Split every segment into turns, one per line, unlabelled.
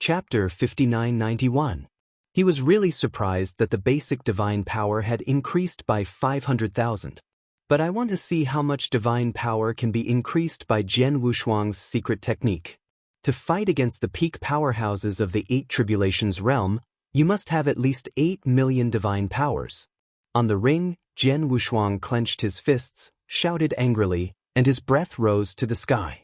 Chapter 5991. He was really surprised that the basic divine power had increased by 500,000. But I want to see how much divine power can be increased by Jian Wushuang's secret technique. To fight against the peak powerhouses of the 8 Tribulations realm, you must have at least 8 million divine powers. On the ring, Jian Wushuang clenched his fists, shouted angrily, and his breath rose to the sky.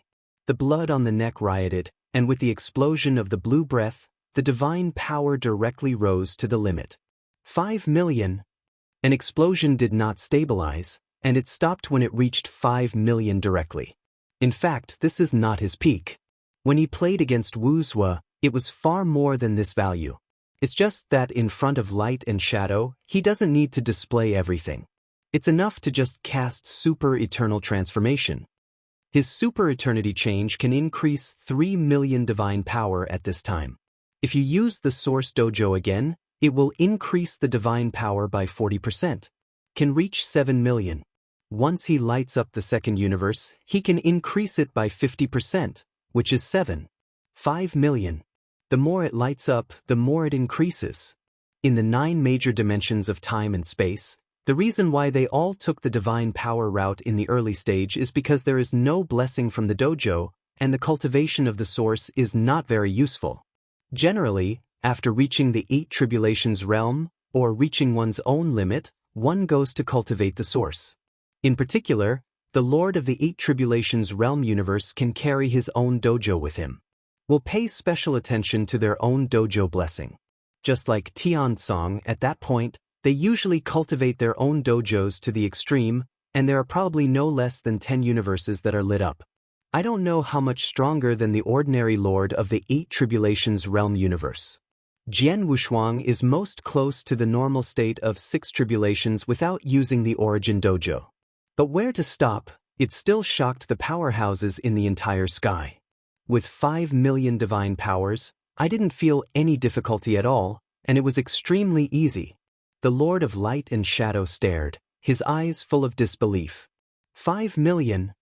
The blood on the neck rioted, and with the explosion of the blue breath, the divine power directly rose to the limit. 5 million. An explosion did not stabilize, and it stopped when it reached 5 million directly. In fact, this is not his peak. When he played against Wu Zue, it was far more than this value. It's just that in front of light and shadow, he doesn't need to display everything. It's enough to just cast Super Eternal Transformation. His Super Eternity change can increase 3 million divine power at this time. If you use the Source Dojo again, it will increase the divine power by 40%. Can reach 7 million. Once he lights up the second universe, he can increase it by 50%, which is 5 million. The more it lights up, the more it increases. In the 9 major dimensions of time and space, the reason why they all took the divine power route in the early stage is because there is no blessing from the dojo, and the cultivation of the source is not very useful. Generally, after reaching the 8 Tribulations realm, or reaching one's own limit, one goes to cultivate the source. In particular, the Lord of the 8 Tribulations realm universe can carry his own dojo with him. Will pay special attention to their own dojo blessing. Just like Tiansong, at that point, they usually cultivate their own dojos to the extreme, and there are probably no less than 10 universes that are lit up. I don't know how much stronger than the ordinary Lord of the 8 Tribulations realm universe. Jian Wushuang is most close to the normal state of 6 Tribulations without using the origin dojo. But where to stop, it still shocked the powerhouses in the entire sky. With 5 million divine powers, I didn't feel any difficulty at all, and it was extremely easy. The Lord of Light and Shadow stared, his eyes full of disbelief. 5 million?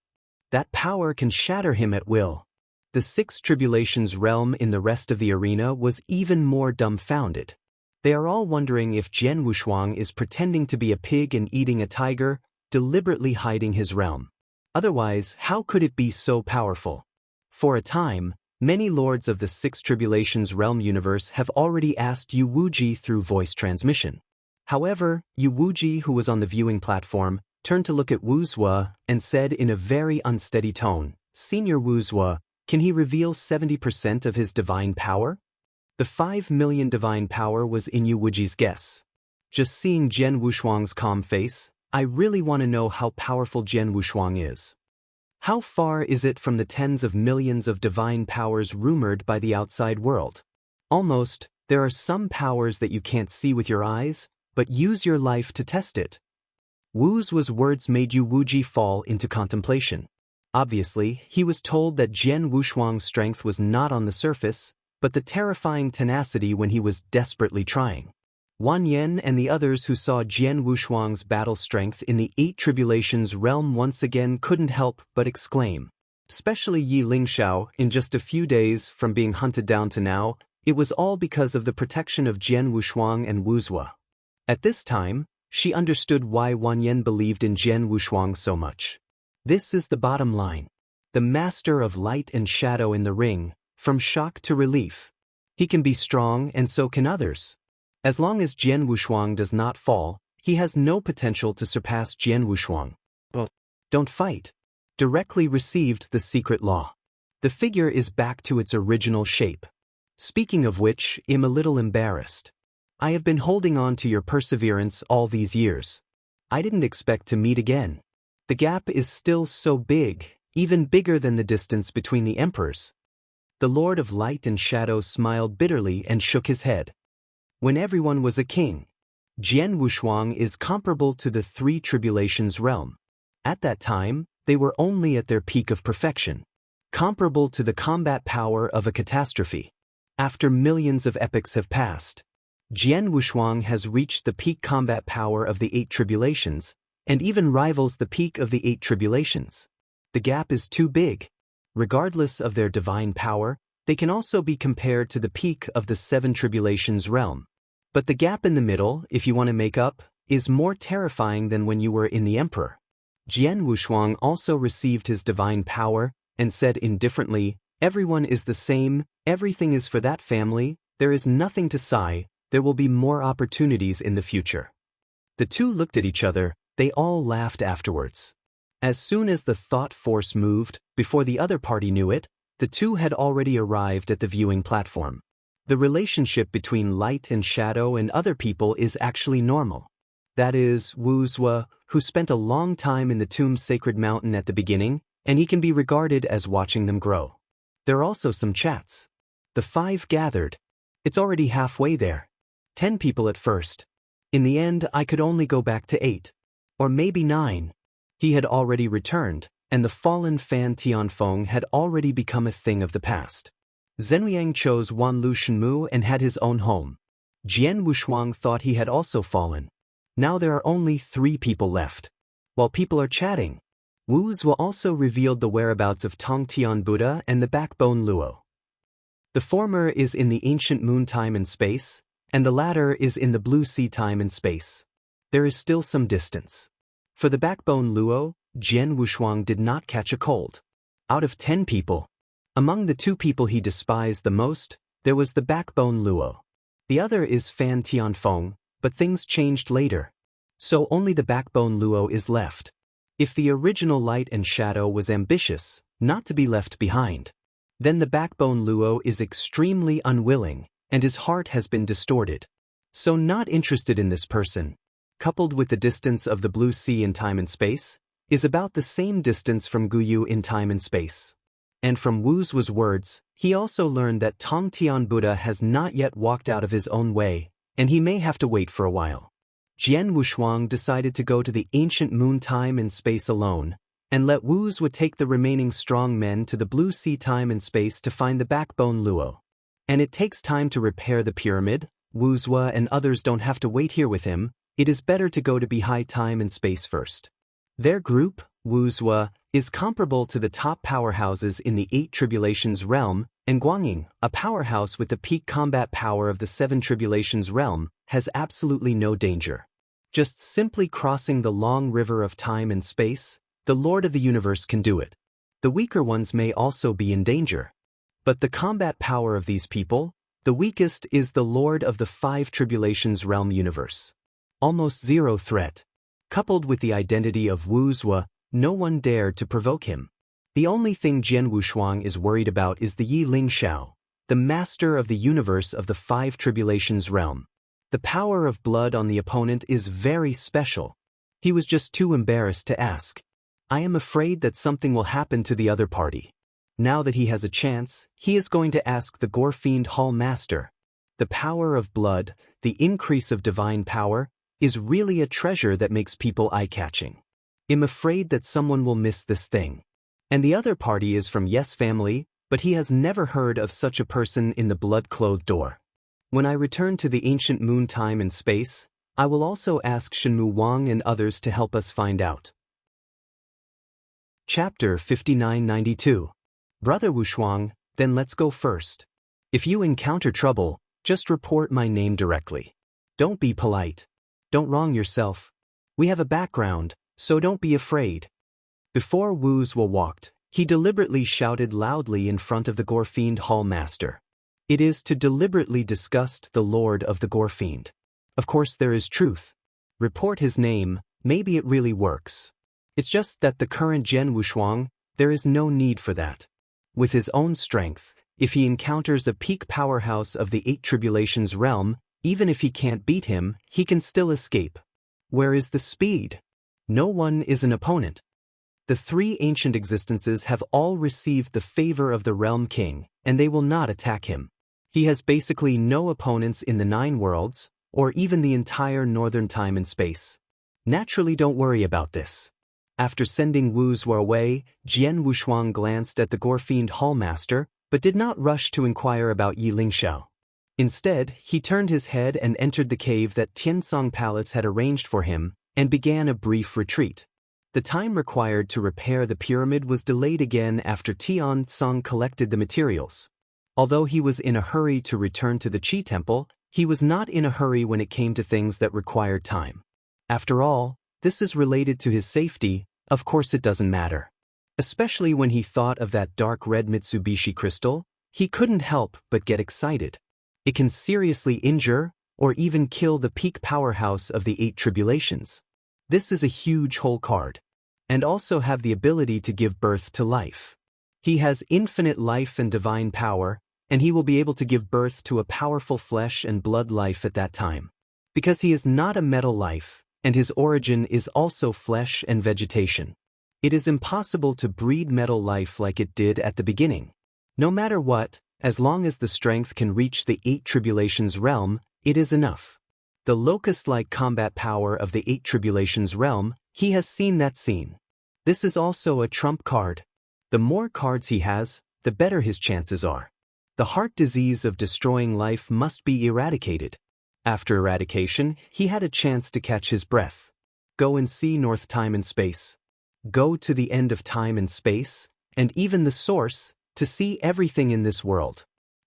That power can shatter him at will. The 6 Tribulations realm in the rest of the arena was even more dumbfounded. They are all wondering if Jian Wushuang is pretending to be a pig and eating a tiger, deliberately hiding his realm. Otherwise, how could it be so powerful? For a time, many lords of the 6 Tribulations realm universe have already asked Yu Wuji through voice transmission. However, Yu Wuji, who was on the viewing platform, turned to look at Wu Zue and said in a very unsteady tone, "Senior Wu Zue, can he reveal 70% of his divine power?" The 5 million divine power was in Yu Wuji's guess. Just seeing Jian Wushuang's calm face, I really want to know how powerful Jian Wushuang is. How far is it from the tens of millions of divine powers rumored by the outside world? Almost, there are some powers that you can't see with your eyes, but use your life to test it. Wu Zue's words made Yu Wuji fall into contemplation. Obviously, he was told that Jian Wushuang's strength was not on the surface, but the terrifying tenacity when he was desperately trying. Wan Yan and the others who saw Jian Wushuang's battle strength in the 8 Tribulations realm once again couldn't help but exclaim. Especially Yi Lingxiao, in just a few days from being hunted down to now, it was all because of the protection of Jian Wushuang and Wu Zue. At this time, she understood why Wan Yan believed in Jian Wushuang so much. This is the bottom line. The master of light and shadow in the ring, from shock to relief. He can be strong and so can others. As long as Jian Wushuang does not fall, he has no potential to surpass Jian Wushuang. But don't fight. Directly received the secret law. The figure is back to its original shape. Speaking of which, I'm a little embarrassed. I have been holding on to your perseverance all these years. I didn't expect to meet again. The gap is still so big, even bigger than the distance between the emperors. The Lord of Light and Shadow smiled bitterly and shook his head. When everyone was a king, Jian Wushuang is comparable to the 3 Tribulations realm. At that time, they were only at their peak of perfection, comparable to the combat power of a catastrophe. After millions of epochs have passed, Jian Wushuang has reached the peak combat power of the 8 Tribulations, and even rivals the peak of the 8 Tribulations. The gap is too big. Regardless of their divine power, They can also be compared to the peak of the Seven Tribulations realm. But the gap in the middle, if you want to make up, is more terrifying than when you were in the Emperor. Jian Wushuang also received his divine power and said indifferently, "Everyone is the same, everything is for that family, there is nothing to sigh, there will be more opportunities in the future." The two looked at each other, they all laughed afterwards. As soon as the thought force moved, before the other party knew it, the two had already arrived at the viewing platform. The relationship between light and shadow and other people is actually normal. That is, Wu Zue, who spent a long time in the tomb's sacred mountain at the beginning, and he can be regarded as watching them grow. There are also some chats. The 5 gathered. It's already halfway there. 10 people at first. In the end, I could only go back to 8. Or maybe 9. He had already returned, and the fallen Fan Tianfeng had already become a thing of the past. Zhenliang chose Wanlu Shenmu and had his own home. Jian Wushuang thought he had also fallen. Now there are only 3 people left. While people are chatting, Wu Zue also revealed the whereabouts of Tongtian Buddha and the backbone Luo. The former is in the ancient moon time and space, and the latter is in the blue sea time and space. There is still some distance. For the backbone Luo, Jian Wushuang did not catch a cold. Out of 10 people, among the 2 people he despised the most, there was the backbone Luo. The other is Fan Tianfeng, but things changed later. So only the backbone Luo is left. If the original light and shadow was ambitious, not to be left behind, then the backbone Luo is extremely unwilling, and his heart has been distorted. So not interested in this person, coupled with the distance of the blue sea in time and space, is about the same distance from Guyu in time and space. And from Wu Zue's words, he also learned that Tongtian Buddha has not yet walked out of his own way, and he may have to wait for a while. Jian Wushuang decided to go to the ancient moon time and space alone, and let Wu Zue take the remaining strong men to the blue sea time and space to find the backbone Luo. And it takes time to repair the pyramid, Wu Zue and others don't have to wait here with him, it is better to go to Beihai time and space first. Their group, Wu Zue, is comparable to the top powerhouses in the 8 Tribulations realm, and Guangying, a powerhouse with the peak combat power of the 7 Tribulations realm, has absolutely no danger. Just simply crossing the long river of time and space, the Lord of the Universe can do it. The weaker ones may also be in danger. But the combat power of these people, the weakest is the Lord of the 5 Tribulations realm universe. Almost zero threat. Coupled with the identity of Wu Zue, no one dared to provoke him. The only thing Jian Wushuang is worried about is the Yi Ling Xiao, the master of the universe of the 5 Tribulations realm. The power of blood on the opponent is very special. He was just too embarrassed to ask. I am afraid that something will happen to the other party. Now that he has a chance, he is going to ask the Gore-Fiend Hall Master. The power of blood, the increase of divine power, is really a treasure that makes people eye-catching. I'm afraid that someone will miss this thing. And the other party is from Yes family, but he has never heard of such a person in the blood-clothed door. When I return to the ancient moon time and space, I will also ask Shenmu Wang and others to help us find out. Chapter 5992. Brother Wushuang, then let's go first. If you encounter trouble, just report my name directly. Don't be polite. Don't wrong yourself. We have a background, so don't be afraid. Before Wu Zue walked, he deliberately shouted loudly in front of the Gore-Fiend Hall Master. It is to deliberately disgust the Lord of the Gore-Fiend. Of course there is truth. Report his name, maybe it really works. It's just that the current Jian Wushuang, there is no need for that. With his own strength, if he encounters a peak powerhouse of the 8 Tribulations realm, even if he can't beat him, he can still escape. Where is the speed? No one is an opponent. The 3 ancient existences have all received the favor of the Realm King, and they will not attack him. He has basically no opponents in the 9 worlds, or even the entire northern time and space. Naturally, don't worry about this. After sending Wu Zue away, Jian Wushuang glanced at the Gore-Fiend Hall Master, but did not rush to inquire about Yi Ling Xiao. Instead, he turned his head and entered the cave that Tiansong Palace had arranged for him, and began a brief retreat. The time required to repair the pyramid was delayed again after Tiansong collected the materials. Although he was in a hurry to return to the Qi temple, he was not in a hurry when it came to things that required time. After all, this is related to his safety, of course it doesn't matter. Especially when he thought of that dark red Mitsubishi crystal, he couldn't help but get excited. It can seriously injure, or even kill the peak powerhouse of the 8 tribulations. This is a huge hole card. And also have the ability to give birth to life. He has infinite life and divine power, and he will be able to give birth to a powerful flesh and blood life at that time. Because he is not a metal life, and his origin is also flesh and vegetation. It is impossible to breed metal life like it did at the beginning. No matter what, as long as the strength can reach the 8 tribulations realm, it is enough. The locust-like combat power of the 8 tribulations realm, he has seen that scene. This is also a trump card. The more cards he has, the better his chances are. The heart disease of destroying life must be eradicated. After eradication, he had a chance to catch his breath. Go and see North Time and Space. Go to the end of time and space, and even the source, to see everything in this world.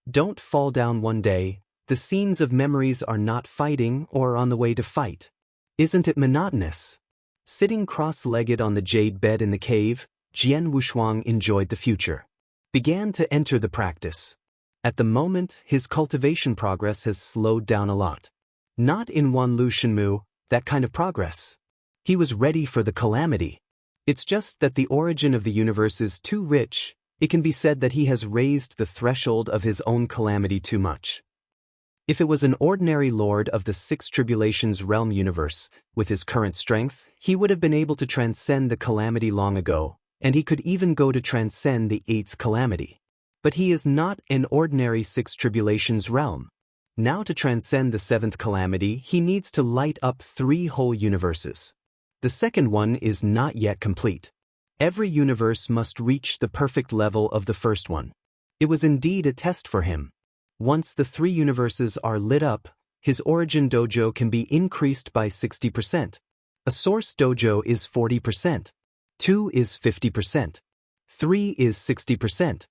Don't fall down one day. The scenes of memories are not fighting or on the way to fight. Isn't it monotonous? Sitting cross-legged on the jade bed in the cave, Jian Wushuang enjoyed the future. Began to enter the practice. At the moment, his cultivation progress has slowed down a lot. Not in Wanlu Shenmu, that kind of progress. He was ready for the calamity. It's just that the origin of the universe is too rich. It can be said that he has raised the threshold of his own calamity too much. If it was an ordinary lord of the 6 tribulations realm universe, with his current strength, he would have been able to transcend the calamity long ago, and he could even go to transcend the 8th calamity. But he is not an ordinary 6 tribulations realm. Now to transcend the 7th calamity, he needs to light up 3 whole universes. The second one is not yet complete. Every universe must reach the perfect level of the first one. It was indeed a test for him. Once the 3 universes are lit up, his origin dojo can be increased by 60%. A source dojo is 40%. 2 is 50%. 3 is 60%.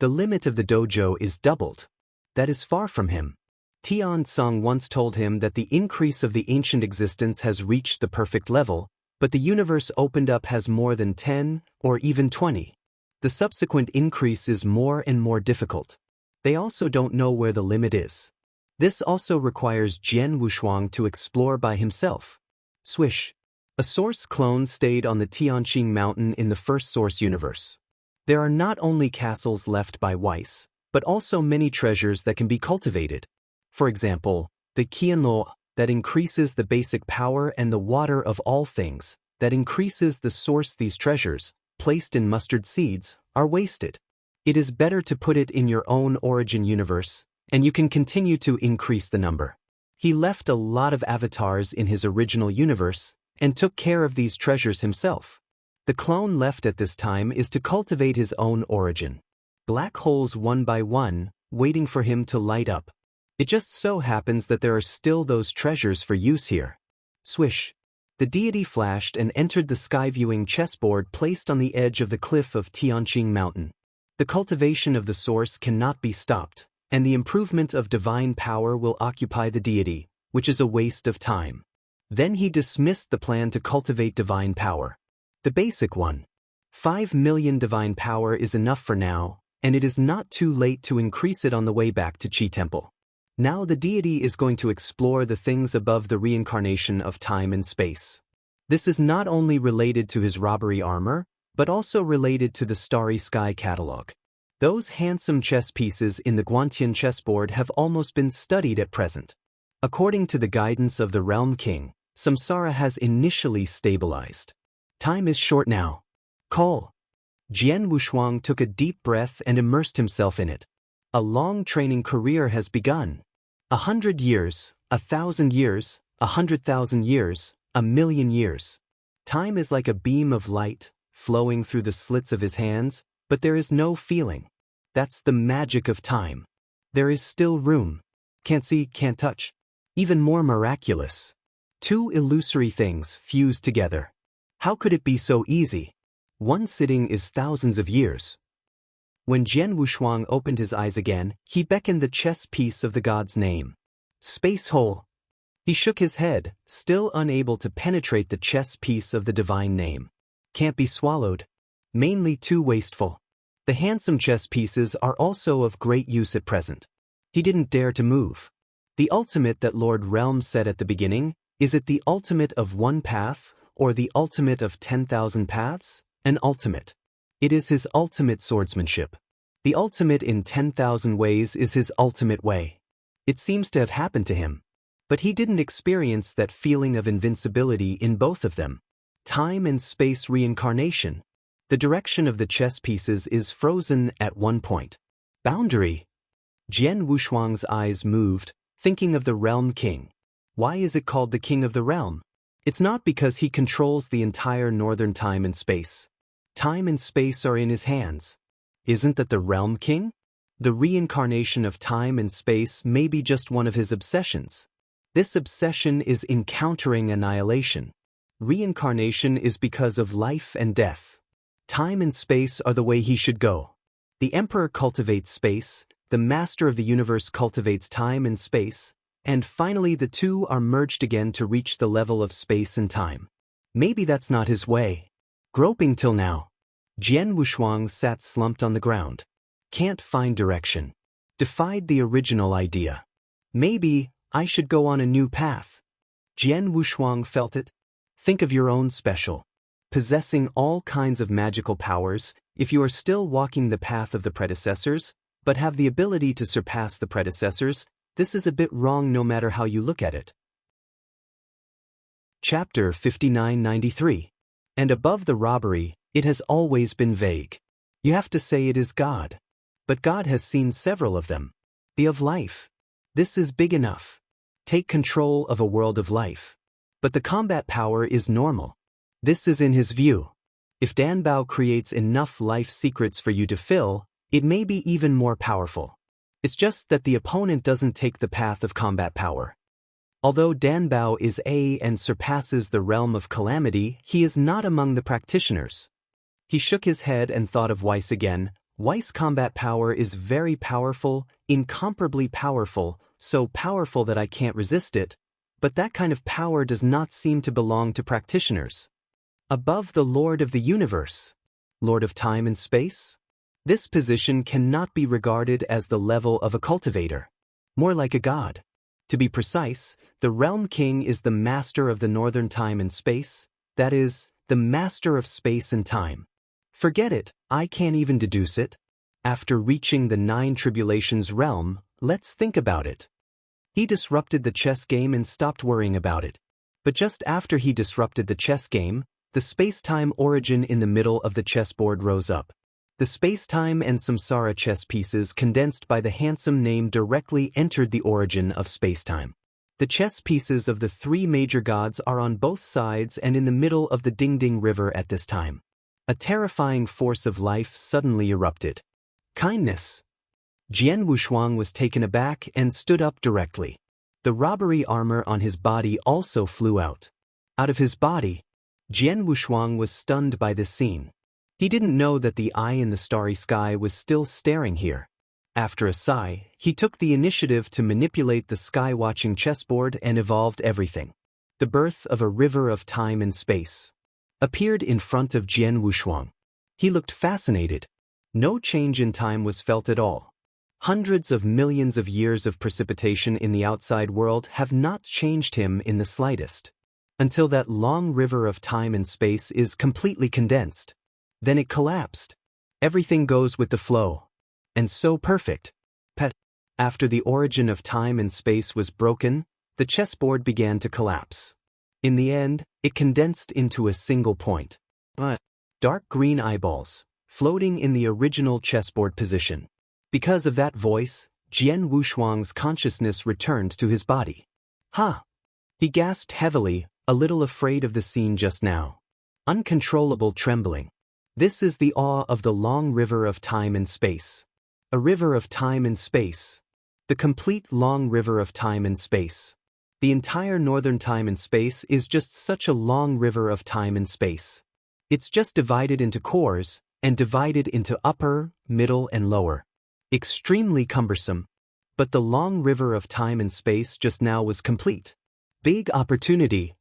The limit of the dojo is doubled. That is far from him. Tian Tsang once told him that the increase of the ancient existence has reached the perfect level, but the universe opened up has more than 10 or even 20. The subsequent increase is more and more difficult. They also don't know where the limit is. This also requires Jian Wushuang to explore by himself. Swish. A source clone stayed on the Tianqing mountain in the first source universe. There are not only castles left by Weiss, but also many treasures that can be cultivated. For example, the Qianluo, that increases the basic power, and the water of all things, that increases the source. These treasures, placed in mustard seeds, are wasted. It is better to put it in your own origin universe, and you can continue to increase the number. He left a lot of avatars in his original universe, and took care of these treasures himself. The clone left at this time is to cultivate his own origin. Black holes one by one, waiting for him to light up. It just so happens that there are still those treasures for use here. Swish. The deity flashed and entered the sky-viewing chessboard placed on the edge of the cliff of Tianqing Mountain. The cultivation of the source cannot be stopped, and the improvement of divine power will occupy the deity, which is a waste of time. Then he dismissed the plan to cultivate divine power. The basic one. 5 million divine power is enough for now, and it is not too late to increase it on the way back to Qi Temple. Now the deity is going to explore the things above the reincarnation of time and space. This is not only related to his robbery armor, but also related to the Starry Sky catalog. Those handsome chess pieces in the Guantian chessboard have almost been studied at present. According to the guidance of the Realm King, Samsara has initially stabilized. Time is short now. Call. Jian Wushuang took a deep breath and immersed himself in it. A long training career has begun. 100 years, 1,000 years, 100,000 years, 1,000,000 years. Time is like a beam of light, flowing through the slits of his hands, but there is no feeling. That's the magic of time. There is still room. Can't see, can't touch. Even more miraculous. 2 illusory things fused together. How could it be so easy? One sitting is thousands of years. When Jian Wushuang opened his eyes again, he beckoned the chess piece of the god's name. Space hole. He shook his head, still unable to penetrate the chess piece of the divine name. Can't be swallowed. Mainly too wasteful. The handsome chess pieces are also of great use at present. He didn't dare to move. The ultimate that Lord Realm said at the beginning, is it the ultimate of one path, or the ultimate of 10,000 paths? An ultimate. It is his ultimate swordsmanship. The ultimate in 10,000 ways is his ultimate way. It seems to have happened to him. But he didn't experience that feeling of invincibility in both of them. Time and space reincarnation. The direction of the chess pieces is frozen at one point. Boundary. Jian Wushuang's eyes moved, thinking of the Realm King. Why is it called the King of the Realm? It's not because he controls the entire northern time and space. Time and space are in his hands. Isn't that the Realm King? The reincarnation of time and space may be just one of his obsessions. This obsession is encountering annihilation. Reincarnation is because of life and death. Time and space are the way he should go. The Emperor cultivates space, the Master of the Universe cultivates time and space, and finally the two are merged again to reach the level of space and time. Maybe that's not his way. Groping till now. Jian Wushuang sat slumped on the ground. Can't find direction. Defied the original idea. Maybe I should go on a new path. Jian Wushuang felt it. Think of your own special. Possessing all kinds of magical powers, if you are still walking the path of the predecessors, but have the ability to surpass the predecessors, this is a bit wrong no matter how you look at it. Chapter 5993. And above the robbery, it has always been vague. You have to say it is God. But God has seen several of them. The of life. This is big enough. Take control of a world of life. But the combat power is normal. This is in his view. If Danbao creates enough life secrets for you to fill, it may be even more powerful. It's just that the opponent doesn't take the path of combat power. Although Danbao is A and surpasses the realm of calamity, he is not among the practitioners. He shook his head and thought of Weiss again. Weiss' combat power is very powerful, incomparably powerful, so powerful that I can't resist it, but that kind of power does not seem to belong to practitioners. Above the Lord of the Universe, Lord of Time and Space? This position cannot be regarded as the level of a cultivator. More like a god. To be precise, the Realm King is the master of the northern time and space, that is, the master of space and time. Forget it, I can't even deduce it. After reaching the 9 tribulations realm, let's think about it. He disrupted the chess game and stopped worrying about it. But just after he disrupted the chess game, the space-time origin in the middle of the chessboard rose up. The space-time and samsara chess pieces condensed by the handsome name directly entered the origin of space-time. The chess pieces of the 3 major gods are on both sides and in the middle of the Ding-Ding River at this time. A terrifying force of life suddenly erupted. Kindness. Jian Wushuang was taken aback and stood up directly. The robbery armor on his body also flew out. Out of his body. Jian Wushuang was stunned by this scene. He didn't know that the eye in the starry sky was still staring here. After a sigh, he took the initiative to manipulate the sky-watching chessboard and evolved everything. The birth of a river of time and space appeared in front of Jian Wushuang. He looked fascinated. No change in time was felt at all. Hundreds of millions of years of precipitation in the outside world have not changed him in the slightest. Until that long river of time and space is completely condensed. Then it collapsed. Everything goes with the flow. And so perfect. After the origin of time and space was broken, the chessboard began to collapse. In the end, it condensed into a single point. Dark green eyeballs, floating in the original chessboard position. Because of that voice, Jian Wushuang's consciousness returned to his body. Ha! He gasped heavily, a little afraid of the scene just now. Uncontrollable trembling. This is the awe of the long river of time and space. A river of time and space. The complete long river of time and space. The entire northern time and space is just such a long river of time and space. It's just divided into cores, and divided into upper, middle and lower. Extremely cumbersome. But the long river of time and space just now was complete. Big opportunity.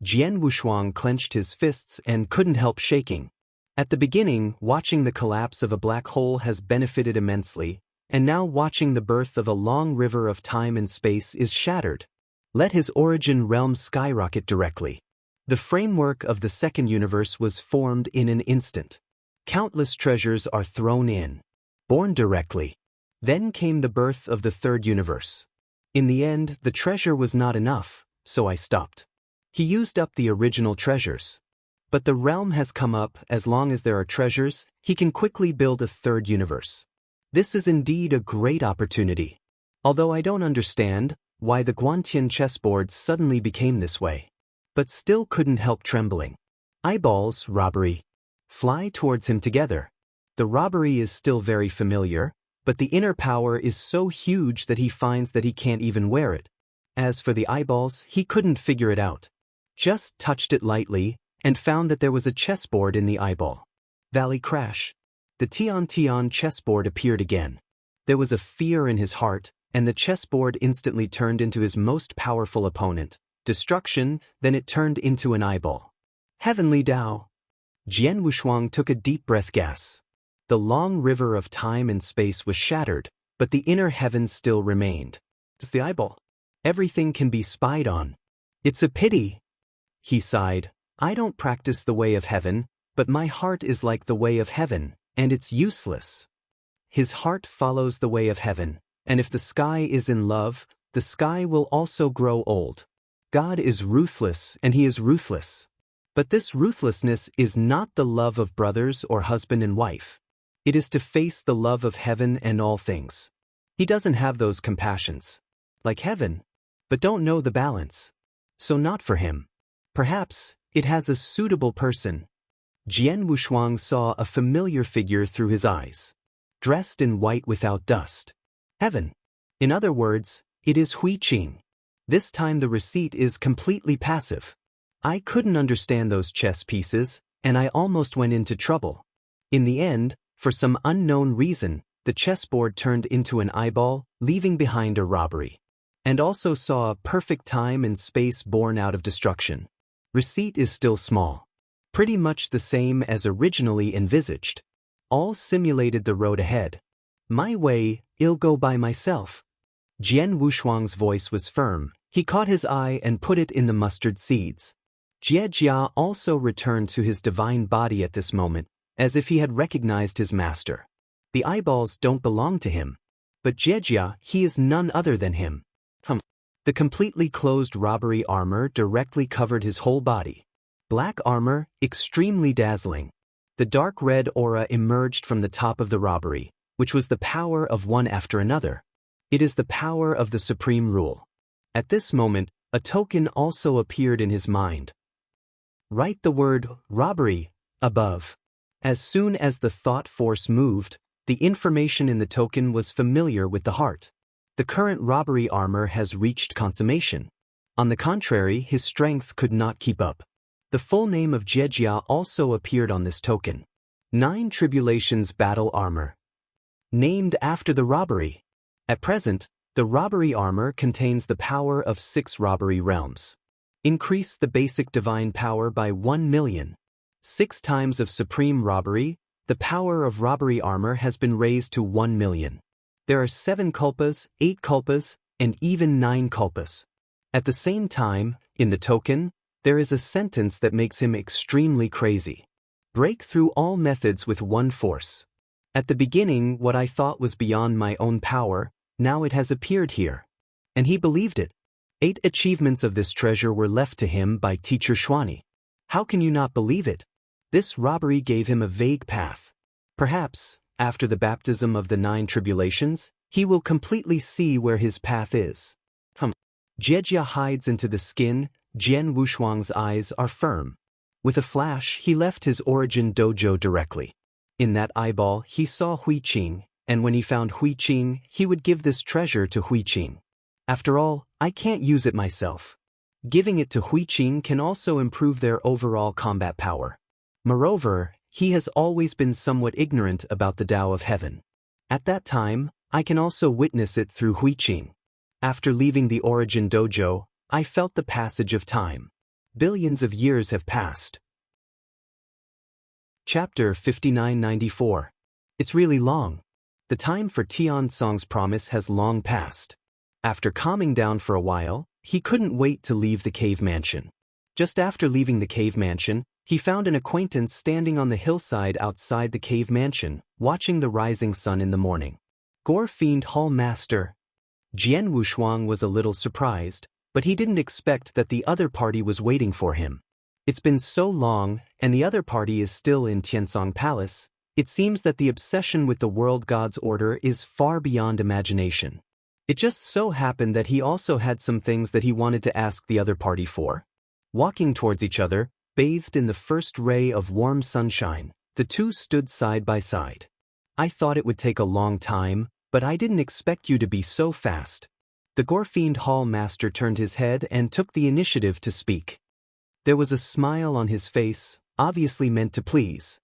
Jian Wushuang clenched his fists and couldn't help shaking. At the beginning, watching the collapse of a black hole has benefited immensely, and now watching the birth of a long river of time and space is shattered. Let his origin realm skyrocket directly. The framework of the second universe was formed in an instant. Countless treasures are thrown in. Born directly. Then came the birth of the third universe. In the end, the treasure was not enough, so I stopped. He used up the original treasures. But the realm has come up. As long as there are treasures, he can quickly build a third universe. This is indeed a great opportunity. Although I don't understand why the Guantian chessboard suddenly became this way. But still couldn't help trembling. Eyeballs, robbery. Fly towards him together. The robbery is still very familiar, but the inner power is so huge that he finds that he can't even wear it. As for the eyeballs, he couldn't figure it out. Just touched it lightly, and found that there was a chessboard in the eyeball. Valley crash. The Tian chessboard appeared again. There was a fear in his heart, and the chessboard instantly turned into his most powerful opponent. Destruction, then it turned into an eyeball. Heavenly Tao. Jian Wushuang took a deep breath. Gas. The long river of time and space was shattered, but the inner heavens still remained. It's the eyeball. Everything can be spied on. It's a pity. He sighed. I don't practice the way of heaven, but my heart is like the way of heaven, and it's useless. His heart follows the way of heaven, and if the sky is in love, the sky will also grow old. God is ruthless, and he is ruthless. But this ruthlessness is not the love of brothers or husband and wife. It is to face the love of heaven and all things. He doesn't have those compassions. Like heaven, but don't know the balance. So not for him. Perhaps it has a suitable person. Jian Wushuang saw a familiar figure through his eyes. Dressed in white without dust. Heaven. In other words, it is Hui Qing. This time the receipt is completely passive. I couldn't understand those chess pieces, and I almost went into trouble. In the end, for some unknown reason, the chessboard turned into an eyeball, leaving behind a robbery. And also saw a perfect time and space born out of destruction. Receipt is still small. Pretty much the same as originally envisaged. All simulated the road ahead. My way, I'll go by myself. Jian Wushuang's voice was firm. He caught his eye and put it in the mustard seeds. Jie also returned to his divine body at this moment, as if he had recognized his master. The eyeballs don't belong to him. But Jie, he is none other than him. The completely closed robbery armor directly covered his whole body. Black armor, extremely dazzling. The dark red aura emerged from the top of the robbery, which was the power of one after another. It is the power of the supreme rule. At this moment, a token also appeared in his mind. Write the word robbery above. As soon as the thought force moved, the information in the token was familiar with the heart. The current robbery armor has reached consummation. On the contrary, his strength could not keep up. The full name of Jie also appeared on this token. 9 Tribulations Battle Armor. Named after the robbery. At present, the robbery armor contains the power of 6 robbery realms. Increase the basic divine power by 1 million. 6 times of supreme robbery, the power of robbery armor has been raised to 1 million. There are 7 kulpas, 8 kulpas, and even 9 kulpas. At the same time, in the token, there is a sentence that makes him extremely crazy. Break through all methods with one force. At the beginning, what I thought was beyond my own power, now it has appeared here. And he believed it. 8 achievements of this treasure were left to him by Teacher Xuani. How can you not believe it? This robbery gave him a vague path. Perhaps, after the baptism of the 9 tribulations, he will completely see where his path is. Jie hides into the skin. Jian Wushuang's eyes are firm. With a flash, he left his origin dojo directly. In that eyeball, he saw Hui Qing, and when he found Hui Qing, he would give this treasure to Hui Qing. After all, I can't use it myself. Giving it to Hui Qing can also improve their overall combat power. Moreover, he has always been somewhat ignorant about the Tao of Heaven. At that time, I can also witness it through Huiqing. After leaving the Origin Dojo, I felt the passage of time. Billions of years have passed. Chapter 5994. It's really long. The time for Tian Song's promise has long passed. After calming down for a while, he couldn't wait to leave the cave mansion. Just after leaving the cave mansion, he found an acquaintance standing on the hillside outside the cave mansion, watching the rising sun in the morning. Gore Fiend Hall Master. Jian Wushuang was a little surprised, but he didn't expect that the other party was waiting for him. It's been so long, and the other party is still in Tiansong Palace. It seems that the obsession with the world god's order is far beyond imagination. It just so happened that he also had some things that he wanted to ask the other party for. Walking towards each other, bathed in the first ray of warm sunshine, the two stood side by side. I thought it would take a long time, but I didn't expect you to be so fast. The Gorefiend Hall Master turned his head and took the initiative to speak. There was a smile on his face, obviously meant to please.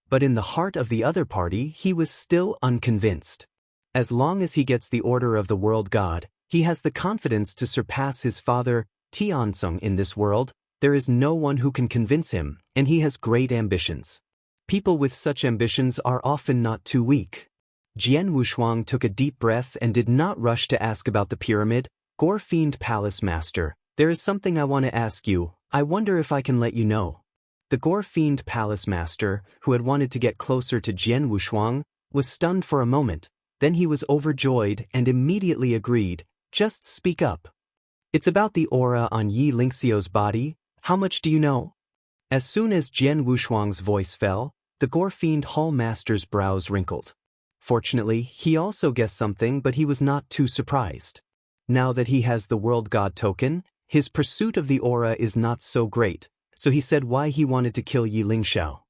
But in the heart of the other party, he was still unconvinced. As long as he gets the order of the world god, he has the confidence to surpass his father, Tianzong, in this world. There is no one who can convince him, and he has great ambitions. People with such ambitions are often not too weak. Jian Wushuang took a deep breath and did not rush to ask about the pyramid. Gorefiend Palace Master, there is something I want to ask you. I wonder if I can let you know. The Gorefiend Palace Master, who had wanted to get closer to Jian Wushuang, was stunned for a moment. Then he was overjoyed and immediately agreed. Just speak up. It's about the aura on Yi Lingxiu's body. How much do you know? As soon as Jian Wushuang's voice fell, the Gorefiend Hall Master's brows wrinkled. Fortunately, he also guessed something, but he was not too surprised. Now that he has the World God token, his pursuit of the aura is not so great, so he said why he wanted to kill Yi Lingxiu.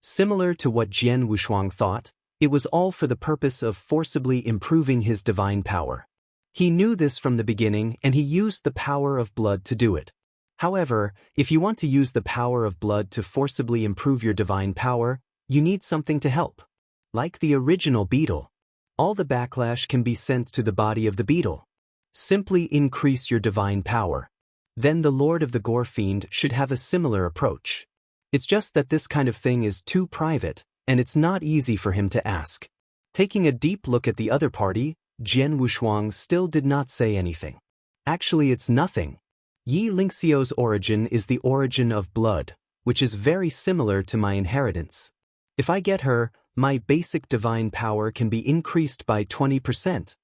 Similar to what Jian Wushuang thought, it was all for the purpose of forcibly improving his divine power. He knew this from the beginning, and he used the power of blood to do it. However, if you want to use the power of blood to forcibly improve your divine power, you need something to help. Like the original beetle. All the backlash can be sent to the body of the beetle. Simply increase your divine power. Then the Lord of the Gorefiend should have a similar approach. It's just that this kind of thing is too private, and it's not easy for him to ask. Taking a deep look at the other party, Jian Wushuang still did not say anything. Actually, it's nothing. Yi Lingxiu's origin is the origin of blood, which is very similar to my inheritance. If I get her, my basic divine power can be increased by 20%.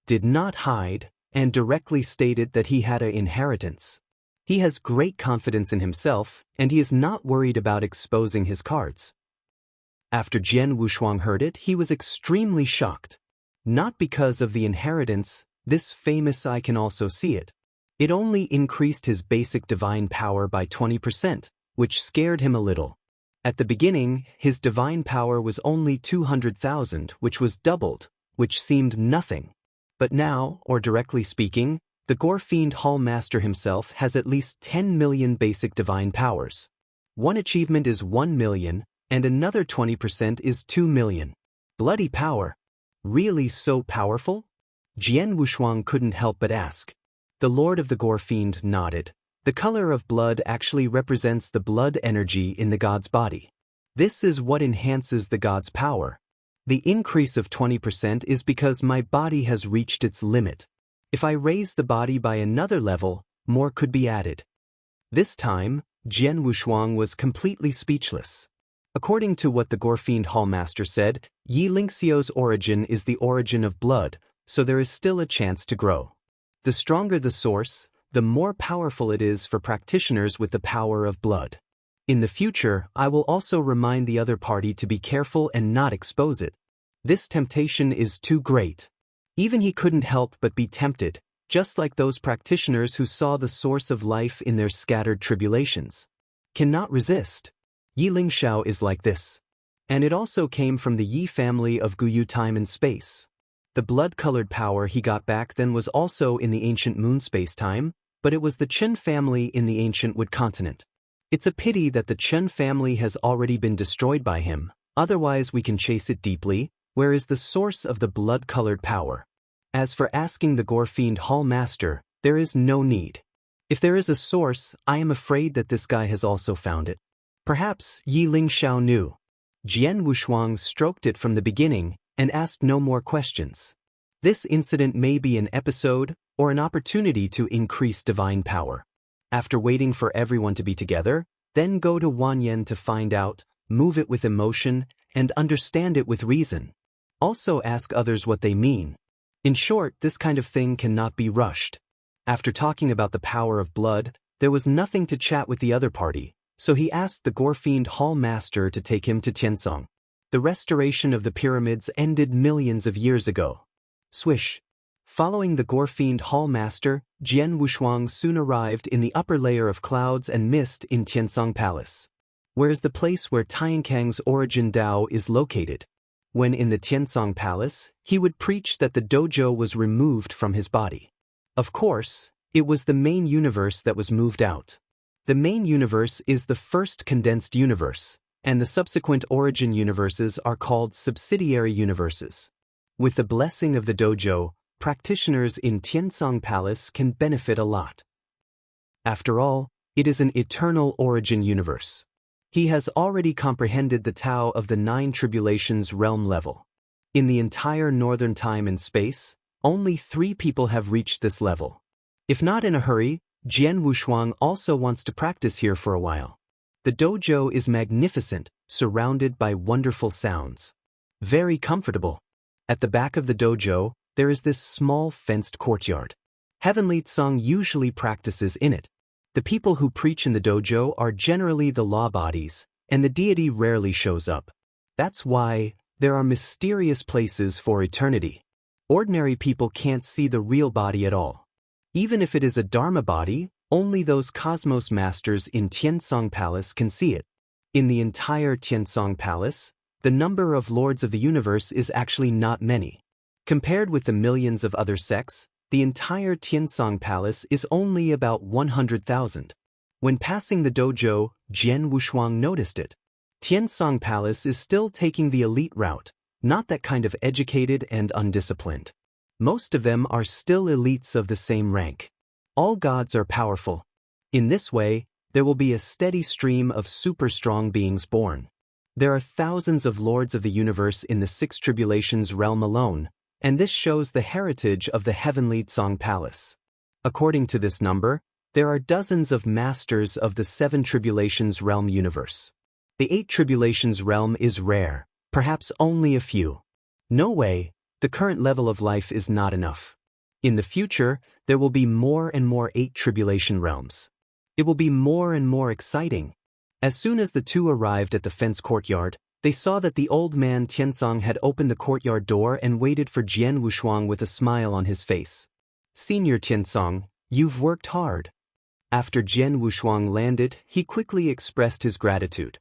Did not hide, and directly stated that he had an inheritance. He has great confidence in himself, and he is not worried about exposing his cards. After Jian Wushuang heard it, he was extremely shocked. Not because of the inheritance, this famous I can also see it. It only increased his basic divine power by 20%, which scared him a little. At the beginning, his divine power was only 200,000, which was doubled, which seemed nothing. But now, or directly speaking, the Gorefiend Hall Master himself has at least 10 million basic divine powers. One achievement is 1 million, and another 20% is 2 million. Bloody power. Really so powerful? Jian Wushuang couldn't help but ask. The Lord of the Gorefiend nodded. The color of blood actually represents the blood energy in the god's body. This is what enhances the god's power. The increase of 20% is because my body has reached its limit. If I raise the body by another level, more could be added. This time, Jian Wushuang was completely speechless. According to what the Gorefiend Hall Master said, Yi Lingxiu's origin is the origin of blood, so there is still a chance to grow. The stronger the source, the more powerful it is for practitioners with the power of blood. In the future, I will also remind the other party to be careful and not expose it. This temptation is too great. Even he couldn't help but be tempted, just like those practitioners who saw the source of life in their scattered tribulations. Cannot resist. Yi Lingxiu is like this. And it also came from the Yi family of Guyu time and space. The blood-colored power he got back then was also in the ancient moon space-time, but it was the Chen family in the ancient Wood continent. It's a pity that the Chen family has already been destroyed by him, Otherwise we can chase it deeply. Where is the source of the blood-colored power? As for asking the Gore-Fiend Hall Master, there is no need. If there is a source, I am afraid that this guy has also found it. Perhaps Yi Ling Xiao knew. Jian Wushuang stroked it from the beginning and asked no more questions. This incident may be an episode or an opportunity to increase divine power. After waiting for everyone to be together, then go to Wanyan to find out, move it with emotion, and understand it with reason. Also ask others what they mean. In short, this kind of thing cannot be rushed. After talking about the power of blood, there was nothing to chat with the other party, so he asked the Gore-Fiend Hall Master to take him to Tiansong. The restoration of the pyramids ended millions of years ago. Swish. Following the Gore-Fiend Hall Master, Jian Wushuang soon arrived in the upper layer of clouds and mist in Tiansong Palace. Where is the place where Tiankang's origin Dao is located? When in the Tiansong Palace, he would preach that the dojo was removed from his body. Of course, it was the main universe that was moved out. The main universe is the first condensed universe, and the subsequent origin universes are called subsidiary universes. With the blessing of the dojo, practitioners in Tiansong Palace can benefit a lot. After all, it is an eternal origin universe. He has already comprehended the Tao of the 9 tribulations realm level. In the entire northern time and space, only 3 people have reached this level. If not in a hurry, Jian Wushuang also wants to practice here for a while. The dojo is magnificent, surrounded by wonderful sounds. Very comfortable. At the back of the dojo, there is this small fenced courtyard. Heavenly Tsang usually practices in it. The people who preach in the dojo are generally the law bodies, and the deity rarely shows up. That's why there are mysterious places for eternity. Ordinary people can't see the real body at all. Even if it is a Dharma body, only those cosmos masters in Tiansong Palace can see it. In the entire Tiansong Palace, the number of lords of the universe is actually not many. Compared with the millions of other sects, the entire Tiansong Palace is only about 100,000. When passing the dojo, Jian Wushuang noticed it. Tiansong Palace is still taking the elite route, not that kind of educated and undisciplined. Most of them are still elites of the same rank. All gods are powerful. In this way, there will be a steady stream of super strong beings born. There are thousands of lords of the universe in the 6 tribulations realm alone, and this shows the heritage of the heavenly Tsang Palace. According to this number, there are dozens of masters of the 7 tribulations realm universe. The 8 tribulations realm is rare, perhaps only a few. No way, the current level of life is not enough. In the future, there will be more and more 8 tribulation realms. It will be more and more exciting. As soon as the 2 arrived at the fence courtyard, they saw that the old man Tiansong had opened the courtyard door and waited for Jian Wushuang with a smile on his face. Senior Tiansong, you've worked hard. After Jian Wushuang landed, he quickly expressed his gratitude.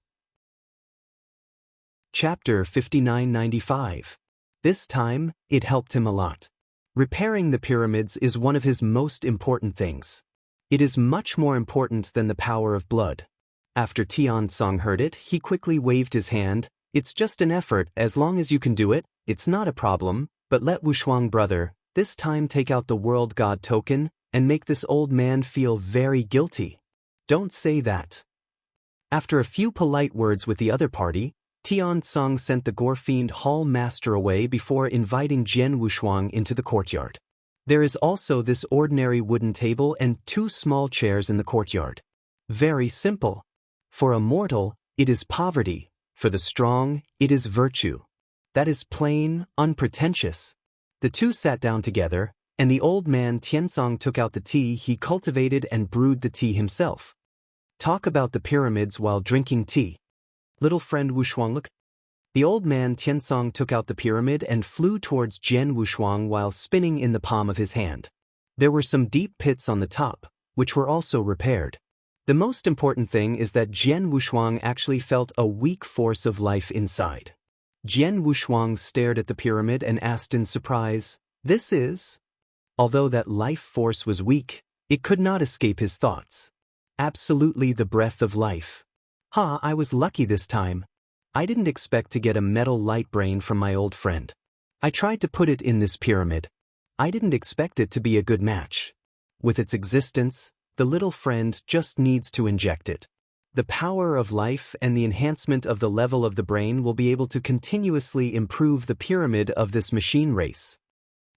Chapter 5995. This time, it helped him a lot. Repairing the pyramids is one of his most important things. It is much more important than the power of blood. After Tiansong heard it, he quickly waved his hand. It's just an effort, as long as you can do it, it's not a problem, but let Wushuang brother, this time take out the world god token, and make this old man feel very guilty. Don't say that. After a few polite words with the other party, Tiansong sent the Gore-Fiend Hall Master away before inviting Jian Wushuang into the courtyard. There is also this ordinary wooden table and 2 small chairs in the courtyard. Very simple. For a mortal, it is poverty. For the strong, it is virtue. That is plain, unpretentious. The 2 sat down together, and the old man Tiansong took out the tea he cultivated and brewed the tea himself. Talk about the pyramids while drinking tea. Little friend Wushuang, look. The old man Tiansong took out the pyramid and flew towards Jian Wushuang while spinning in the palm of his hand. There were some deep pits on the top, which were also repaired. The most important thing is that Jian Wushuang actually felt a weak force of life inside. Jian Wushuang stared at the pyramid and asked in surprise, "This is?" Although that life force was weak, it could not escape his thoughts. Absolutely the breath of life. I was lucky this time. I didn't expect to get a metal light brain from my old friend. I tried to put it in this pyramid. I didn't expect it to be a good match. With its existence, the little friend just needs to inject it. The power of life and the enhancement of the level of the brain will be able to continuously improve the pyramid of this machine race.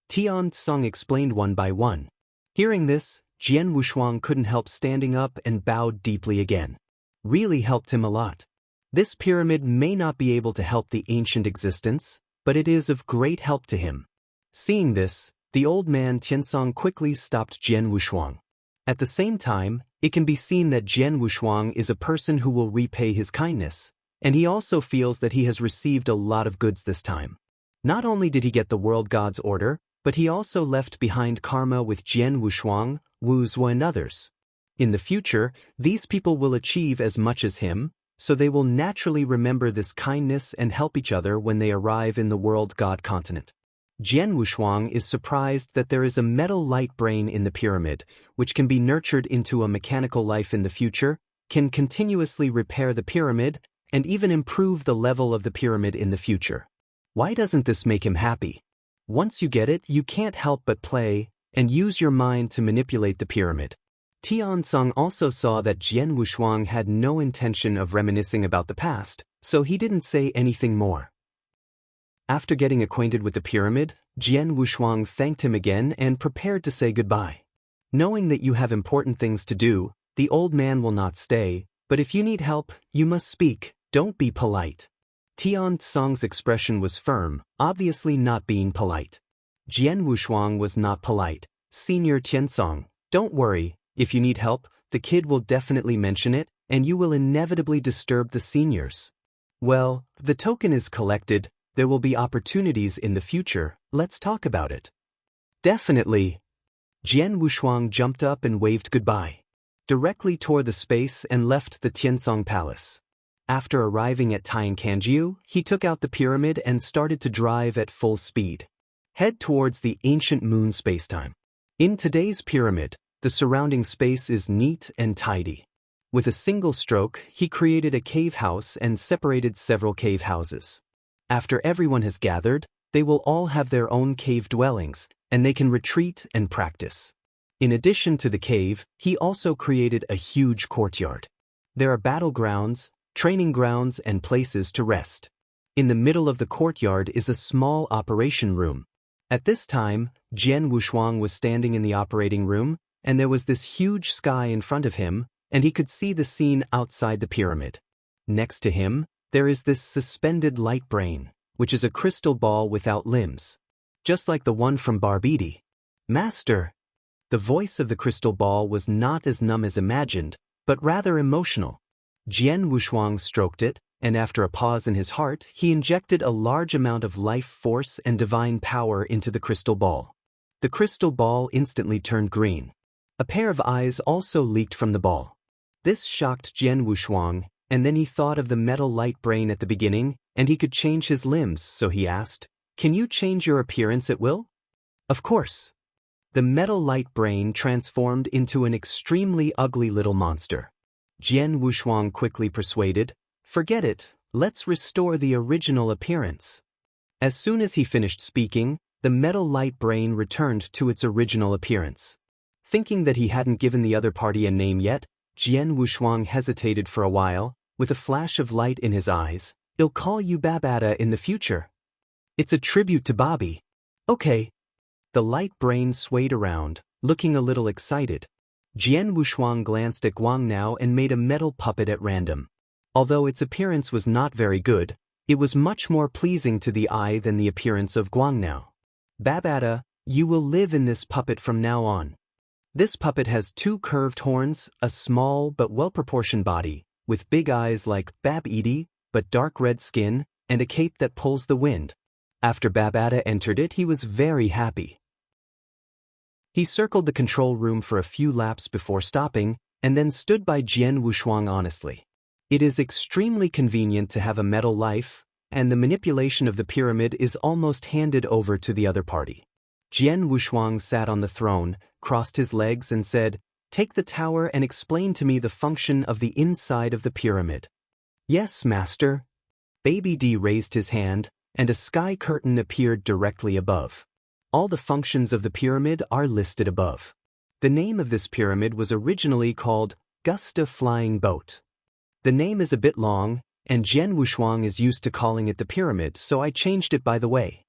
Tian Tsung explained one by one. Hearing this, Jian Wushuang couldn't help standing up and bowed deeply again. Really helped him a lot. This pyramid may not be able to help the ancient existence, but it is of great help to him. Seeing this, the old man Tiansong quickly stopped Jian Wushuang. At the same time, it can be seen that Jian Wushuang is a person who will repay his kindness, and he also feels that he has received a lot of goods this time. Not only did he get the world god's order, but he also left behind karma with Jian Wushuang, Wu Zhuo and others. In the future, these people will achieve as much as him, so they will naturally remember this kindness and help each other when they arrive in the world god continent. Jian Wushuang is surprised that there is a metal light brain in the pyramid, which can be nurtured into a mechanical life in the future, can continuously repair the pyramid, and even improve the level of the pyramid in the future. Why doesn't this make him happy? Once you get it, you can't help but play, and use your mind to manipulate the pyramid. Tianzong also saw that Jian Wushuang had no intention of reminiscing about the past, so he didn't say anything more. After getting acquainted with the pyramid, Jian Wushuang thanked him again and prepared to say goodbye. Knowing that you have important things to do, the old man will not stay, but if you need help, you must speak, don't be polite. Tian Tsong's expression was firm, obviously not being polite. Jian Wushuang was not polite. Senior Tiansong, don't worry, if you need help, the kid will definitely mention it, and you will inevitably disturb the seniors. Well, the token is collected. There will be opportunities in the future, let's talk about it. Definitely. Jian Wushuang jumped up and waved goodbye. Directly toward the space and left the Tiansong Palace. After arriving at Tiankanjiu, he took out the pyramid and started to drive at full speed. Head towards the ancient moon spacetime. In today's pyramid, the surrounding space is neat and tidy. With a single stroke, he created a cave house and separated several cave houses. After everyone has gathered, they will all have their own cave dwellings, and they can retreat and practice. In addition to the cave, he also created a huge courtyard. There are battlegrounds, training grounds, and places to rest. In the middle of the courtyard is a small operation room. At this time, Jian Wushuang was standing in the operating room, and there was this huge sky in front of him, and he could see the scene outside the pyramid. Next to him, there is this suspended light brain, which is a crystal ball without limbs. Just like the one from Barbidi. Master! The voice of the crystal ball was not as numb as imagined, but rather emotional. Jian Wushuang stroked it, and after a pause in his heart, he injected a large amount of life force and divine power into the crystal ball. The crystal ball instantly turned green. A pair of eyes also leaked from the ball. This shocked Jian Wushuang, and then he thought of the metal light brain at the beginning, and he could change his limbs, so he asked, "Can you change your appearance at will?" Of course. The metal light brain transformed into an extremely ugly little monster. Jian Wushuang quickly persuaded, "Forget it, let's restore the original appearance." As soon as he finished speaking, the metal light brain returned to its original appearance. Thinking that he hadn't given the other party a name yet, Jian Wushuang hesitated for a while. With a flash of light in his eyes, "I'll call you Babada in the future. It's a tribute to Bobby." Okay. The light brain swayed around, looking a little excited. Jian Wushuang glanced at Guangnao and made a metal puppet at random. Although its appearance was not very good, it was much more pleasing to the eye than the appearance of Guangnao. "Babada, you will live in this puppet from now on." This puppet has 2 curved horns, a small but well-proportioned body, with big eyes like Bab-Edi, but dark red skin, and a cape that pulls the wind. After Babada entered it, he was very happy. He circled the control room for a few laps before stopping, and then stood by Jian Wushuang honestly. It is extremely convenient to have a metal life, and the manipulation of the pyramid is almost handed over to the other party. Jian Wushuang sat on the throne, crossed his legs and said, "Take the tower and explain to me the function of the inside of the pyramid." "Yes, master." Baby D raised his hand, and a sky curtain appeared directly above. All the functions of the pyramid are listed above. The name of this pyramid was originally called Gusta Flying Boat. The name is a bit long, and Jian Wushuang is used to calling it the pyramid, so I changed it by the way.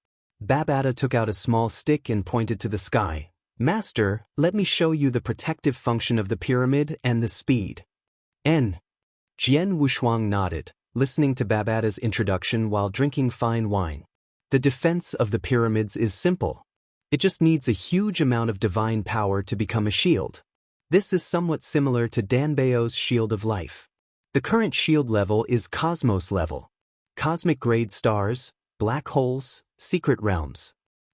Babata took out a small stick and pointed to the sky. Master, let me show you the protective function of the pyramid and the speed. N. Jian Wushuang nodded, listening to Babata's introduction while drinking fine wine. The defense of the pyramids is simple. It just needs a huge amount of divine power to become a shield. This is somewhat similar to Danbao's Shield of Life. The current shield level is Cosmos level. Cosmic-grade stars, black holes, secret realms.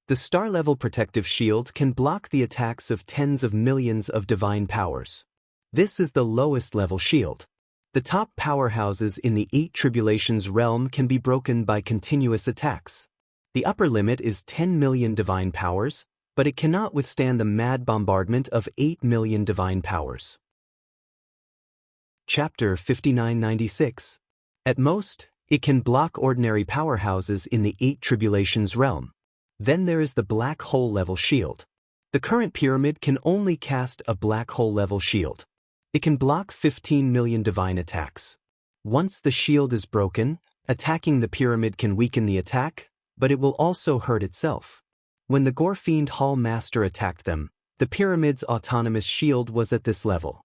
The star-level protective shield can block the attacks of tens of millions of divine powers. This is the lowest level shield. The top powerhouses in the 8 tribulations realm can be broken by continuous attacks. The upper limit is 10 million divine powers, but it cannot withstand the mad bombardment of 8 million divine powers. Chapter 5996. At most, it can block ordinary powerhouses in the 8 tribulations realm. Then there is the black hole level shield. The current pyramid can only cast a black hole level shield. It can block 15 million divine attacks. Once the shield is broken, attacking the pyramid can weaken the attack, but it will also hurt itself. When the Gorfiend Hall Master attacked them, the pyramid's autonomous shield was at this level.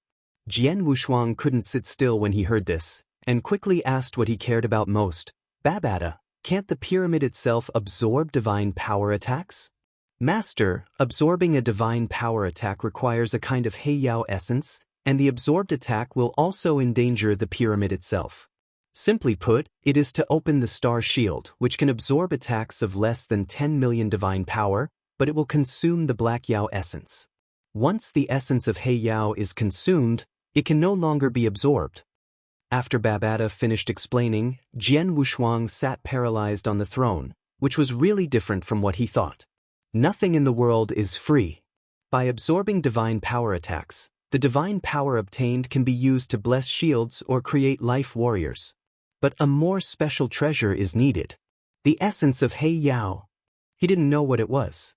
Jian Wushuang couldn't sit still when he heard this, and quickly asked what he cared about most. Babata, can't the pyramid itself absorb divine power attacks? Master, absorbing a divine power attack requires a kind of Heiyao essence, and the absorbed attack will also endanger the pyramid itself. Simply put, it is to open the star shield, which can absorb attacks of less than 10 million divine power, but it will consume the black Yao essence. Once the essence of Heiyao is consumed, it can no longer be absorbed. After Babata finished explaining, Jian Wushuang sat paralyzed on the throne, which was really different from what he thought. Nothing in the world is free. By absorbing divine power attacks, the divine power obtained can be used to bless shields or create life warriors. But a more special treasure is needed. The essence of Heiyao. He didn't know what it was.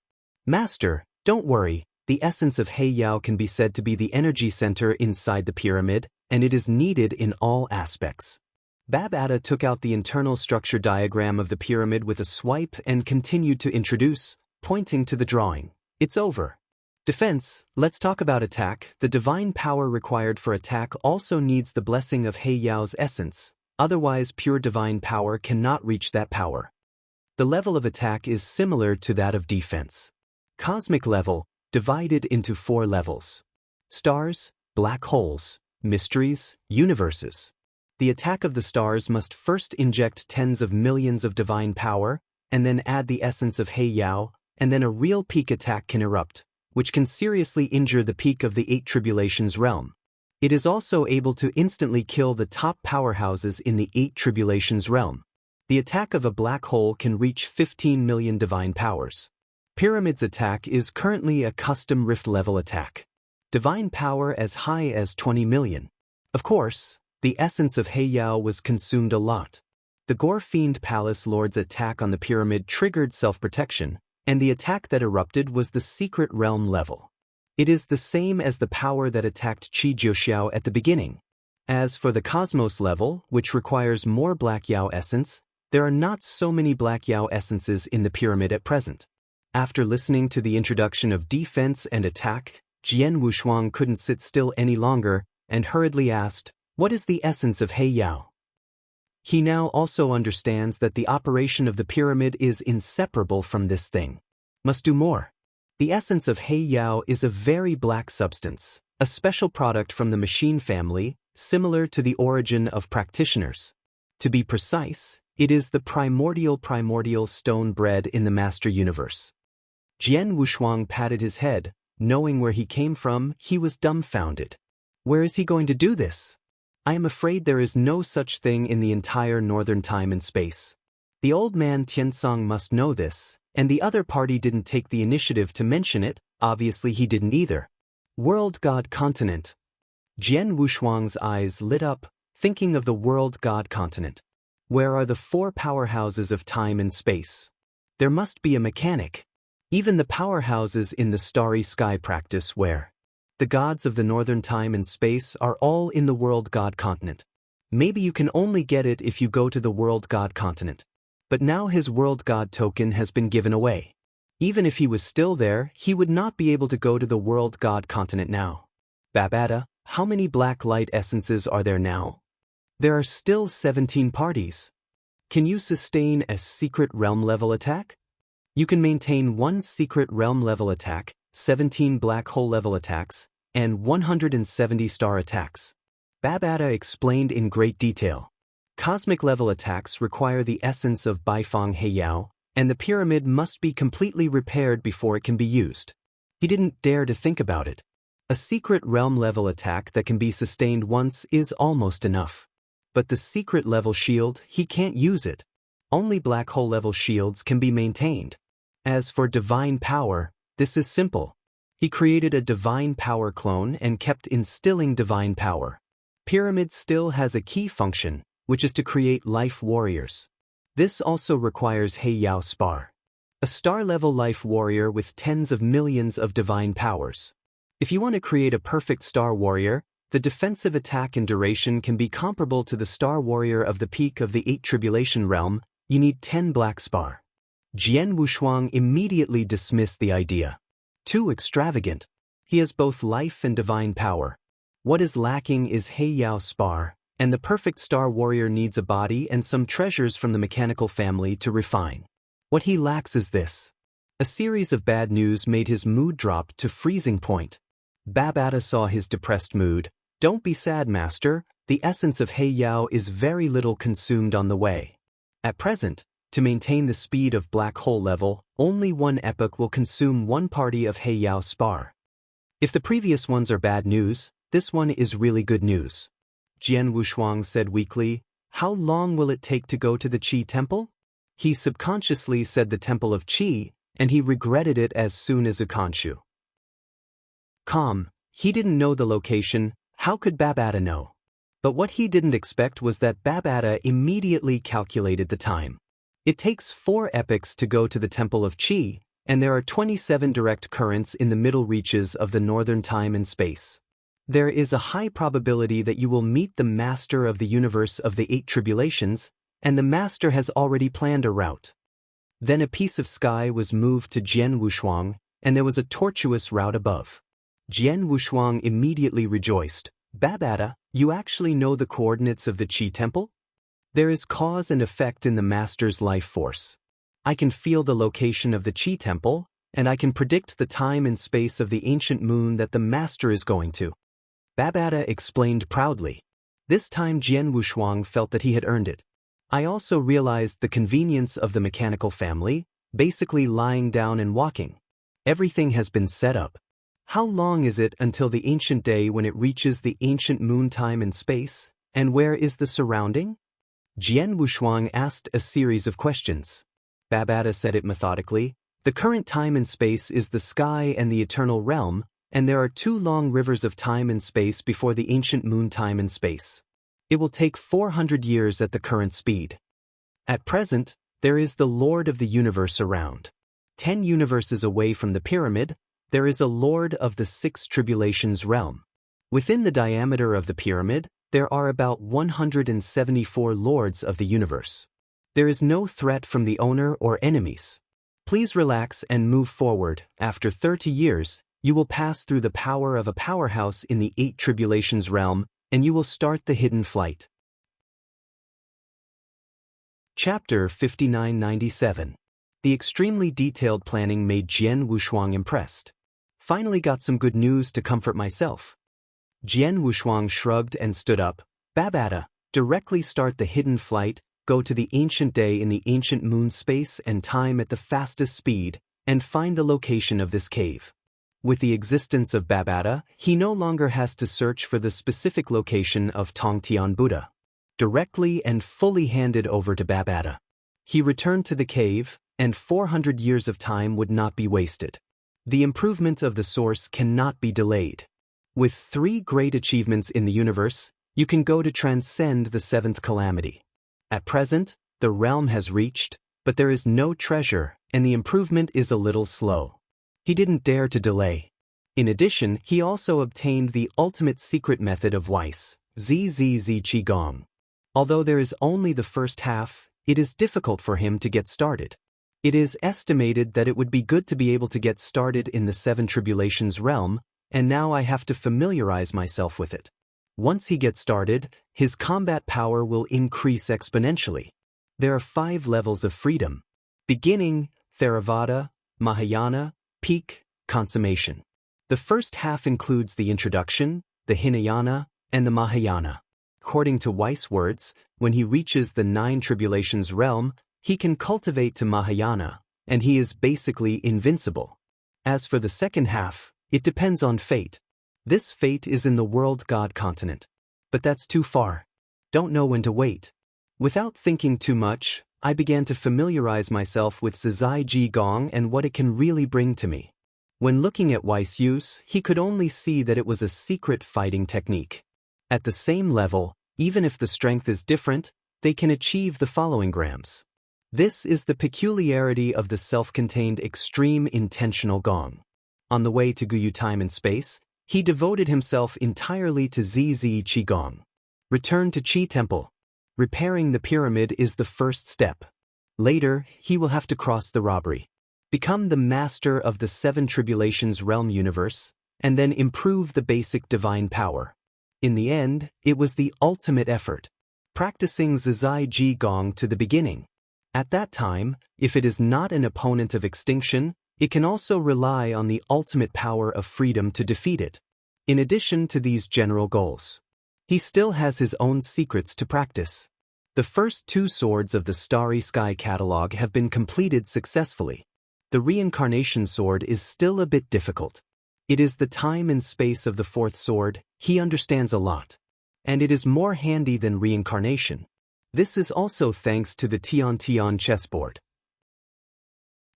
Master, don't worry, the essence of Heiyao can be said to be the energy center inside the pyramid, and it is needed in all aspects. Babata took out the internal structure diagram of the pyramid with a swipe and continued to introduce, pointing to the drawing. It's over. Defense, let's talk about attack. The divine power required for attack also needs the blessing of Heiyao's essence, otherwise pure divine power cannot reach that power. The level of attack is similar to that of defense. Cosmic level, divided into 4 levels. Stars, black holes, mysteries, universes. The attack of the stars must first inject tens of millions of divine power, and then add the essence of Heiyao, and then a real peak attack can erupt, which can seriously injure the peak of the 8 tribulations realm. It is also able to instantly kill the top powerhouses in the 8 tribulations realm. The attack of a black hole can reach 15 million divine powers. Pyramid's attack is currently a custom rift level attack. Divine power as high as 20 million. Of course, the essence of Heiyao was consumed a lot. The Gorfiend Palace Lord's attack on the pyramid triggered self-protection, and the attack that erupted was the secret realm level. It is the same as the power that attacked Qi Jiuxiao at the beginning. As for the Cosmos level, which requires more Black Yao essence, there are not so many Black Yao essences in the pyramid at present. After listening to the introduction of defense and attack, Jian Wushuang couldn't sit still any longer and hurriedly asked, "What is the essence of Heiyao?" He now also understands that the operation of the pyramid is inseparable from this thing. Must do more. The essence of Heiyao is a very black substance, a special product from the machine family, similar to the origin of practitioners. To be precise, it is the primordial stone bred in the master universe. Jian Wushuang patted his head. Knowing where he came from, he was dumbfounded. Where is he going to do this? I am afraid there is no such thing in the entire northern time and space. The old man Tiansong must know this, and the other party didn't take the initiative to mention it. Obviously he didn't either. World God Continent. Jian Wushuang's eyes lit up, thinking of the World God Continent. Where are the four powerhouses of time and space? There must be a mechanic. Even the powerhouses in the starry sky practice where the gods of the northern time and space are all in the world god continent. Maybe you can only get it if you go to the world god continent. But now his world god token has been given away. Even if he was still there, he would not be able to go to the world god continent now. Babata, how many black light essences are there now? There are still 17 parties. Can you sustain a secret realm level attack? You can maintain one secret realm level attack, 17 black hole level attacks, and 170 star attacks. Babata explained in great detail. Cosmic level attacks require the essence of Baifeng Heiyao, and the pyramid must be completely repaired before it can be used. He didn't dare to think about it. A secret realm level attack that can be sustained once is almost enough. But the secret level shield, he can't use it. Only black hole level shields can be maintained. As for divine power, this is simple. He created a divine power clone and kept instilling divine power. Pyramid still has a key function, which is to create life warriors. This also requires Heiyao Spar, a star-level life warrior with tens of millions of divine powers. If you want to create a perfect star warrior, the defensive attack and duration can be comparable to the star warrior of the peak of the 8 Tribulation realm. You need 10 black spar. Jian Wushuang immediately dismissed the idea. Too extravagant. He has both life and divine power. What is lacking is Heiyao Spar, and the perfect star warrior needs a body and some treasures from the mechanical family to refine. What he lacks is this. A series of bad news made his mood drop to freezing point. Babata saw his depressed mood. Don't be sad, master. The essence of Heiyao is very little consumed on the way. At present, to maintain the speed of black hole level, only one epoch will consume one party of Heiyao Spar. If the previous ones are bad news, this one is really good news. Jian Wushuang said weakly, how long will it take to go to the Qi temple? He subconsciously said the temple of Qi, and he regretted it as soon as Ukanshu. Calm, he didn't know the location, how could Babata know? But what he didn't expect was that Babata immediately calculated the time. It takes 4 epochs to go to the temple of Qi, and there are 27 direct currents in the middle reaches of the northern time and space. There is a high probability that you will meet the master of the universe of the 8 tribulations, and the master has already planned a route. Then a piece of sky was moved to Jian Wushuang, and there was a tortuous route above. Jian Wushuang immediately rejoiced. Babata, you actually know the coordinates of the Qi temple? There is cause and effect in the master's life force. I can feel the location of the Qi temple, and I can predict the time and space of the ancient moon that the master is going to. Babata explained proudly. This time Jian Wushuang felt that he had earned it. I also realized the convenience of the mechanical family, basically lying down and walking. Everything has been set up. How long is it until the ancient day when it reaches the ancient moon time and space, and where is the surrounding? Jian Wushuang asked a series of questions. Babata said it methodically. The current time and space is the sky and the eternal realm, and there are 2 long rivers of time and space before the ancient moon time and space. It will take 400 years at the current speed. At present, there is the Lord of the Universe around. 10 universes away from the pyramid, there is a Lord of the 6 Tribulations realm. Within the diameter of the pyramid, there are about 174 Lords of the universe. There is no threat from the owner or enemies. Please relax and move forward. After 30 years, you will pass through the power of a powerhouse in the 8 Tribulations realm, and you will start the hidden flight. Chapter 5997. The extremely detailed planning made Jian Wushuang impressed. Finally got some good news to comfort myself. Jian Wushuang shrugged and stood up. Babata, directly start the hidden flight, go to the ancient day in the ancient moon space and time at the fastest speed, and find the location of this cave. With the existence of Babata, he no longer has to search for the specific location of Tongtian Buddha. Directly and fully handed over to Babata. He returned to the cave, and 400 years of time would not be wasted. The improvement of the source cannot be delayed. With 3 great achievements in the universe, you can go to transcend the 7th calamity. At present, the realm has reached, but there is no treasure, and the improvement is a little slow. He didn't dare to delay. In addition, he also obtained the ultimate secret method of Weiss, ZZZ Qigong. Although there is only the first half, it is difficult for him to get started. It is estimated that it would be good to be able to get started in the Seven Tribulations realm, and now I have to familiarize myself with it. Once he gets started, his combat power will increase exponentially. There are 5 levels of freedom. Beginning, Theravada, Mahayana, Peak, Consummation. The first half includes the introduction, the Hinayana, and the Mahayana. According to Weiss' words, when he reaches the 9 Tribulations realm, he can cultivate to Mahayana, and he is basically invincible. As for the second half, it depends on fate. This fate is in the world god continent. But that's too far. Don't know when to wait. Without thinking too much, I began to familiarize myself with Zizai Ji Gong and what it can really bring to me. When looking at Weiss' use, he could only see that it was a secret fighting technique. At the same level, even if the strength is different, they can achieve the following grams. This is the peculiarity of the self-contained extreme intentional gong. On the way to Guyu time and space, he devoted himself entirely to ZZ Qigong. Return to Qi Temple. Repairing the pyramid is the first step. Later, he will have to cross the robbery. Become the master of the 7 Tribulations realm universe, and then improve the basic divine power. In the end, it was the ultimate effort. Practicing Zizai Ji Gong to the beginning. At that time, if it is not an opponent of extinction, it can also rely on the ultimate power of freedom to defeat it. In addition to these general goals, he still has his own secrets to practice. The first 2 swords of the Starry Sky catalog have been completed successfully. The reincarnation sword is still a bit difficult. It is the time and space of the 4th sword, he understands a lot. And it is more handy than reincarnation. This is also thanks to the Tian Tian chessboard.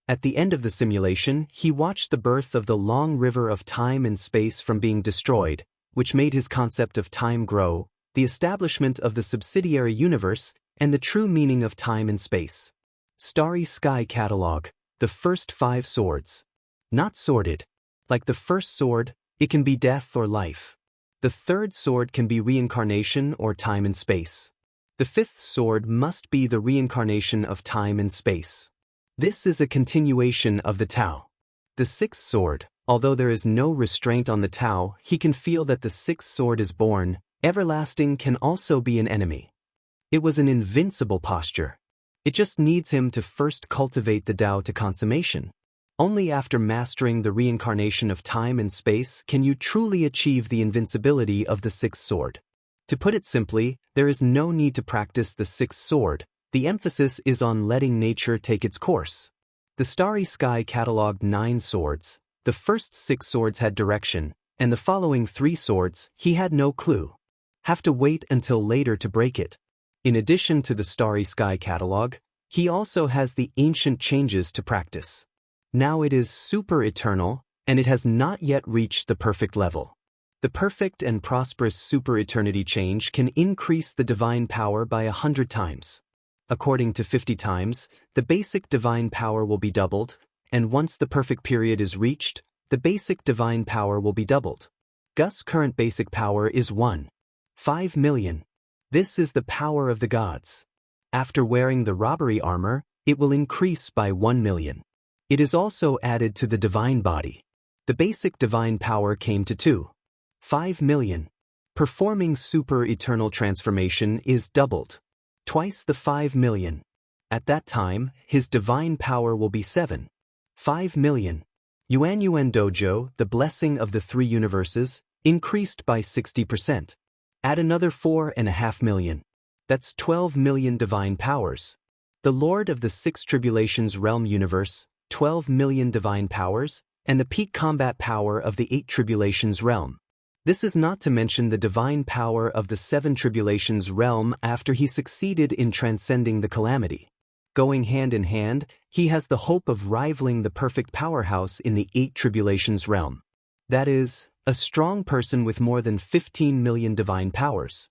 At the end of the simulation, he watched the birth of the long river of time and space from being destroyed, which made his concept of time grow, the establishment of the subsidiary universe, and the true meaning of time and space. Starry Sky Catalog, the first 5 swords. Not sorted. Like the first sword, it can be death or life. The 3rd sword can be reincarnation or time and space. The 5th sword must be the reincarnation of time and space. This is a continuation of the Tao. The 6th sword, although there is no restraint on the Tao, he can feel that the 6th sword is born. Everlasting can also be an enemy. It was an invincible posture. It just needs him to first cultivate the Tao to consummation. Only after mastering the reincarnation of time and space can you truly achieve the invincibility of the 6th sword. To put it simply, there is no need to practice the 6th sword. The emphasis is on letting nature take its course. The Starry Sky cataloged 9 swords. The first 6 swords had direction, and the following 3 swords, he had no clue. Have to wait until later to break it. In addition to the Starry Sky catalog, he also has the ancient changes to practice. Now it is super eternal, and it has not yet reached the perfect level. The perfect and prosperous super eternity change can increase the divine power by 100 times. According to 50 times, the basic divine power will be doubled, and once the perfect period is reached, the basic divine power will be doubled. Gus' current basic power is 1.5 million. This is the power of the gods. After wearing the robbery armor, it will increase by 1 million. It is also added to the divine body. The basic divine power came to 2.5 million. Performing super eternal transformation is doubled. Twice the 5 million. At that time, his divine power will be 7.5 million. Yuan Yuan Dojo, the blessing of the 3 universes, increased by 60%. Add another 4.5 million. That's 12 million divine powers. The Lord of the 6 Tribulations realm universe, 12 million divine powers, and the peak combat power of the 8 Tribulations realm. This is not to mention the divine power of the 7 Tribulations realm after he succeeded in transcending the calamity. Going hand in hand, he has the hope of rivaling the perfect powerhouse in the 8 Tribulations realm. That is, a strong person with more than 15 million divine powers.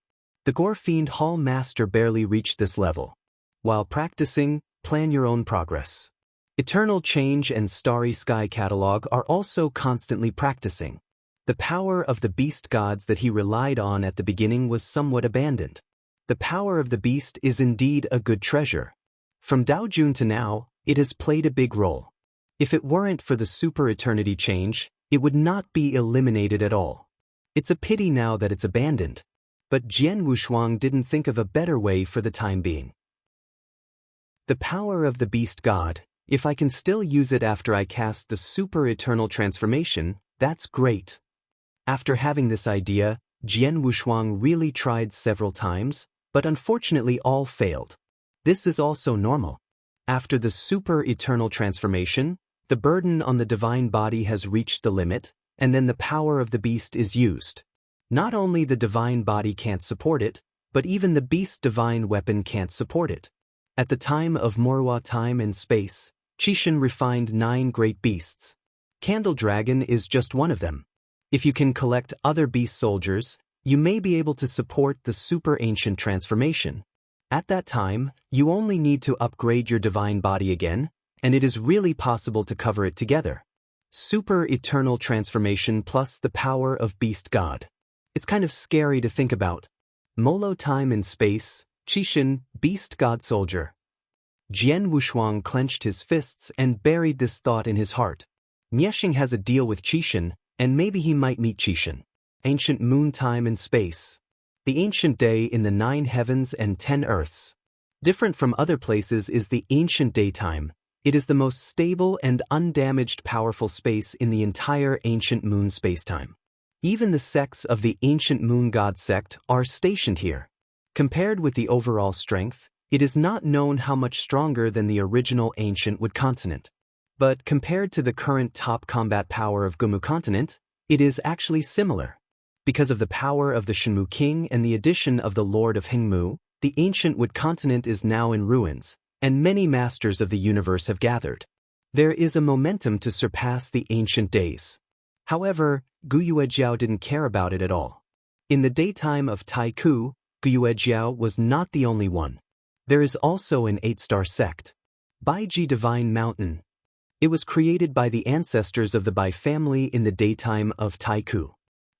The Gore-Fiend Hall Master barely reached this level. While practicing, plan your own progress. Eternal Change and Starry Sky Catalog are also constantly practicing. The power of the beast gods that he relied on at the beginning was somewhat abandoned. The power of the beast is indeed a good treasure. From Daojun to now, it has played a big role. If it weren't for the Super Eternity Change, it would not be eliminated at all. It's a pity now that it's abandoned. But Jian Wushuang didn't think of a better way for the time being. The power of the beast god, if I can still use it after I cast the Super Eternal Transformation, that's great. After having this idea, Jian Wushuang really tried several times, but unfortunately all failed. This is also normal. After the Super Eternal Transformation, the burden on the divine body has reached the limit, and then the power of the beast is used. Not only the divine body can't support it, but even the beast's divine weapon can't support it. At the time of Morua time and space, Qixin refined 9 great beasts. Candle Dragon is just one of them. If you can collect other beast soldiers, you may be able to support the super ancient transformation. At that time, you only need to upgrade your divine body again, and it is really possible to cover it together. Super Eternal Transformation plus the power of Beast God. It's kind of scary to think about. Molo time and space, Qixin, Beast God Soldier. Jian Wushuang clenched his fists and buried this thought in his heart. Miexing has a deal with Qixin, and maybe he might meet Qixin. Ancient moon time and space. The ancient day in the 9 heavens and 10 earths. Different from other places is the ancient daytime. It is the most stable and undamaged powerful space in the entire ancient moon spacetime. Even the sects of the ancient moon god sect are stationed here. Compared with the overall strength, it is not known how much stronger than the original ancient Wood continent. But compared to the current top combat power of Gumu continent, it is actually similar. Because of the power of the Shenmu King and the addition of the Lord of Hingmu, the ancient Wood continent is now in ruins, and many masters of the universe have gathered. There is a momentum to surpass the ancient days. However, Guyuejiao didn't care about it at all. In the daytime of Taiku, Guyuejiao was not the only one. There is also an 8-star sect. Baiji Divine Mountain. It was created by the ancestors of the Bai family in the daytime of Taiku.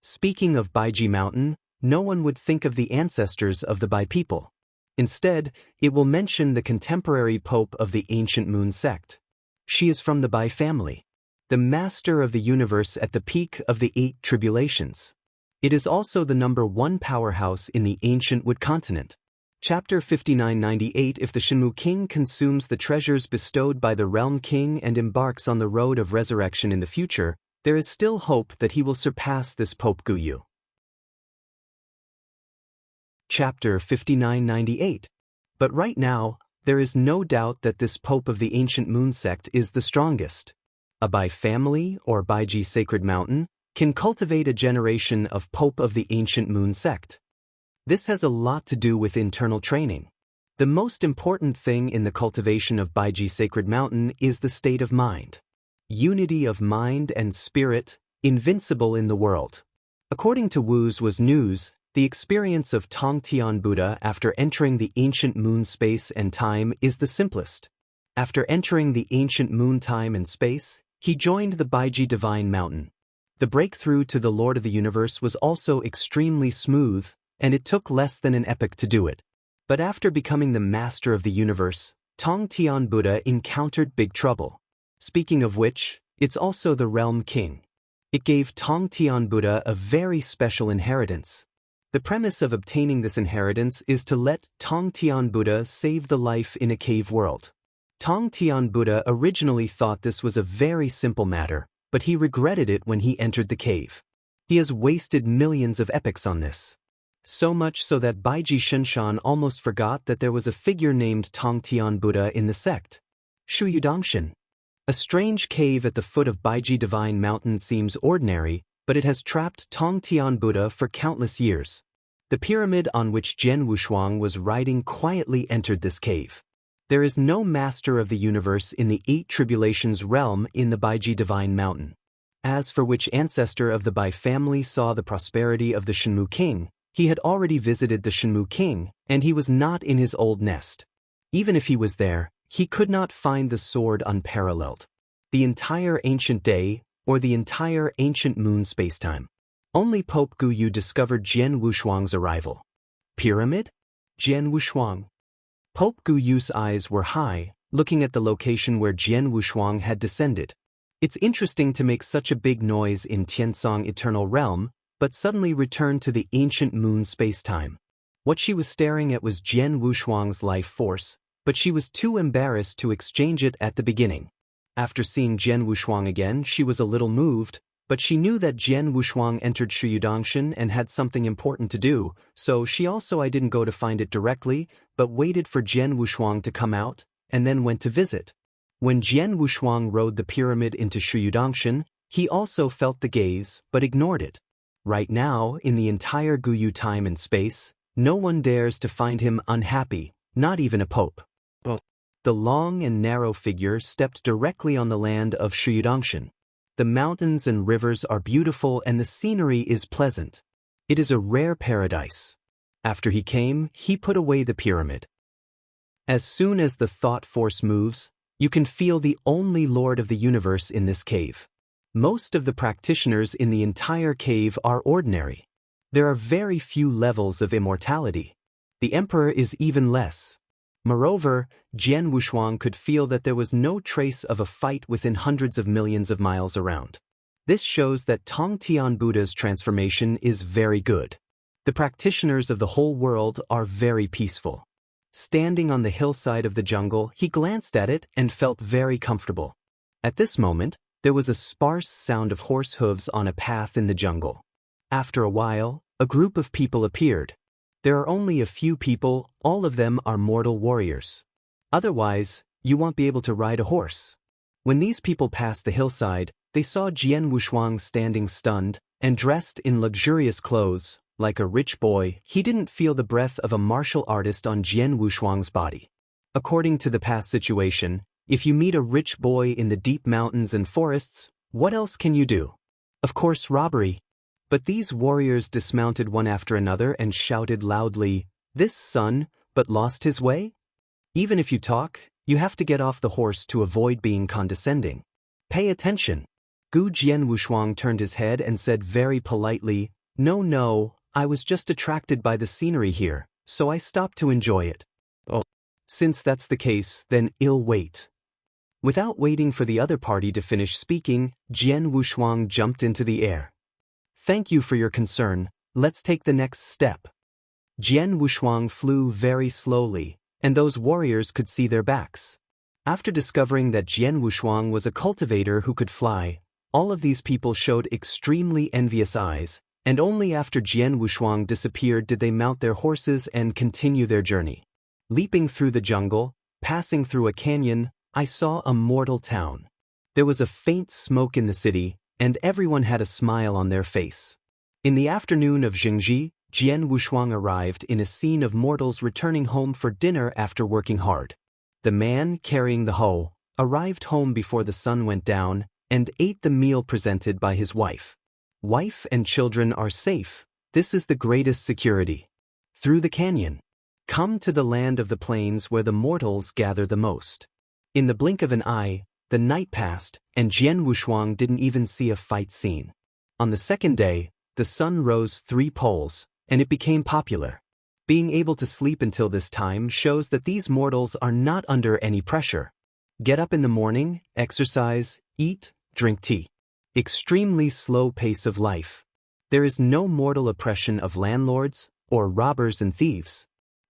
Speaking of Baiji Mountain, no one would think of the ancestors of the Bai people. Instead, it will mention the contemporary pope of the ancient moon sect. She is from the Bai family, the master of the universe at the peak of the 8 tribulations. It is also the #1 powerhouse in the ancient Wood continent. Chapter 5998. If the Shenmu King consumes the treasures bestowed by the Realm King and embarks on the road of resurrection in the future, there is still hope that he will surpass this Pope Guyu. Chapter 5998. But right now, there is no doubt that this Pope of the Ancient Moon sect is the strongest. A Bai family, or Baiji Sacred Mountain, can cultivate a generation of Pope of the Ancient Moon sect. This has a lot to do with internal training. The most important thing in the cultivation of Baiji Sacred Mountain is the state of mind. Unity of mind and spirit, invincible in the world. According to Wu's was news, the experience of Tongtian Buddha after entering the ancient moon space and time is the simplest. After entering the ancient moon time and space, he joined the Baiji Divine Mountain. The breakthrough to the Lord of the Universe was also extremely smooth, and it took less than an epoch to do it. But after becoming the master of the universe, Tongtian Buddha encountered big trouble. Speaking of which, it's also the Realm King. It gave Tongtian Buddha a very special inheritance. The premise of obtaining this inheritance is to let Tongtian Buddha save the life in a cave world. Tongtian Buddha originally thought this was a very simple matter, but he regretted it when he entered the cave. He has wasted millions of epochs on this. So much so that Baiji Shenshan almost forgot that there was a figure named Tongtian Buddha in the sect. Shuyudongshan. A strange cave at the foot of Baiji Divine Mountain seems ordinary, but it has trapped Tongtian Buddha for countless years. The pyramid on which Jian Wushuang was riding quietly entered this cave. There is no master of the universe in the 8 tribulations realm in the Baiji Divine Mountain. As for which ancestor of the Bai family saw the prosperity of the Shenmu King, He had already visited the Shenmue king, and he was not in his old nest. Even if he was there, he could not find the sword unparalleled. The entire ancient day, or the entire ancient moon spacetime. Only Pope Guyu discovered Jian Wushuang's arrival. Pyramid? Jian Wushuang. Pope Guyu's eyes were high, looking at the location where Jian Wushuang had descended. It's interesting to make such a big noise in Tiansong Eternal Realm, but suddenly return to the ancient moon spacetime. What she was staring at was Jian Wushuang's life force, but she was too embarrassed to exchange it at the beginning. After seeing Jian Wushuang again, she was a little moved, but she knew that Jian Wushuang entered Shuyudongshan and had something important to do, so she also didn't go to find it directly, but waited for Jian Wushuang to come out, and then went to visit. When Jian Wushuang rode the pyramid into Shuyudongshan, he also felt the gaze, but ignored it. Right now, in the entire Guyu time and space, no one dares to find him unhappy, not even a pope. The long and narrow figure stepped directly on the land of Shuyudongshan. The mountains and rivers are beautiful and the scenery is pleasant. It is a rare paradise. After he came, he put away the pyramid. As soon as the thought force moves, you can feel the only Lord of the universe in this cave. Most of the practitioners in the entire cave are ordinary. There are very few levels of immortality. The Emperor is even less. Moreover, Jian Wushuang could feel that there was no trace of a fight within hundreds of millions of miles around. This shows that Tongtian Buddha's transformation is very good. The practitioners of the whole world are very peaceful. Standing on the hillside of the jungle, he glanced at it and felt very comfortable. At this moment, there was a sparse sound of horse hooves on a path in the jungle. After a while, a group of people appeared. There are only a few people, all of them are mortal warriors. Otherwise, you won't be able to ride a horse. When these people passed the hillside, they saw Jian Wushuang standing stunned and dressed in luxurious clothes. Like a rich boy, he didn't feel the breath of a martial artist on Jian Wushuang's body. According to the past situation, if you meet a rich boy in the deep mountains and forests, what else can you do? Of course, robbery. But these warriors dismounted one after another and shouted loudly, "This son, but lost his way?" Even if you talk, you have to get off the horse to avoid being condescending. Pay attention. Gu Jian Wushuang turned his head and said very politely, No, I was just attracted by the scenery here, so I stopped to enjoy it." Oh. Since that's the case, then I'll wait. Without waiting for the other party to finish speaking, Jian Wushuang jumped into the air. "Thank you for your concern, let's take the next step." Jian Wushuang flew very slowly, and those warriors could see their backs. After discovering that Jian Wushuang was a cultivator who could fly, all of these people showed extremely envious eyes, and only after Jian Wushuang disappeared did they mount their horses and continue their journey. Leaping through the jungle, passing through a canyon, I saw a mortal town. There was a faint smoke in the city, and everyone had a smile on their face. In the afternoon of Jingji, Jian Wushuang arrived in a scene of mortals returning home for dinner after working hard. The man carrying the hoe arrived home before the sun went down and ate the meal presented by his wife. Wife and children are safe. This is the greatest security. Through the canyon. Come to the land of the plains where the mortals gather the most. In the blink of an eye, the night passed, and Jian Wushuang didn't even see a fight scene. On the second day, the sun rose 3 poles, and it became popular. Being able to sleep until this time shows that these mortals are not under any pressure. Get up in the morning, exercise, eat, drink tea. Extremely slow pace of life. There is no mortal oppression of landlords or robbers and thieves.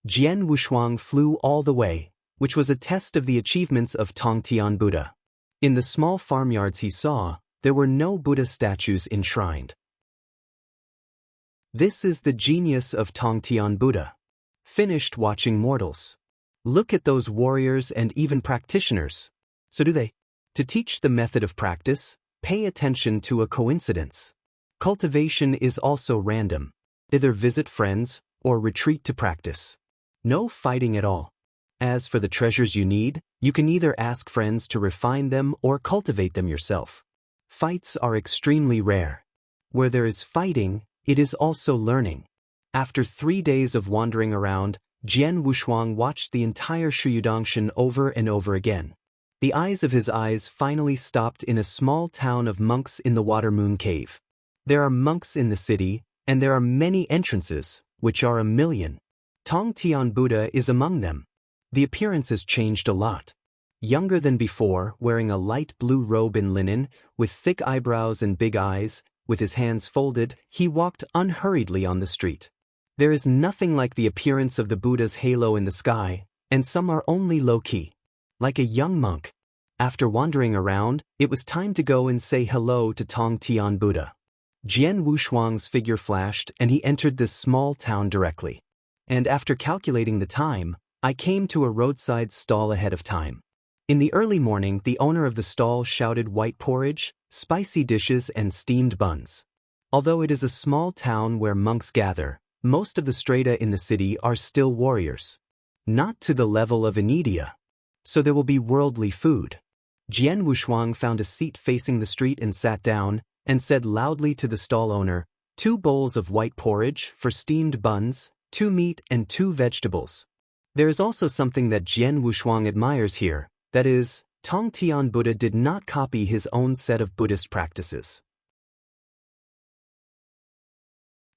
Jian Wushuang flew all the way, which was a test of the achievements of Tongtian Buddha. In the small farmyards he saw, there were no Buddha statues enshrined. This is the genius of Tongtian Buddha. Finished watching mortals. Look at those warriors and even practitioners. So do they. To teach the method of practice, pay attention to a coincidence. Cultivation is also random. Either visit friends or retreat to practice. No fighting at all. As for the treasures you need, you can either ask friends to refine them or cultivate them yourself. Fights are extremely rare. Where there is fighting, it is also learning. After 3 days of wandering around, Jian Wushuang watched the entire Shuyudongshan over and over again. The eyes of his eyes finally stopped in a small town of monks in the Water Moon Cave. There are monks in the city, and there are many entrances, which are 1,000,000. Tong Tian Buddha is among them. The appearance has changed a lot. Younger than before, wearing a light blue robe in linen, with thick eyebrows and big eyes, with his hands folded, he walked unhurriedly on the street. There is nothing like the appearance of the Buddha's halo in the sky, and some are only low-key. Like a young monk. After wandering around, it was time to go and say hello to Tong Tian Buddha. Jian Wushuang's figure flashed and he entered this small town directly. And after calculating the time, I came to a roadside stall ahead of time. In the early morning, the owner of the stall shouted white porridge, spicy dishes and steamed buns. Although it is a small town where monks gather, most of the strata in the city are still warriors. Not to the level of Anidia. So there will be worldly food. Jian Wushuang found a seat facing the street and sat down, and said loudly to the stall owner, 2 bowls of white porridge for steamed buns, 2 meat and 2 vegetables. There is also something that Jian Wushuang admires here, that is, Tong Tian Buddha did not copy his own set of Buddhist practices.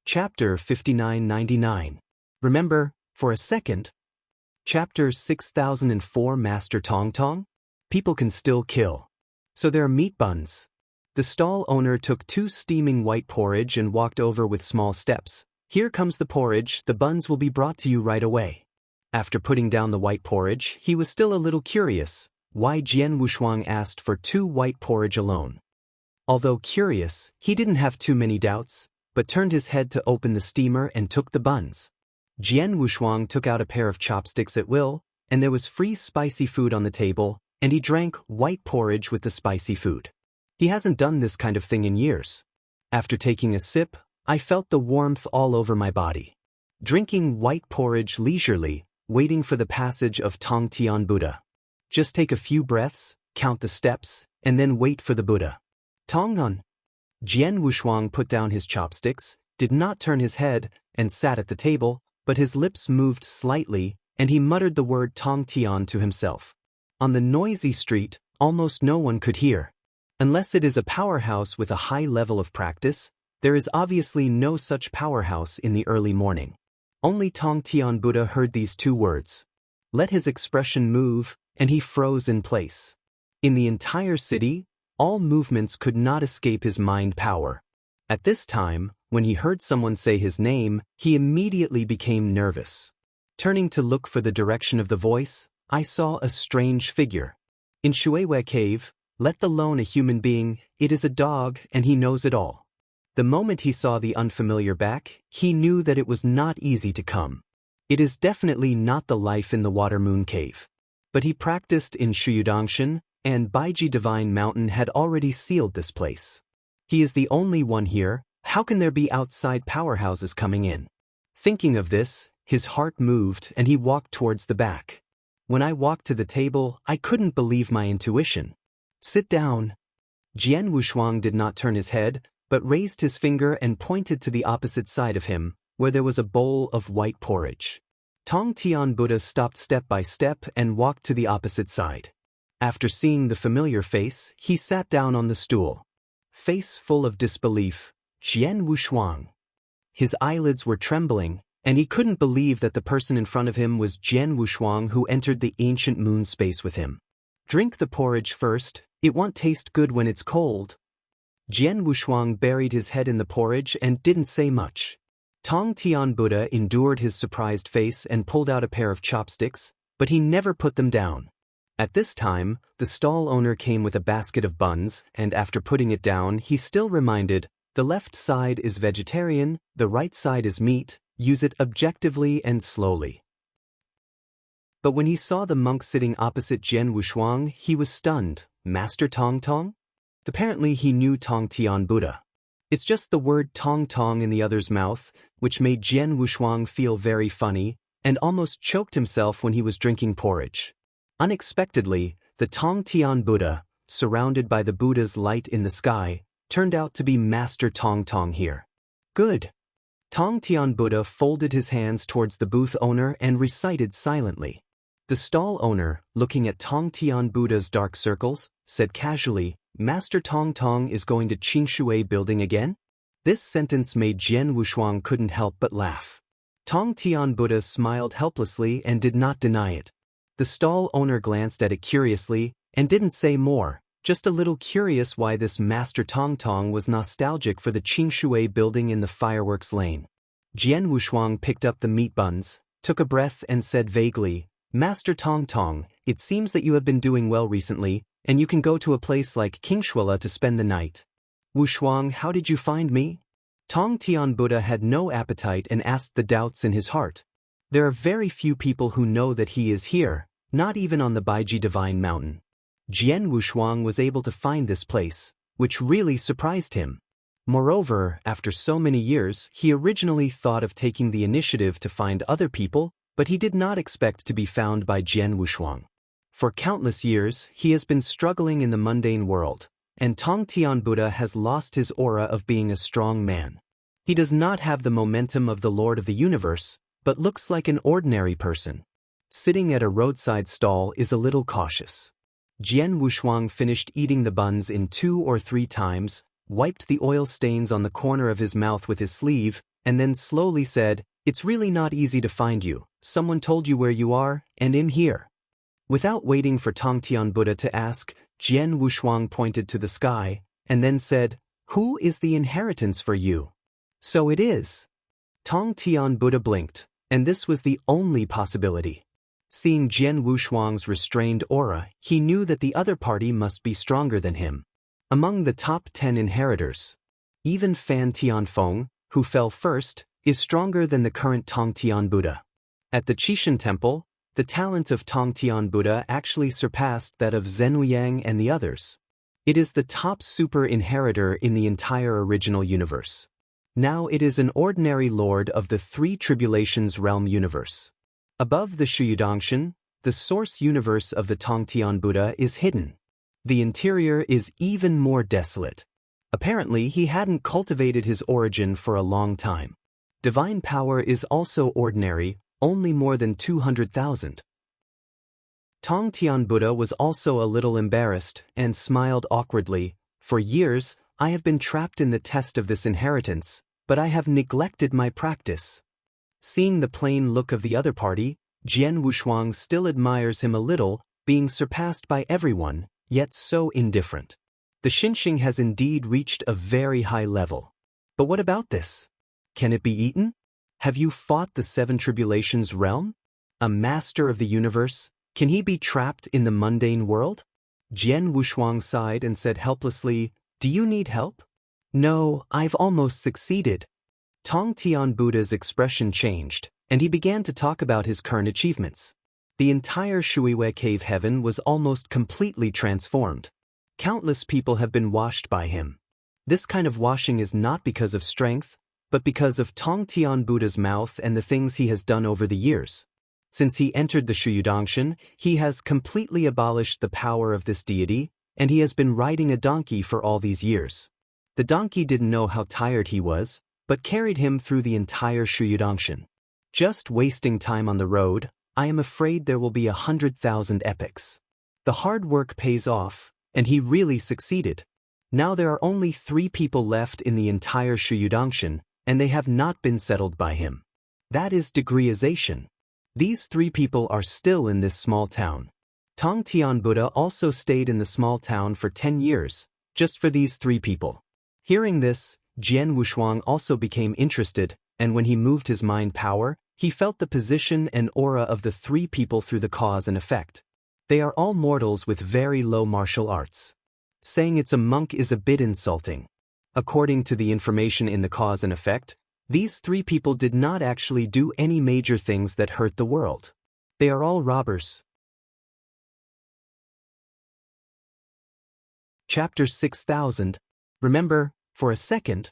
Chapter 5999. Remember, for a second. Chapter 6004 Master Tong Tong? People can still kill. So there are meat buns. The stall owner took 2 steaming white porridge and walked over with small steps. Here comes the porridge, the buns will be brought to you right away. After putting down the white porridge, he was still a little curious, why Jian Wushuang asked for 2 white porridge alone. Although curious, he didn't have too many doubts, but turned his head to open the steamer and took the buns. Jian Wushuang took out a pair of chopsticks at will, and there was free spicy food on the table, and he drank white porridge with the spicy food. He hasn't done this kind of thing in years. After taking a sip, I felt the warmth all over my body. Drinking white porridge leisurely, waiting for the passage of Tong Tian Buddha. Just take a few breaths, count the steps, and then wait for the Buddha. Tong'an. Jian Wushuang put down his chopsticks, did not turn his head, and sat at the table, but his lips moved slightly, and he muttered the word Tong Tian to himself. On the noisy street, almost no one could hear. Unless it is a powerhouse with a high level of practice, there is obviously no such powerhouse in the early morning. Only Tong Tian Buddha heard these 2 words. Let his expression move, and he froze in place. In the entire city, all movements could not escape his mind power. At this time, when he heard someone say his name, he immediately became nervous. Turning to look for the direction of the voice, I saw a strange figure. In Shuiwei Cave, let alone a human being, it is a dog and he knows it all. The moment he saw the unfamiliar back, he knew that it was not easy to come. It is definitely not the life in the Water Moon Cave. But he practiced in Shuyudongshan, and Baiji Divine Mountain had already sealed this place. He is the only one here, how can there be outside powerhouses coming in? Thinking of this, his heart moved and he walked towards the back. When I walked to the table, I couldn't believe my intuition. Sit down. Jian Wushuang did not turn his head, but raised his finger and pointed to the opposite side of him, where there was a bowl of white porridge. Tong Tian Buddha stopped step by step and walked to the opposite side. After seeing the familiar face, he sat down on the stool. Face full of disbelief, Jian Wushuang. His eyelids were trembling, and he couldn't believe that the person in front of him was Jian Wushuang who entered the ancient moon space with him. Drink the porridge first, it won't taste good when it's cold. Jian Wushuang buried his head in the porridge and didn't say much. Tong Tian Buddha endured his surprised face and pulled out a pair of chopsticks, but he never put them down. At this time, the stall owner came with a basket of buns, and after putting it down, he still reminded, the left side is vegetarian, the right side is meat, use it objectively and slowly. But when he saw the monk sitting opposite Jian Wushuang, he was stunned. Master Tong Tong? Apparently he knew Tong Tian Buddha. It's just the word Tong Tong in the other's mouth, which made Jian Wushuang feel very funny, and almost choked himself when he was drinking porridge. Unexpectedly, the Tong Tian Buddha, surrounded by the Buddha's light in the sky, turned out to be Master Tong Tong here. Good. Tong Tian Buddha folded his hands towards the booth owner and recited silently. The stall owner, looking at Tong Tian Buddha's dark circles, said casually, "Master Tong Tong is going to Qingshui building again?" This sentence made Jian Wushuang couldn't help but laugh. Tong Tian Buddha smiled helplessly and did not deny it. The stall owner glanced at it curiously and didn't say more, just a little curious why this Master Tong Tong was nostalgic for the Qingshui building in the fireworks lane. Jian Wushuang picked up the meat buns, took a breath and said vaguely, "Master Tong Tong, it seems that you have been doing well recently, and you can go to a place like Qingshui to spend the night." "Wushuang, how did you find me?" Tong Tian Buddha had no appetite and asked the doubts in his heart. There are very few people who know that he is here, not even on the Baiji Divine Mountain. Jian Wushuang was able to find this place, which really surprised him. Moreover, after so many years, he originally thought of taking the initiative to find other people, but he did not expect to be found by Jian Wushuang. For countless years, he has been struggling in the mundane world, and Tong Tian Buddha has lost his aura of being a strong man. He does not have the momentum of the Lord of the Universe, but looks like an ordinary person. Sitting at a roadside stall is a little cautious. Jian Wushuang finished eating the buns in 2 or 3 times, wiped the oil stains on the corner of his mouth with his sleeve, and then slowly said, "It's really not easy to find you. Someone told you where you are, and I'm here." Without waiting for Tong Tian Buddha to ask, Jian Wushuang pointed to the sky, and then said, "Who is the inheritance for you?" "So it is." Tong Tian Buddha blinked, and this was the only possibility. Seeing Jian Wushuang's restrained aura, he knew that the other party must be stronger than him. Among the top 10 inheritors, even Fan Tianfeng, who fell first, is stronger than the current Tong Tian Buddha. At the Qishan Temple, the talent of Tong Tian Buddha actually surpassed that of Zhenluyang and the others. It is the top super inheritor in the entire original universe. Now it is an ordinary lord of the 3 tribulations realm universe. Above the Shuyudangshan, the source universe of the Tong Tian Buddha is hidden. The interior is even more desolate. Apparently he hadn't cultivated his origin for a long time. Divine power is also ordinary, only more than 200,000. Tong Tian Buddha was also a little embarrassed and smiled awkwardly. "For years, I have been trapped in the test of this inheritance, but I have neglected my practice." Seeing the plain look of the other party, Jian Wushuang still admires him a little, being surpassed by everyone, yet so indifferent. The Xinxing has indeed reached a very high level. But what about this? Can it be eaten? Have you fought the 7 tribulations realm? A master of the universe, can he be trapped in the mundane world? Jian Wushuang sighed and said helplessly, "Do you need help?" "No, I've almost succeeded." Tong Tian Buddha's expression changed, and he began to talk about his current achievements. The entire Shuiwei cave heaven was almost completely transformed. Countless people have been washed by him. This kind of washing is not because of strength, but because of Tong Tian Buddha's mouth and the things he has done over the years. Since he entered the Shuyudangshan, he has completely abolished the power of this deity, and he has been riding a donkey for all these years. The donkey didn't know how tired he was, but carried him through the entire Shuyudangshan. Just wasting time on the road, I am afraid there will be 100,000 epics. The hard work pays off, and he really succeeded. Now there are only 3 people left in the entire Shuyudangshan, and they have not been settled by him. That is degreeization. These 3 people are still in this small town. Tong Tian Buddha also stayed in the small town for 10 years, just for these 3 people. Hearing this, Jian Wushuang also became interested, and when he moved his mind power, he felt the position and aura of the 3 people through the cause and effect. They are all mortals with very low martial arts. Saying it's a monk is a bit insulting. According to the information in the cause and effect, these 3 people did not actually do any major things that hurt the world. They are all robbers. Chapter 6000. Remember, for a second.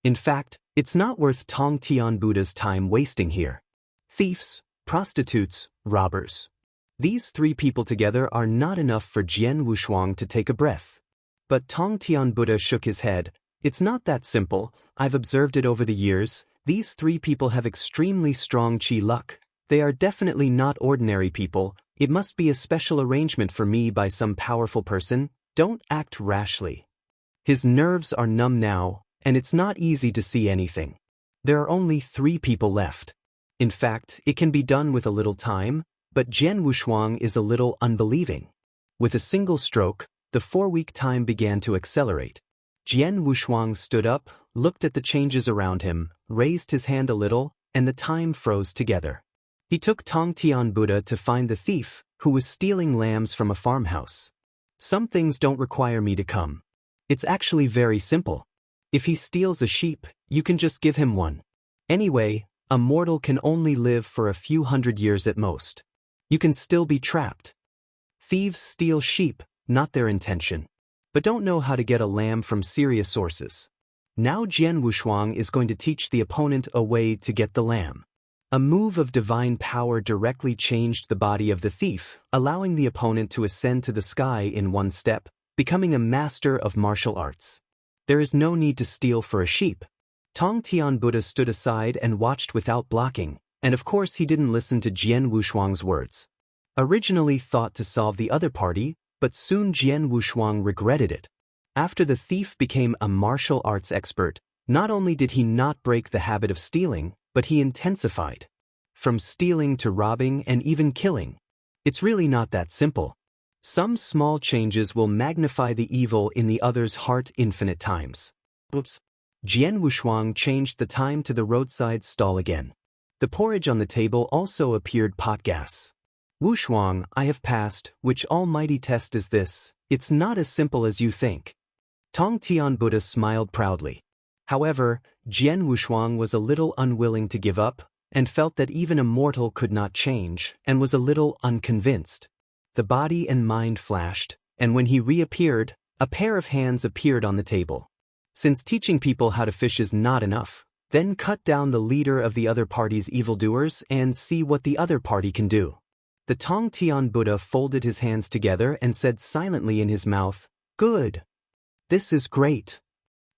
In fact, it's not worth Tong Tian Buddha's time wasting here. Thieves, prostitutes, robbers. These 3 people together are not enough for Jian Wushuang to take a breath. But Tong Tian Buddha shook his head. "It's not that simple. I've observed it over the years. These three people have extremely strong chi luck. They are definitely not ordinary people. It must be a special arrangement for me by some powerful person. Don't act rashly. His nerves are numb now, and it's not easy to see anything. There are only 3 people left. In fact, it can be done with a little time, but Jian Wushuang is a little unbelieving. With a single stroke, the 4-week time began to accelerate. Jian Wushuang stood up, looked at the changes around him, raised his hand a little, and the time froze together. He took Tong Tian Buddha to find the thief, who was stealing lambs from a farmhouse. Some things don't require me to come. It's actually very simple. If he steals a sheep, you can just give him one. Anyway, a mortal can only live for a few hundred years at most. You can still be trapped. Thieves steal sheep, not their intention, but don't know how to get a lamb from serious sources. Now Jian Wushuang is going to teach the opponent a way to get the lamb. A move of divine power directly changed the body of the thief, allowing the opponent to ascend to the sky in one step, becoming a master of martial arts. There is no need to steal for a sheep. Tong Tian Buddha stood aside and watched without blocking, and of course he didn't listen to Jian Wushuang's words. Originally thought to solve the other party, but soon Jian Wushuang regretted it. After the thief became a martial arts expert, not only did he not break the habit of stealing, but he intensified. From stealing to robbing and even killing. It's really not that simple. Some small changes will magnify the evil in the other's heart infinite times. Oops. Jian Wushuang changed the time to the roadside stall again. The porridge on the table also appeared pot gas. Wushuang, I have passed. Which almighty test is this? It's not as simple as you think. Tong Tian Buddha smiled proudly. However, Jian Wushuang was a little unwilling to give up, and felt that even a mortal could not change, and was a little unconvinced. The body and mind flashed, and when he reappeared, a pair of hands appeared on the table. Since teaching people how to fish is not enough, then cut down the leader of the other party's evildoers and see what the other party can do. The Tong Tian Buddha folded his hands together and said silently in his mouth, "Good. This is great."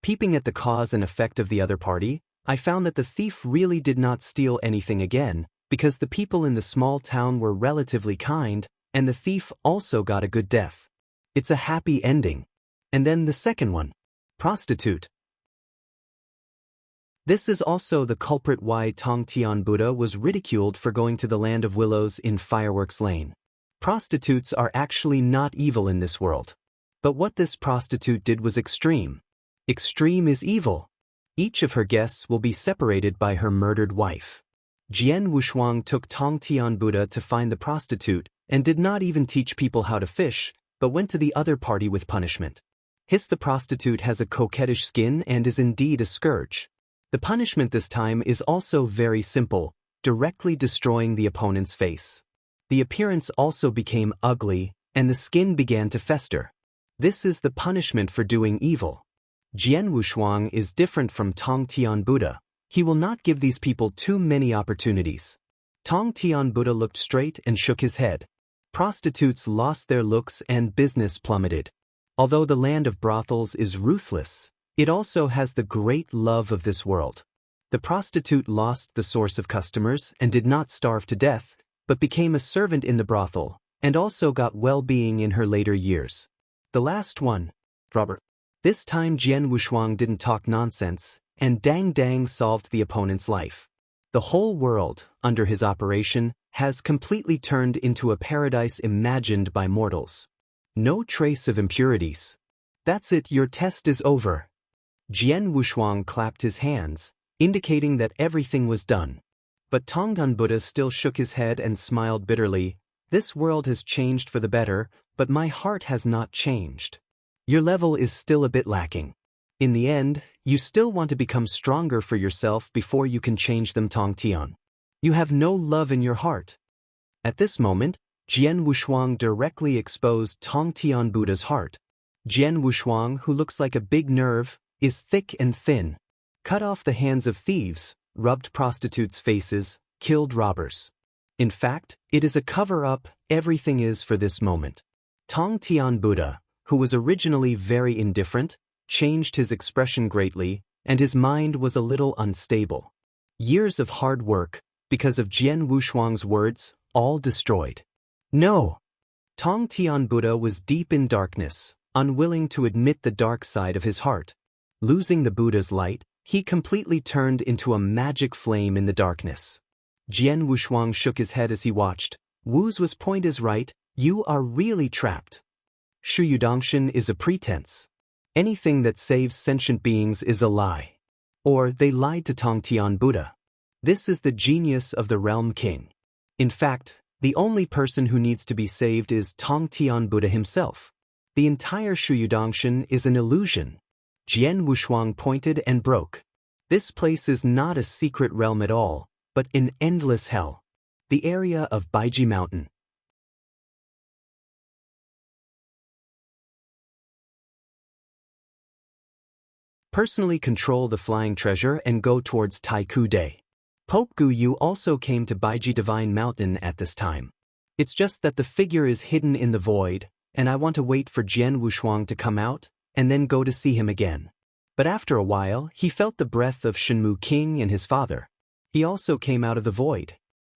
Peeping at the cause and effect of the other party, I found that the thief really did not steal anything again, because the people in the small town were relatively kind, and the thief also got a good death. It's a happy ending. And then the second one. Prostitute. This is also the culprit why Tong Tian Buddha was ridiculed for going to the land of willows in Fireworks Lane. Prostitutes are actually not evil in this world. But what this prostitute did was extreme. Extreme is evil. Each of her guests will be separated by her murdered wife. Jian Wushuang took Tong Tian Buddha to find the prostitute and did not even teach people how to fish, but went to the other party with punishment. The prostitute has a coquettish skin and is indeed a scourge. The punishment this time is also very simple, directly destroying the opponent's face. The appearance also became ugly, and the skin began to fester. This is the punishment for doing evil. Jian Wushuang is different from Tong Tian Buddha. He will not give these people too many opportunities. Tong Tian Buddha looked straight and shook his head. Prostitutes lost their looks and business plummeted. Although the land of brothels is ruthless, it also has the great love of this world. The prostitute lost the source of customers and did not starve to death, but became a servant in the brothel, and also got well-being in her later years. The last one, Robert. This time Jian Wushuang didn't talk nonsense, and Dang Dang solved the opponent's life. The whole world, under his operation, has completely turned into a paradise imagined by mortals. No trace of impurities. That's it, your test is over. Jian Wushuang clapped his hands, indicating that everything was done. But Tong Tian Buddha still shook his head and smiled bitterly. This world has changed for the better, but my heart has not changed. Your level is still a bit lacking. In the end, you still want to become stronger for yourself before you can change them, Tong Tian. You have no love in your heart. At this moment, Jian Wushuang directly exposed Tong Tian Buddha's heart. Jian Wushuang, who looks like a big nerve, is thick and thin. Cut off the hands of thieves, rubbed prostitutes' faces, killed robbers. In fact, it is a cover-up, everything is for this moment. Tong Tian Buddha, who was originally very indifferent, changed his expression greatly, and his mind was a little unstable. Years of hard work, because of Jian Wushuang's words, all destroyed. No! Tong Tian Buddha was deep in darkness, unwilling to admit the dark side of his heart. Losing the Buddha's light, he completely turned into a magic flame in the darkness. Jian Wushuang shook his head as he watched. Wu's point is right, you are really trapped. Shuyudongshan is a pretense. Anything that saves sentient beings is a lie. Or they lied to Tong Tian Buddha. This is the genius of the Realm King. In fact, the only person who needs to be saved is Tong Tian Buddha himself. The entire Shuyudongshan is an illusion. Jian Wushuang pointed and broke. This place is not a secret realm at all, but an endless hell. The area of Baiji Mountain. Personally control the flying treasure and go towards Taiku Day. Pope Gu Yu also came to Baiji Divine Mountain at this time. It's just that the figure is hidden in the void, and I want to wait for Jian Wushuang to come out, and then go to see him again. But after a while, he felt the breath of Shenmu King and his father. He also came out of the void.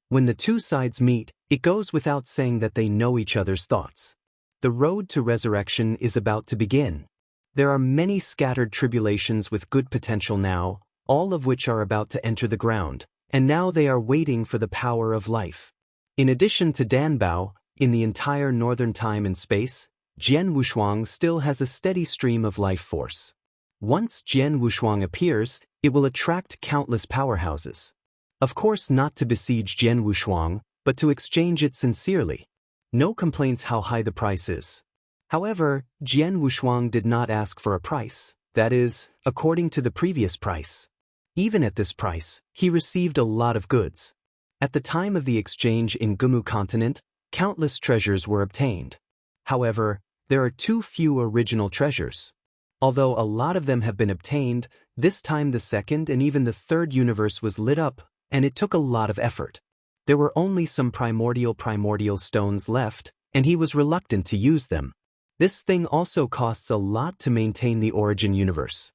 When the two sides meet, it goes without saying that they know each other's thoughts. The road to resurrection is about to begin. There are many scattered tribulations with good potential now, all of which are about to enter the ground, and now they are waiting for the power of life. In addition to Danbao, in the entire northern time and space, Jian Wushuang still has a steady stream of life force. Once Jian Wushuang appears, it will attract countless powerhouses. Of course not to besiege Jian Wushuang, but to exchange it sincerely. No complaints how high the price is. However, Jian Wushuang did not ask for a price, that is, according to the previous price. Even at this price, he received a lot of goods. At the time of the exchange in Gumu continent, countless treasures were obtained. However, there are too few original treasures. Although a lot of them have been obtained, this time the second and even the third universe was lit up, and it took a lot of effort. There were only some primordial stones left, and he was reluctant to use them. This thing also costs a lot to maintain the origin universe.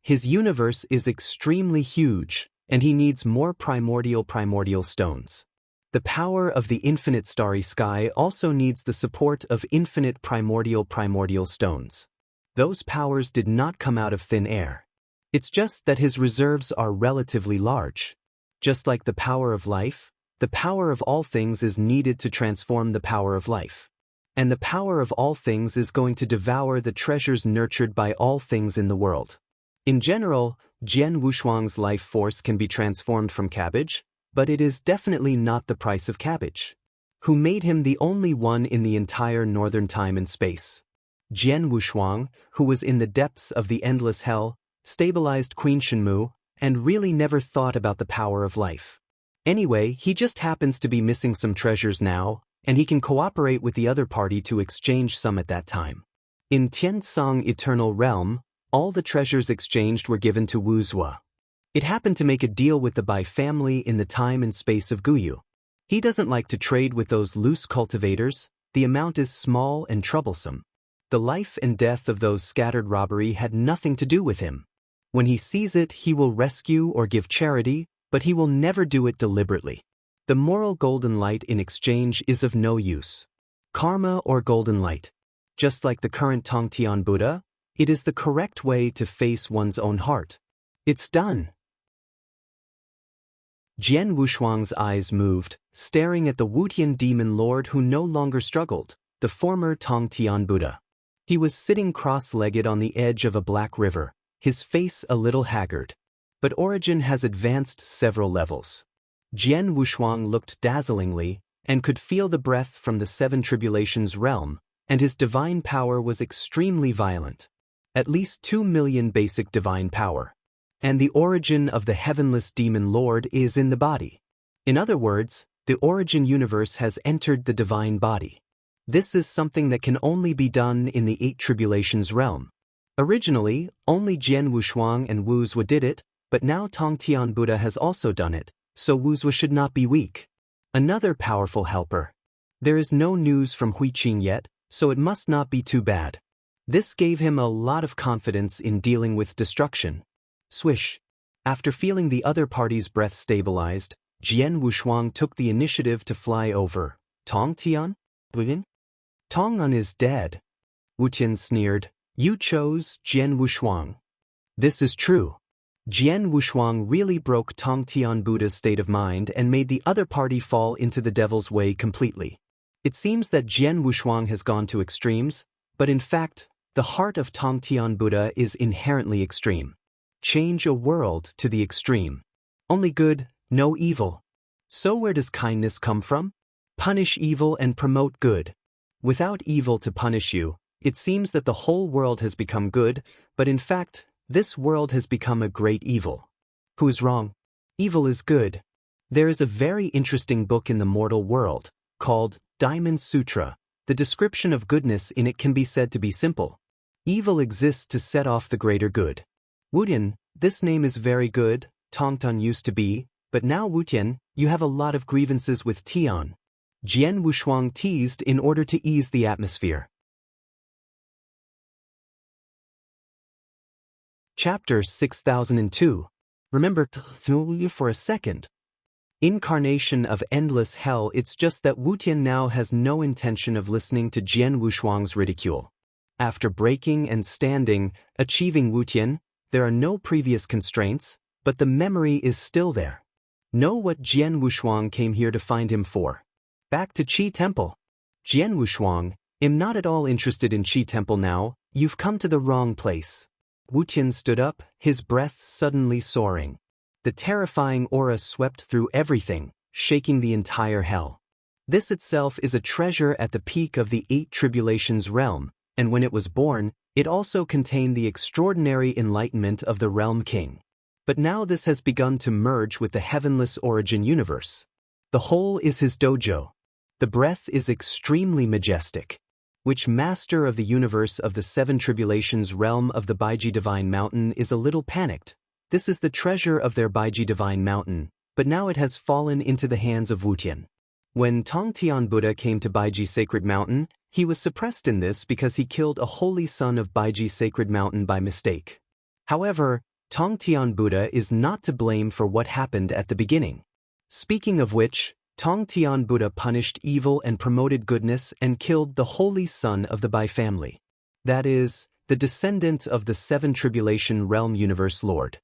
His universe is extremely huge, and he needs more primordial stones. The power of the infinite starry sky also needs the support of infinite primordial stones. Those powers did not come out of thin air. It's just that his reserves are relatively large. Just like the power of life, the power of all things is needed to transform the power of life. And the power of all things is going to devour the treasures nurtured by all things in the world. In general, Jian Wushuang's life force can be transformed from cabbage, but it is definitely not the price of cabbage. Who made him the only one in the entire northern time and space? Jian Wushuang, who was in the depths of the endless hell, stabilized Queen Shenmu, and really never thought about the power of life. Anyway, he just happens to be missing some treasures now, and he can cooperate with the other party to exchange some at that time. In Tiansong Eternal Realm, all the treasures exchanged were given to Wu Zhuo. It happened to make a deal with the Bai family in the time and space of Guyu. He doesn't like to trade with those loose cultivators, the amount is small and troublesome. The life and death of those scattered robbery had nothing to do with him. When he sees it, he will rescue or give charity, but he will never do it deliberately. The moral golden light in exchange is of no use. Karma or golden light. Just like the current Tong Tian Buddha, it is the correct way to face one's own heart. It's done. Jian Wushuang's eyes moved, staring at the Wutian demon lord who no longer struggled, the former Tong Tian Buddha. He was sitting cross-legged on the edge of a black river, his face a little haggard. But origin has advanced several levels. Jian Wushuang looked dazzlingly, and could feel the breath from the seven tribulations realm, and his divine power was extremely violent. At least 2 million basic divine power. And the origin of the heavenless demon lord is in the body. In other words, the origin universe has entered the divine body. This is something that can only be done in the 8 tribulations realm. Originally, only Jian Wushuang and Wu Zhuo did it, but now Tong Tian Buddha has also done it, so Wu Zhuo should not be weak. Another powerful helper. There is no news from Huiqing yet, so it must not be too bad. This gave him a lot of confidence in dealing with destruction. Swish. After feeling the other party's breath stabilized, Jian Wushuang took the initiative to fly over. Tong Tian? Tong Un is dead. Wu Tian sneered. You chose Jian Wushuang. This is true. Jian Wushuang really broke Tong Tian Buddha's state of mind and made the other party fall into the devil's way completely. It seems that Jian Wushuang has gone to extremes, but in fact, the heart of Tong Tian Buddha is inherently extreme. Change a world to the extreme. Only good, no evil. So where does kindness come from? Punish evil and promote good. Without evil to punish you, it seems that the whole world has become good, but in fact, this world has become a great evil. Who is wrong? Evil is good. There is a very interesting book in the mortal world, called Diamond Sutra. The description of goodness in it can be said to be simple. Evil exists to set off the greater good. Wutian, this name is very good, Tongtan used to be, but now Wutian, you have a lot of grievances with Tian. Jian Wushuang teased in order to ease the atmosphere. Chapter 6002. Remember for a second. Incarnation of endless hell. It's just that Wutian now has no intention of listening to Jian Wushuang's ridicule. After breaking and standing, achieving Wutian, there are no previous constraints, but the memory is still there. Know what Jian Wushuang came here to find him for. Back to Qi Temple. Jian Wushuang, I'm not at all interested in Qi Temple now, you've come to the wrong place. Wutian stood up, his breath suddenly soaring. The terrifying aura swept through everything, shaking the entire hell. This itself is a treasure at the peak of the 8 tribulations realm, and when it was born, it also contained the extraordinary enlightenment of the realm king. But now this has begun to merge with the heavenless origin universe. The whole is his dojo. The breath is extremely majestic. Which master of the universe of the 7 tribulations realm of the Baiji Divine Mountain is a little panicked. This is the treasure of their Baiji Divine Mountain, but now it has fallen into the hands of Wutian. When Tong Tian Buddha came to Baiji Sacred Mountain, he was suppressed in this because he killed a holy son of Baiji Sacred Mountain by mistake. However, Tong Tian Buddha is not to blame for what happened at the beginning. Speaking of which, Tong Tian Buddha punished evil and promoted goodness and killed the holy son of the Bai family. That is, the descendant of the 7 tribulation realm universe lord.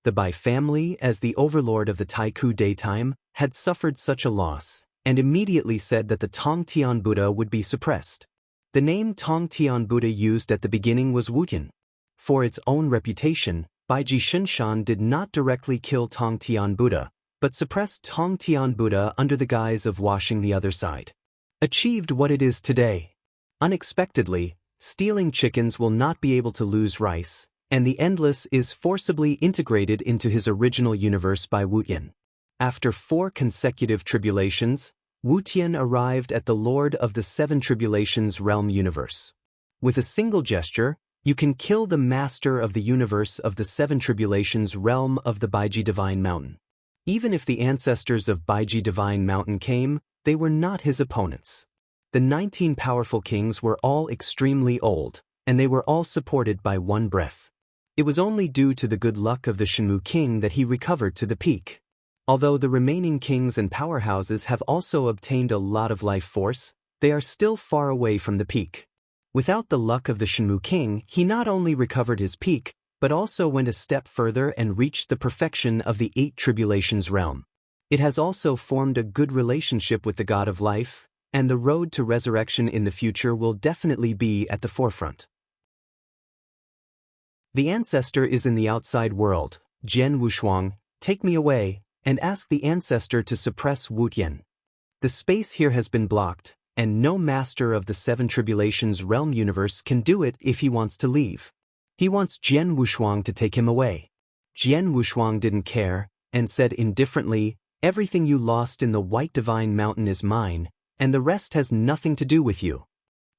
The Bai family, as the overlord of the Taiku daytime, had suffered such a loss, and immediately said that the Tong Tian Buddha would be suppressed. The name Tong Tian Buddha used at the beginning was Wutian. For its own reputation, Baiji Shinshan did not directly kill Tong Tian Buddha, but suppressed Tong Tian Buddha under the guise of washing the other side. Achieved what it is today. Unexpectedly, stealing chickens will not be able to lose rice, and the endless is forcibly integrated into his original universe by Wutian. After 4 consecutive tribulations, Wutian arrived at the Lord of the 7 tribulations realm universe. With a single gesture, you can kill the master of the universe of the 7 tribulations realm of the Baiji Divine Mountain. Even if the ancestors of Baiji Divine Mountain came, they were not his opponents. The 19 powerful kings were all extremely old, and they were all supported by one breath. It was only due to the good luck of the Shenmu king that he recovered to the peak. Although the remaining kings and powerhouses have also obtained a lot of life force, they are still far away from the peak. Without the luck of the Shenmu king, he not only recovered his peak, but also went a step further and reached the perfection of the 8 tribulations realm. It has also formed a good relationship with the God of life, and the road to resurrection in the future will definitely be at the forefront. The ancestor is in the outside world. Jian Wushuang, take me away, and ask the ancestor to suppress Wutian. The space here has been blocked, and no master of the 7 tribulations realm universe can do it if he wants to leave. He wants Jian Wushuang to take him away. Jian Wushuang didn't care, and said indifferently, everything you lost in the White Divine Mountain is mine, and the rest has nothing to do with you.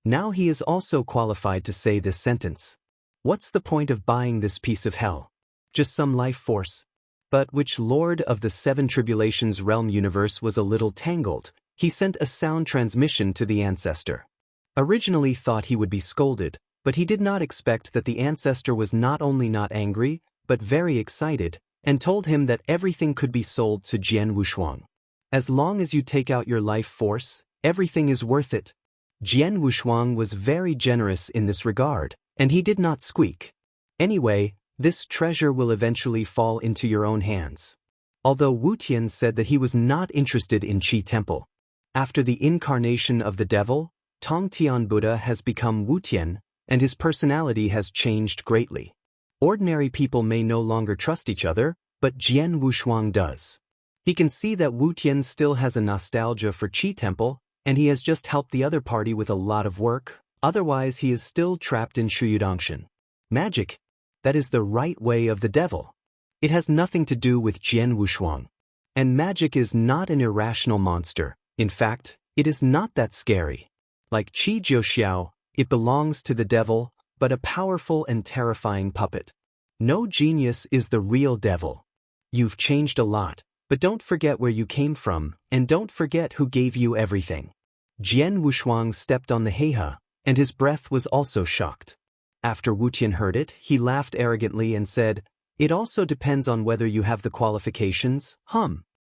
Now he is also qualified to say this sentence. What's the point of buying this piece of hell? Just some life force. But which lord of the 7 tribulations realm universe was a little tangled, he sent a sound transmission to the ancestor. Originally thought he would be scolded, but he did not expect that the ancestor was not only not angry, but very excited, and told him that everything could be sold to Jian Wushuang. As long as you take out your life force, everything is worth it. Jian Wushuang was very generous in this regard, and he did not squeak. Anyway, this treasure will eventually fall into your own hands. Although Wu Tian said that he was not interested in Qi Temple. After the incarnation of the devil, Tong Tian Buddha has become Wu Tian, and his personality has changed greatly. Ordinary people may no longer trust each other, but Jian Wushuang does. He can see that Wu Tian still has a nostalgia for Qi Temple, and he has just helped the other party with a lot of work, otherwise he is still trapped in Shuyudangshan. Magic. That is the right way of the devil. It has nothing to do with Jian Wushuang. And magic is not an irrational monster. In fact, it is not that scary. Like Qi Jiuxiao, it belongs to the devil, but a powerful and terrifying puppet. No genius is the real devil. You've changed a lot, but don't forget where you came from, and don't forget who gave you everything. Jian Wushuang stepped on the heiha, and his breath was also shocked. After Wu Tian heard it, he laughed arrogantly and said, "It also depends on whether you have the qualifications,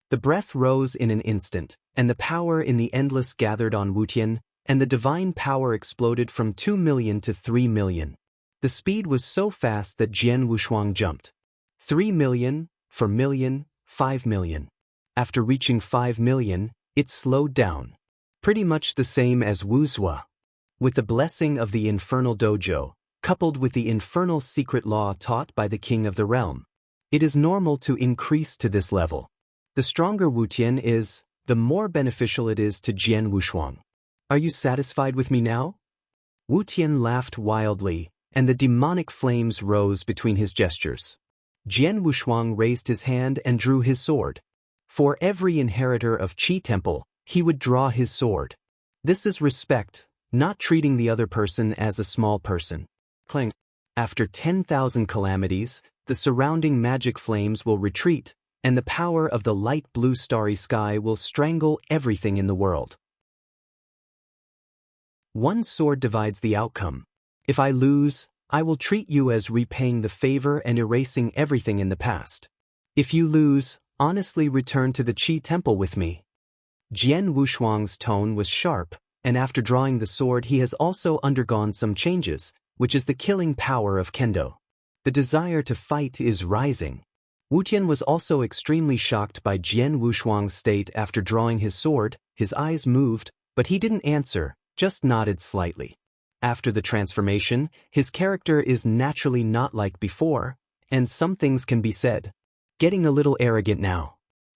The breath rose in an instant, and the power in the endless gathered on Wu Tian, and the divine power exploded from 2 million to 3 million. The speed was so fast that Jian Wushuang jumped. 3 million, 4 million, 5 million. After reaching 5 million, it slowed down. Pretty much the same as Wu Zua. With the blessing of the infernal dojo, coupled with the infernal secret law taught by the king of the realm, it is normal to increase to this level. The stronger Wu Tian is, the more beneficial it is to Jian Wushuang. Are you satisfied with me now? Wu Tian laughed wildly, and the demonic flames rose between his gestures. Jian Wushuang raised his hand and drew his sword. For every inheritor of Qi Temple, he would draw his sword. This is respect, not treating the other person as a small person. Clang. After 10,000 calamities, the surrounding magic flames will retreat, and the power of the light blue starry sky will strangle everything in the world. One sword divides the outcome. If I lose, I will treat you as repaying the favor and erasing everything in the past. If you lose, honestly return to the Qi Temple with me. Jian Wushuang's tone was sharp, and after drawing the sword he has also undergone some changes, which is the killing power of Kendo. The desire to fight is rising. Wu Tian was also extremely shocked by Jian Wushuang's state after drawing his sword. His eyes moved, but he didn't answer, just nodded slightly. After the transformation, his character is naturally not like before, and some things can be said. Getting a little arrogant now.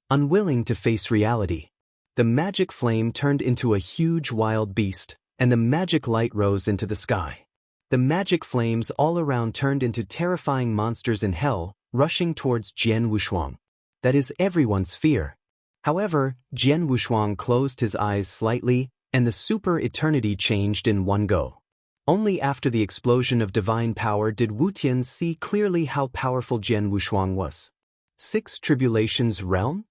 Unwilling to face reality. The magic flame turned into a huge wild beast, and the magic light rose into the sky. The magic flames all around turned into terrifying monsters in hell, rushing towards Jian Wushuang. That is everyone's fear. However, Jian Wushuang closed his eyes slightly, and the super eternity changed in one go. Only after the explosion of divine power did Wu Tian see clearly how powerful Jian Wushuang was. 6 Tribulations Realm?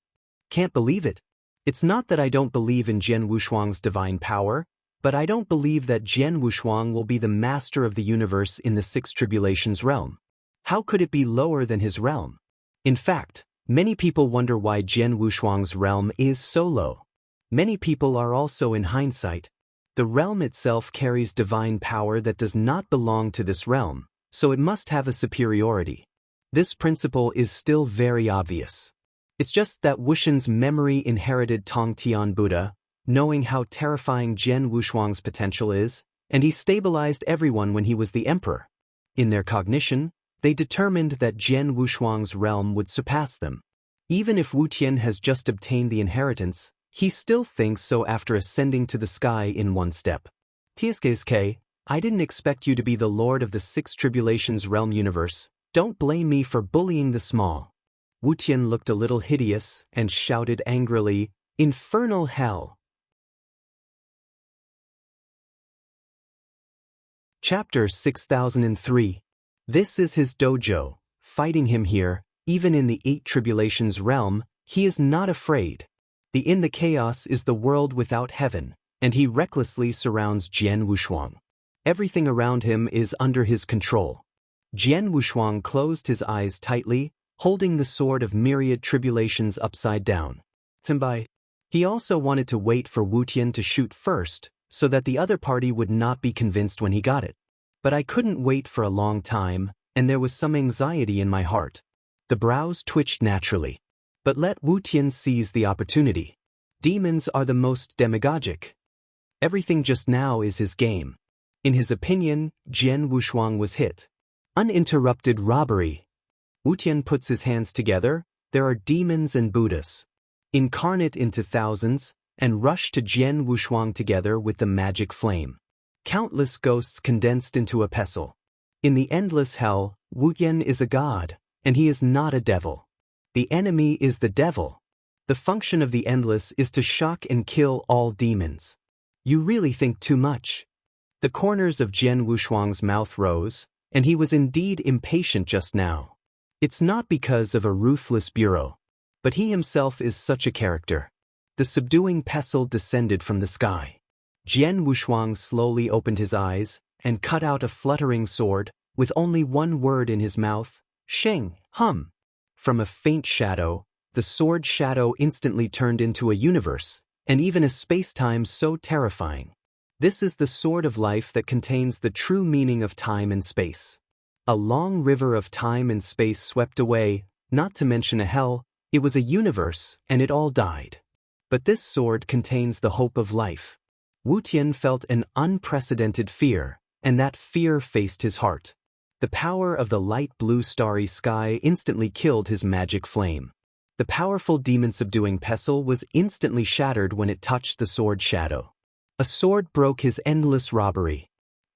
Can't believe it. It's not that I don't believe in Jian Wushuang's divine power, but I don't believe that Jian Wushuang will be the master of the universe in the 6 Tribulations realm. How could it be lower than his realm? In fact, many people wonder why Jian Wushuang's realm is so low. Many people are also in hindsight. The realm itself carries divine power that does not belong to this realm, so it must have a superiority. This principle is still very obvious. It's just that Wushan's memory inherited Tong Tian Buddha, knowing how terrifying Jian Wushuang's potential is, and he stabilized everyone when he was the emperor. In their cognition, they determined that Jian Wushuang's realm would surpass them. Even if Wu Tian has just obtained the inheritance, he still thinks so after ascending to the sky in one step. TSKSK, I didn't expect you to be the lord of the 6 Tribulations realm universe. Don't blame me for bullying the small. Wu Tian looked a little hideous and shouted angrily, "Infernal hell!" Chapter 6003. This is his dojo. Fighting him here, even in the 8 Tribulations realm, he is not afraid. In the chaos is the world without heaven, and he recklessly surrounds Jian Wushuang. Everything around him is under his control. Jian Wushuang closed his eyes tightly, holding the sword of myriad tribulations upside down. Timbai. He also wanted to wait for Wu Tian to shoot first, so that the other party would not be convinced when he got it. But I couldn't wait for a long time, and there was some anxiety in my heart. The brows twitched naturally. But let Wu Tian seize the opportunity. Demons are the most demagogic. Everything just now is his game. In his opinion, Jian Wushuang was hit. Uninterrupted robbery. Wu Tian puts his hands together. There are demons and Buddhas, incarnate into thousands, and rush to Jian Wushuang together with the magic flame. Countless ghosts condensed into a pestle. In the endless hell, Wu Tian is a god, and he is not a devil. The enemy is the devil. The function of the endless is to shock and kill all demons. You really think too much. The corners of Jian Wushuang's mouth rose, and he was indeed impatient just now. It's not because of a ruthless bureau, but he himself is such a character. The subduing pestle descended from the sky. Jian Wushuang slowly opened his eyes and cut out a fluttering sword, with only one word in his mouth, Sheng, hum. From a faint shadow, the sword shadow instantly turned into a universe, and even a space-time so terrifying. This is the sword of life that contains the true meaning of time and space. A long river of time and space swept away, not to mention a hell. It was a universe, and it all died. But this sword contains the hope of life. Wu Tian felt an unprecedented fear, and that fear faced his heart. The power of the light blue starry sky instantly killed his magic flame. The powerful demon-subduing pestle was instantly shattered when it touched the sword shadow. A sword broke his endless robbery.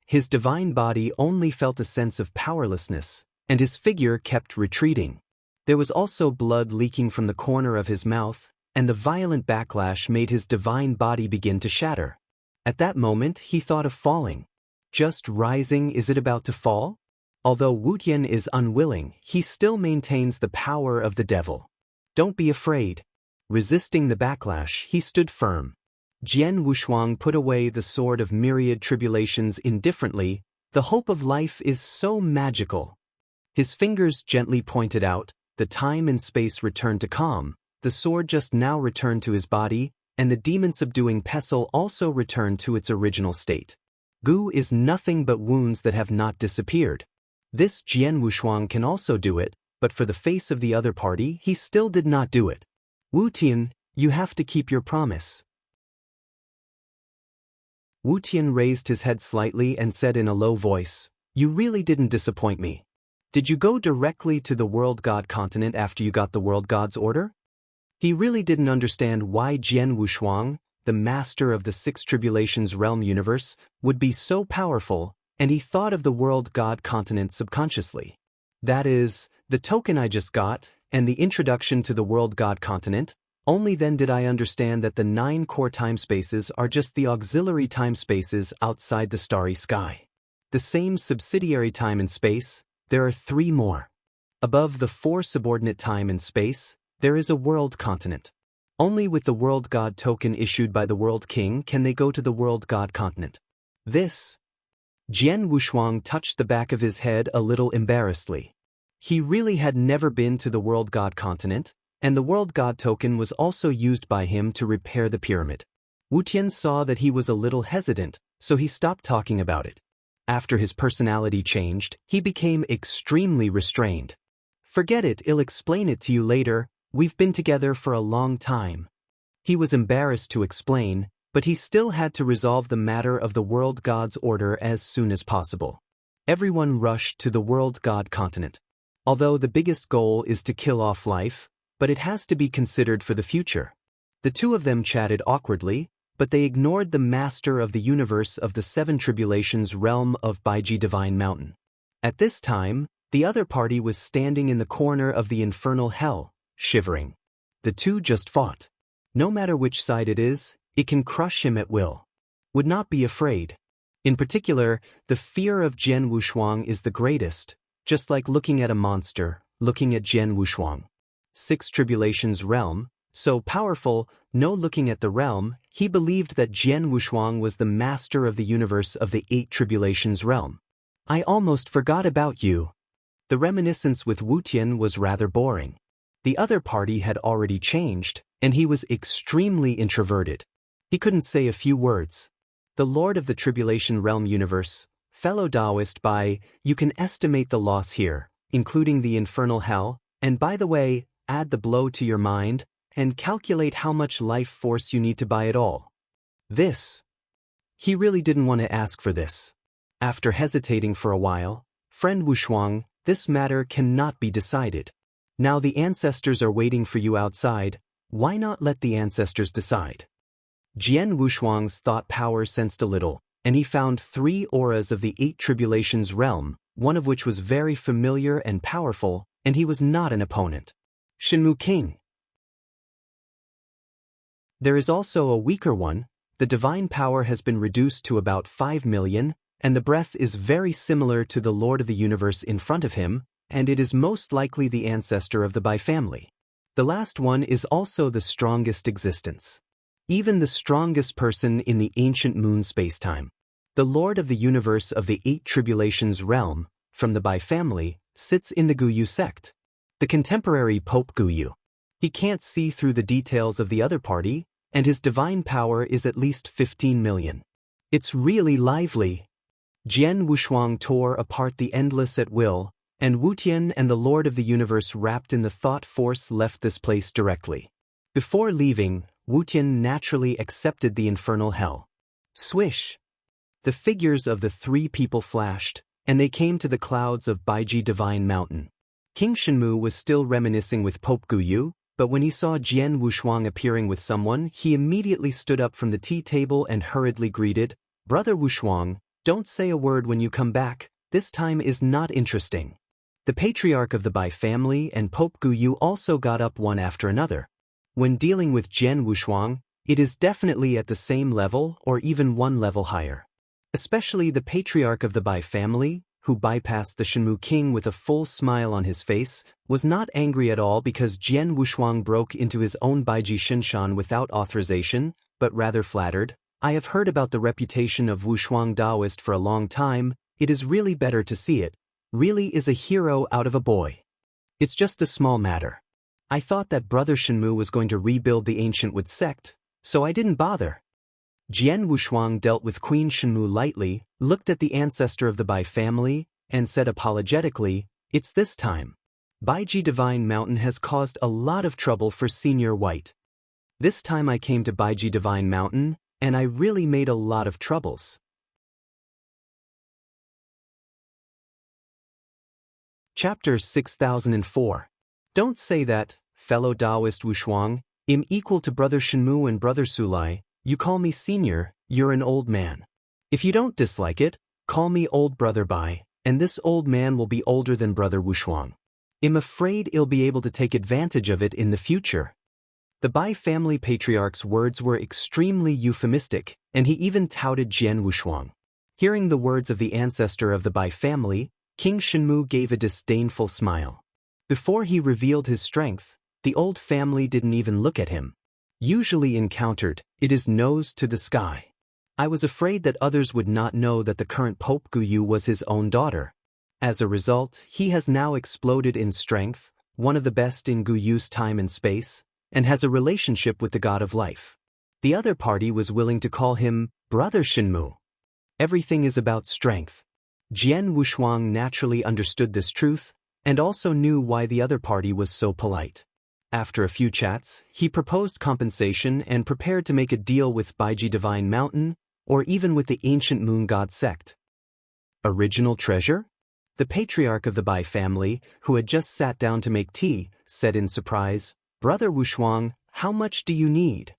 His divine body only felt a sense of powerlessness, and his figure kept retreating. There was also blood leaking from the corner of his mouth, and the violent backlash made his divine body begin to shatter. At that moment, he thought of falling. Just rising, is it about to fall? Although Wu Tian is unwilling, he still maintains the power of the devil. Don't be afraid. Resisting the backlash, he stood firm. Jian Wushuang put away the sword of myriad tribulations indifferently. The hope of life is so magical. His fingers gently pointed out, the time and space returned to calm, the sword just now returned to his body, and the demon-subduing pestle also returned to its original state. Gu is nothing but wounds that have not disappeared. This Jian Wushuang can also do it, but for the face of the other party, he still did not do it. Wu Tian, you have to keep your promise. Wu Tian raised his head slightly and said in a low voice, you really didn't disappoint me. Did you go directly to the World God continent after you got the World God's order? He really didn't understand why Jian Wushuang, the master of the Six Tribulations realm universe, would be so powerful, and he thought of the World God continent subconsciously. That is, the token I just got, and the introduction to the World God continent. Only then did I understand that the 9 core timespaces are just the auxiliary timespaces outside the starry sky. The same subsidiary time and space, there are 3 more. Above the 4 subordinate time and space, there is a world continent. Only with the World God token issued by the World King can they go to the World God continent. This. Jian Wushuang touched the back of his head a little embarrassedly. He really had never been to the World God continent, and the World God token was also used by him to repair the pyramid. Wu Tian saw that he was a little hesitant, so he stopped talking about it. After his personality changed, he became extremely restrained. Forget it, I'll explain it to you later, we've been together for a long time. He was embarrassed to explain, but he still had to resolve the matter of the World God's order as soon as possible. Everyone rushed to the World God continent. Although the biggest goal is to kill off life, but it has to be considered for the future. The two of them chatted awkwardly, but they ignored the master of the universe of the 7 tribulations realm of Baiji Divine Mountain. At this time, the other party was standing in the corner of the infernal hell, shivering. The two just fought. No matter which side it is, it can crush him at will. Would not be afraid. In particular, the fear of Jian Wushuang is the greatest, just like looking at a monster, looking at Jian Wushuang. 6 tribulations realm, so powerful, no looking at the realm, he believed that Jian Wushuang was the master of the universe of the 8 tribulations realm. I almost forgot about you. The reminiscence with Wu Tian was rather boring. The other party had already changed, and he was extremely introverted. He couldn't say a few words. The Lord of the Tribulation Realm Universe, fellow Taoist Bai, you can estimate the loss here, including the infernal hell, and by the way, add the blow to your mind, and calculate how much life force you need to buy it all. This. He really didn't want to ask for this. After hesitating for a while, friend Wushuang, this matter cannot be decided. Now the ancestors are waiting for you outside, why not let the ancestors decide? Jian Wushuang's thought power sensed a little, and he found 3 auras of the 8 tribulations realm, one of which was very familiar and powerful, and he was not an opponent. Shenmu King. There is also a weaker one. The divine power has been reduced to about 5 million, and the breath is very similar to the Lord of the Universe in front of him, and it is most likely the ancestor of the Bai family. The last one is also the strongest existence. Even the strongest person in the ancient moon spacetime. The Lord of the Universe of the 8 tribulations realm, from the Bai family, sits in the Guyu sect. The contemporary Pope Guyu. He can't see through the details of the other party, and his divine power is at least 15 million. It's really lively. Jian Wushuang tore apart the endless at will, and Wu Tian and the Lord of the Universe wrapped in the thought force left this place directly. Before leaving, Wu Tian naturally accepted the infernal hell. Swish! The figures of the 3 people flashed, and they came to the clouds of Baiji Divine Mountain. King Shenmu was still reminiscing with Pope Guyu, but when he saw Jian Wushuang appearing with someone, he immediately stood up from the tea table and hurriedly greeted, "Brother Wushuang, don't say a word when you come back, this time is not interesting." The patriarch of the Bai family and Pope Guyu also got up one after another. When dealing with Jian Wushuang, it is definitely at the same level or even one level higher. Especially the patriarch of the Bai family, who bypassed the Shenmu King with a full smile on his face, was not angry at all because Jian Wushuang broke into his own Baiji Shinshan without authorization, but rather flattered. "I have heard about the reputation of Wushuang Taoist for a long time, it is really better to see it. Really is a hero out of a boy. It's just a small matter. I thought that Brother Shenmu was going to rebuild the ancient Wood sect, so I didn't bother." Jian Wushuang dealt with Queen Shenmu lightly, looked at the ancestor of the Bai family, and said apologetically, "It's this time. Baiji Divine Mountain has caused a lot of trouble for Senior White. This time I came to Baiji Divine Mountain, and I really made a lot of troubles." Chapter 6004. Don't say that, fellow Taoist Wushuang, I'm equal to Brother Shenmu and Brother Sulai. You call me senior, you're an old man. If you don't dislike it, call me old Brother Bai, and this old man will be older than Brother Wushuang. I'm afraid he'll be able to take advantage of it in the future. The Bai family patriarch's words were extremely euphemistic, and he even touted Jian Wushuang. Hearing the words of the ancestor of the Bai family, King Shenmu gave a disdainful smile. Before he revealed his strength, the old family didn't even look at him. Usually encountered, it is nose to the sky. I was afraid that others would not know that the current Pope Guyu was his own daughter. As a result, he has now exploded in strength, one of the best in Guyu's time and space, and has a relationship with the god of life. The other party was willing to call him Brother Shenmu. Everything is about strength. Jian Wushuang naturally understood this truth, and also knew why the other party was so polite. After a few chats, he proposed compensation and prepared to make a deal with Baiji Divine Mountain, or even with the ancient Moon God sect. Original treasure? The patriarch of the Bai family, who had just sat down to make tea, said in surprise, "Brother Wushuang, how much do you need?"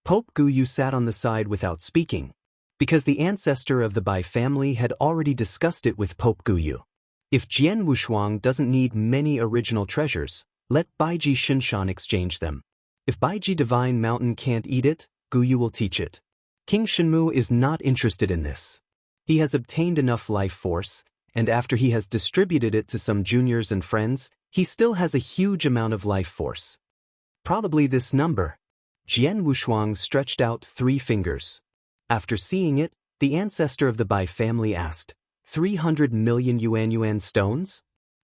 Pope Guyu sat on the side without speaking, because the ancestor of the Bai family had already discussed it with Pope Guyu. If Jian Wushuang doesn't need many original treasures, let Baiji Shinshan exchange them. If Baiji Divine Mountain can't eat it, Guyu will teach it. King Shenmu is not interested in this. He has obtained enough life force, and after he has distributed it to some juniors and friends, he still has a huge amount of life force. Probably this number. Jian Wushuang stretched out 3 fingers. After seeing it, the ancestor of the Bai family asked, 300 million yuan stones?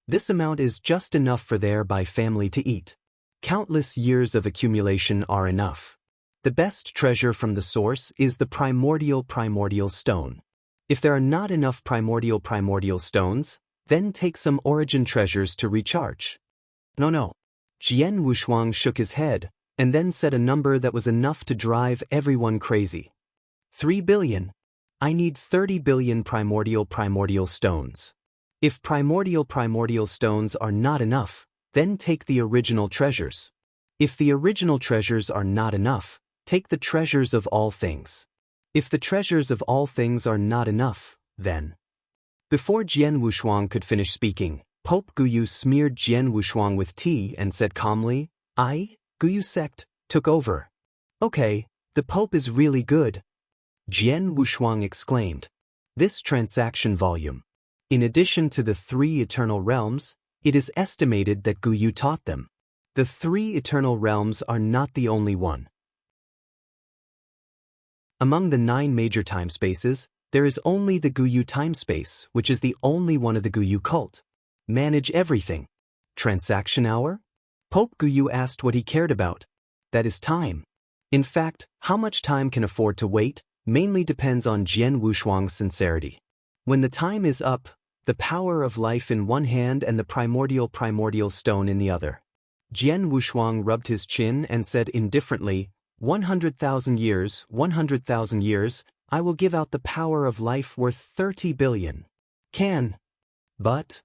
This amount is just enough for their Bai family to eat. Countless years of accumulation are enough. The best treasure from the source is the primordial stone. If there are not enough primordial stones, then take some origin treasures to recharge. No. Jian Wushuang shook his head, and then said a number that was enough to drive everyone crazy. 3 billion. I need 30 billion primordial stones. If primordial stones are not enough, then take the original treasures. If the original treasures are not enough, take the treasures of all things. If the treasures of all things are not enough, then... Before Jian Wushuang could finish speaking, Pope Guyu smeared Jian Wushuang with tea and said calmly, Guyu sect, took over. Okay, the Pope is really good. Jian Wushuang exclaimed. This transaction volume. In addition to the 3 eternal realms, it is estimated that Guyu taught them. The 3 eternal realms are not the only one. Among the 9 major time spaces, there is only the Guyu time space, which is the only one of the Guyu cult. Manage everything. Transaction hour? Pope Guyu asked what he cared about. That is time. In fact, how much time can afford to wait mainly depends on Jian Wushuang's sincerity. When the time is up, the power of life in one hand and the primordial stone in the other. Jian Wushuang rubbed his chin and said indifferently, 100,000 years, 100,000 years, I will give out the power of life worth 30 billion. But...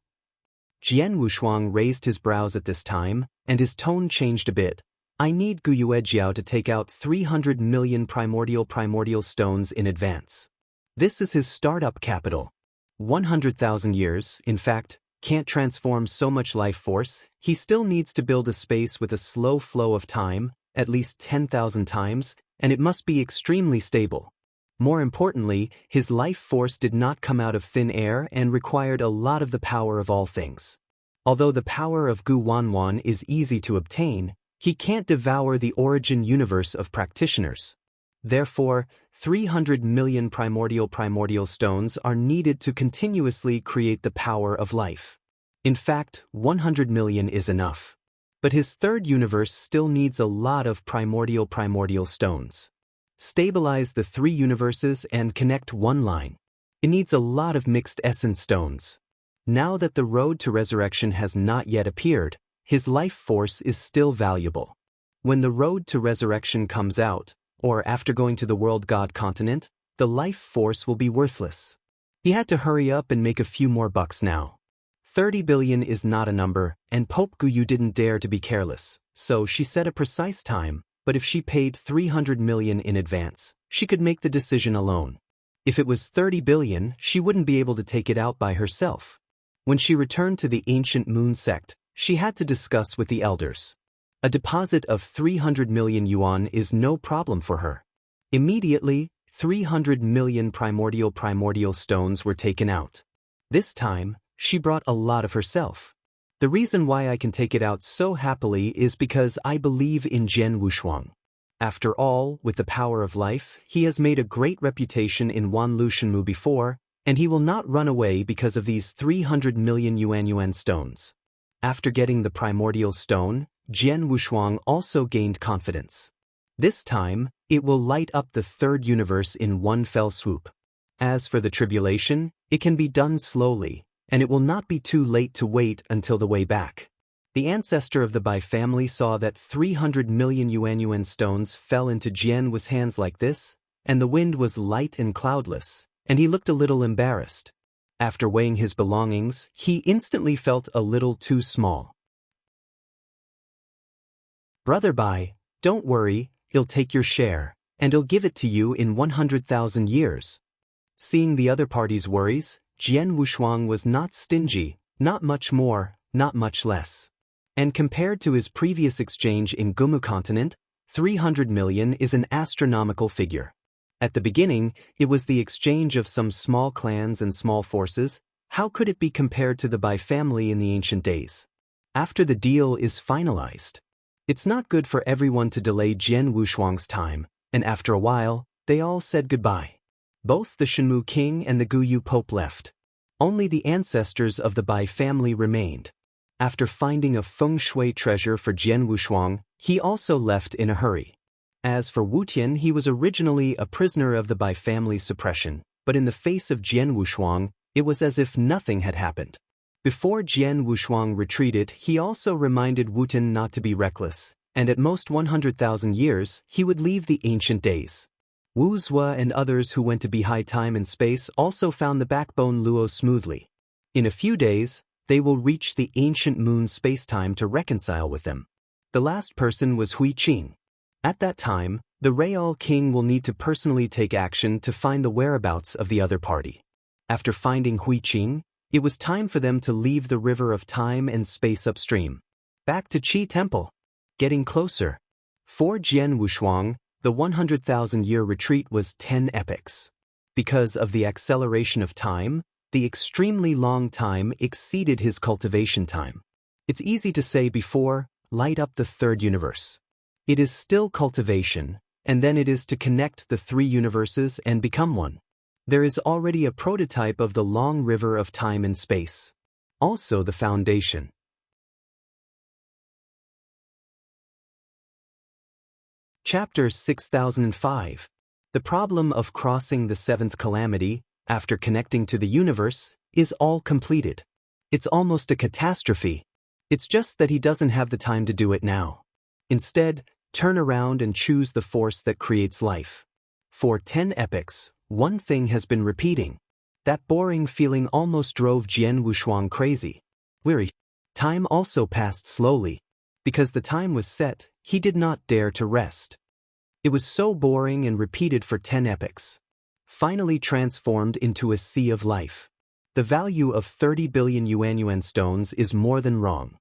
Jian Wushuang raised his brows at this time, and his tone changed a bit. I need Guyu Ejiao to take out 300 million primordial stones in advance. This is his startup capital. 100,000 years, in fact, can't transform so much life force. He still needs to build a space with a slow flow of time, at least 10,000 times, and it must be extremely stable. More importantly, his life force did not come out of thin air and required a lot of the power of all things. Although the power of Gu Wanwan is easy to obtain, he can't devour the origin universe of practitioners. Therefore, 300 million primordial stones are needed to continuously create the power of life. In fact, 100 million is enough. But his third universe still needs a lot of primordial stones. Stabilize the 3 universes and connect one line. It needs a lot of mixed essence stones. Now that the road to resurrection has not yet appeared, his life force is still valuable. When the road to resurrection comes out, or after going to the world god continent, the life force will be worthless. He had to hurry up and make a few more bucks now. 30 billion is not a number, and Pope Guyu didn't dare to be careless, so she set a precise time, but if she paid 300 million in advance, she could make the decision alone. If it was 30 billion, she wouldn't be able to take it out by herself. When she returned to the ancient moon sect, she had to discuss with the elders. A deposit of 300 million yuan is no problem for her. Immediately, 300 million primordial stones were taken out. This time, she brought a lot of herself. The reason why I can take it out so happily is because I believe in Jian Wushuang. After all, with the power of life, he has made a great reputation in Wanlu Shenmu before, and he will not run away because of these 300 million yuan stones. After getting the primordial stone, Jian Wushuang also gained confidence. This time, it will light up the 3rd universe in one fell swoop. As for the tribulation, it can be done slowly, and it will not be too late to wait until the way back. The ancestor of the Bai family saw that 300 million yuan stones fell into Jian Wu's hands like this, and the wind was light and cloudless, and he looked a little embarrassed. After weighing his belongings, he instantly felt a little too small. Brother Bai, don't worry, he'll take your share, and he'll give it to you in 100,000 years. Seeing the other party's worries, Jian Wushuang was not stingy, not much more, not much less. And compared to his previous exchange in Gumu continent, 300 million is an astronomical figure. At the beginning, it was the exchange of some small clans and small forces. How could it be compared to the Bai family in the ancient days? After the deal is finalized, it's not good for everyone to delay Jian Wushuang's time, and after a while, they all said goodbye. Both the Shenmu king and the Guyu Pope left. Only the ancestors of the Bai family remained. After finding a feng shui treasure for Jian Wushuang, he also left in a hurry. As for Wu Tian, he was originally a prisoner of the Bai family's suppression, but in the face of Jian Wushuang, it was as if nothing had happened. Before Jian Wushuang retreated, he also reminded Wu Tian not to be reckless, and at most 100,000 years, he would leave the ancient days. Wu Zue and others who went to Beihai time and space also found the backbone Luo smoothly. In a few days, they will reach the ancient moon spacetime to reconcile with them. The last person was Hui Qing. At that time, the Real King will need to personally take action to find the whereabouts of the other party. After finding Hui Qing, it was time for them to leave the river of time and space upstream. Back to Qi Temple. Getting closer. For Jian Wushuang, the 100,000-year retreat was 10 epochs. Because of the acceleration of time, the extremely long time exceeded his cultivation time. It's easy to say before, light up the third universe. It is still cultivation, and then it is to connect the three universes and become one. There is already a prototype of the long river of time and space. Also the foundation. Chapter 6005. The problem of crossing the seventh calamity, after connecting to the universe, is all completed. It's almost a catastrophe. It's just that he doesn't have the time to do it now. Instead, turn around and choose the force that creates life. For 10 epochs, one thing has been repeating. That boring feeling almost drove Jian Wushuang crazy. Weary. Time also passed slowly. Because the time was set, he did not dare to rest. It was so boring and repeated for 10 epochs. Finally transformed into a sea of life. The value of 30 billion yuan stones is more than wrong.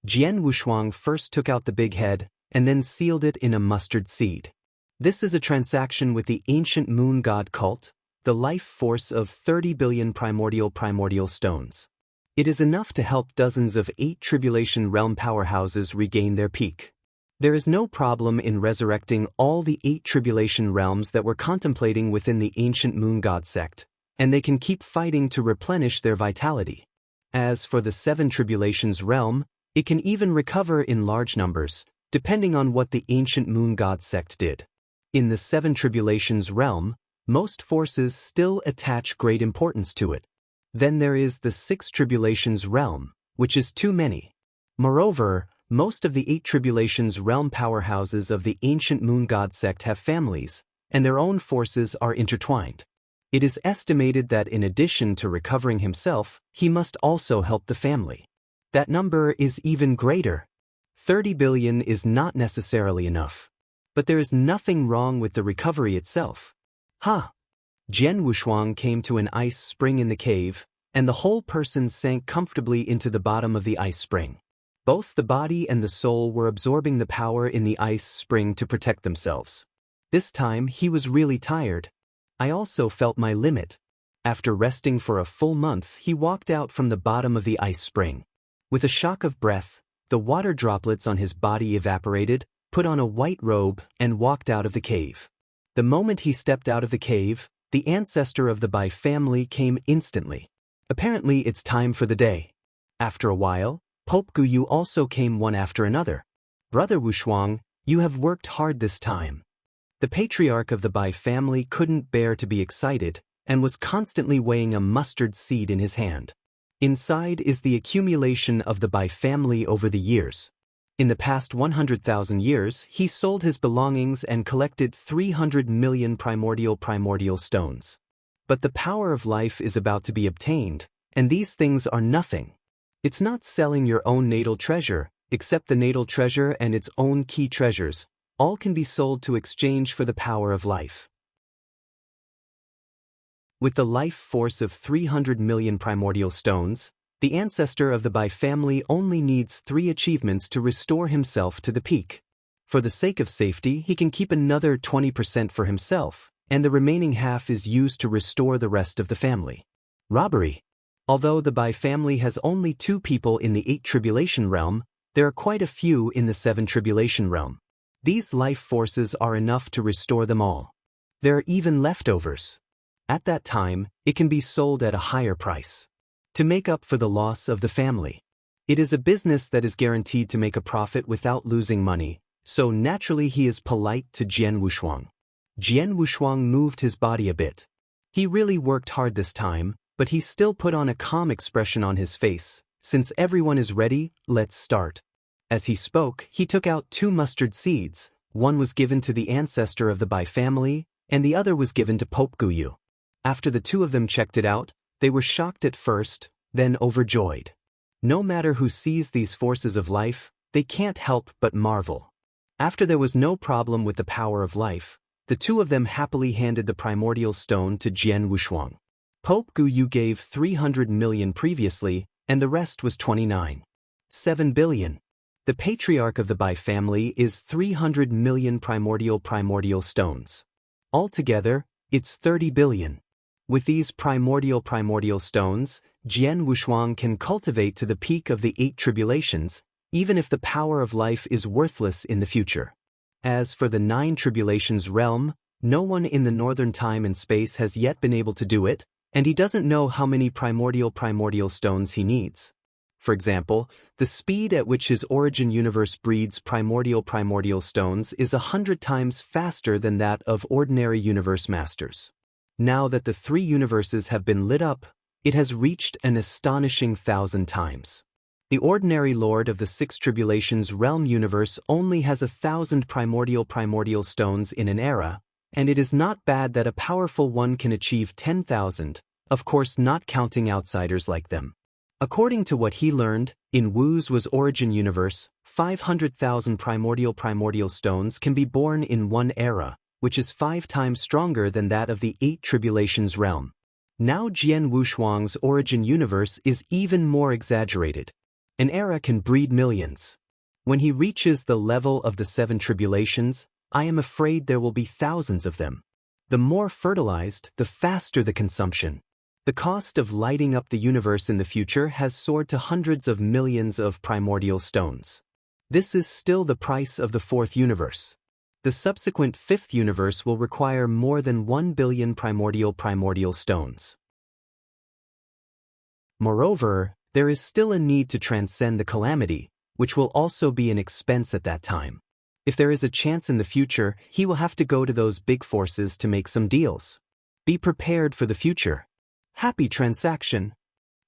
Jian Wushuang first took out the big head, and then sealed it in a mustard seed. This is a transaction with the ancient moon god cult, the life force of 30 billion primordial stones. It is enough to help dozens of 8 tribulation realm powerhouses regain their peak. There is no problem in resurrecting all the 8 tribulation realms that were contemplating within the ancient moon god sect, and they can keep fighting to replenish their vitality. As for the 7 tribulations realm, it can even recover in large numbers, depending on what the ancient moon god sect did. In the 7 tribulations realm, most forces still attach great importance to it. Then there is the 6 tribulations realm, which is too many. Moreover, most of the 8 tribulations realm powerhouses of the ancient moon god sect have families, and their own forces are intertwined. It is estimated that in addition to recovering himself, he must also help the family. That number is even greater. 30 billion is not necessarily enough. But there is nothing wrong with the recovery itself. Jian Wushuang came to an ice spring in the cave, and the whole person sank comfortably into the bottom of the ice spring. Both the body and the soul were absorbing the power in the ice spring to protect themselves. This time he was really tired. I also felt my limit. After resting for a full month, he walked out from the bottom of the ice spring. With a shock of breath, the water droplets on his body evaporated, put on a white robe, and walked out of the cave. The moment he stepped out of the cave, the ancestor of the Bai family came instantly. Apparently it's time for the day. After a while, Pope Guyu also came one after another. Brother Wushuang, you have worked hard this time. The patriarch of the Bai family couldn't bear to be excited, and was constantly weighing a mustard seed in his hand. Inside is the accumulation of the Bai family over the years. In the past 100,000 years, he sold his belongings and collected 300 million primordial stones. But the power of life is about to be obtained, and these things are nothing. It's not selling your own natal treasure, except the natal treasure and its own key treasures. All can be sold to exchange for the power of life. With the life force of 300 million primordial stones, the ancestor of the Bai family only needs 3 achievements to restore himself to the peak. For the sake of safety, he can keep another 20% for himself, and the remaining half is used to restore the rest of the family. Robbery. Although the Bai family has only 2 people in the 8 tribulation realm, there are quite a few in the 7 tribulation realm. These life forces are enough to restore them all. There are even leftovers. At that time, it can be sold at a higher price. to make up for the loss of the family. It is a business that is guaranteed to make a profit without losing money, so naturally he is polite to Jian Wushuang. Jian Wushuang moved his body a bit. He really worked hard this time, but he still put on a calm expression on his face. Since everyone is ready, let's start. As he spoke, he took out 2 mustard seeds. One was given to the ancestor of the Bai family, and the other was given to Pope Guyu. After the 2 of them checked it out, they were shocked at first, then overjoyed. No matter who sees these forces of life, they can't help but marvel. After there was no problem with the power of life, the 2 of them happily handed the primordial stone to Jian Wushuang. Pope Guyu gave 300 million previously, and the rest was 29.7 billion. The patriarch of the Bai family is 300 million primordial stones. Altogether, it's 30 billion. With these primordial stones, Jian Wushuang can cultivate to the peak of the 8 tribulations, even if the power of life is worthless in the future. As for the 9 tribulations realm, no one in the northern time and space has yet been able to do it, and he doesn't know how many primordial stones he needs. For example, the speed at which his origin universe breeds primordial stones is 100 times faster than that of ordinary universe masters. Now that the 3 universes have been lit up, it has reached an astonishing 1,000 times. The ordinary lord of the 6 tribulations realm universe only has 1,000 primordial stones in an era, and it is not bad that a powerful one can achieve 10,000, of course not counting outsiders like them. According to what he learned, in Wu's origin universe, 500,000 primordial stones can be born in one era, which is 5 times stronger than that of the 8 tribulations realm. Now Jian Wushuang's origin universe is even more exaggerated. An era can breed millions. When he reaches the level of the 7 tribulations, I am afraid there will be thousands of them. The more fertilized, the faster the consumption. The cost of lighting up the universe in the future has soared to hundreds of millions of primordial stones. This is still the price of the 4th universe. The subsequent 5th universe will require more than 1 billion primordial stones. Moreover, there is still a need to transcend the calamity, which will also be an expense at that time. If there is a chance in the future, he will have to go to those big forces to make some deals. Be prepared for the future. Happy transaction.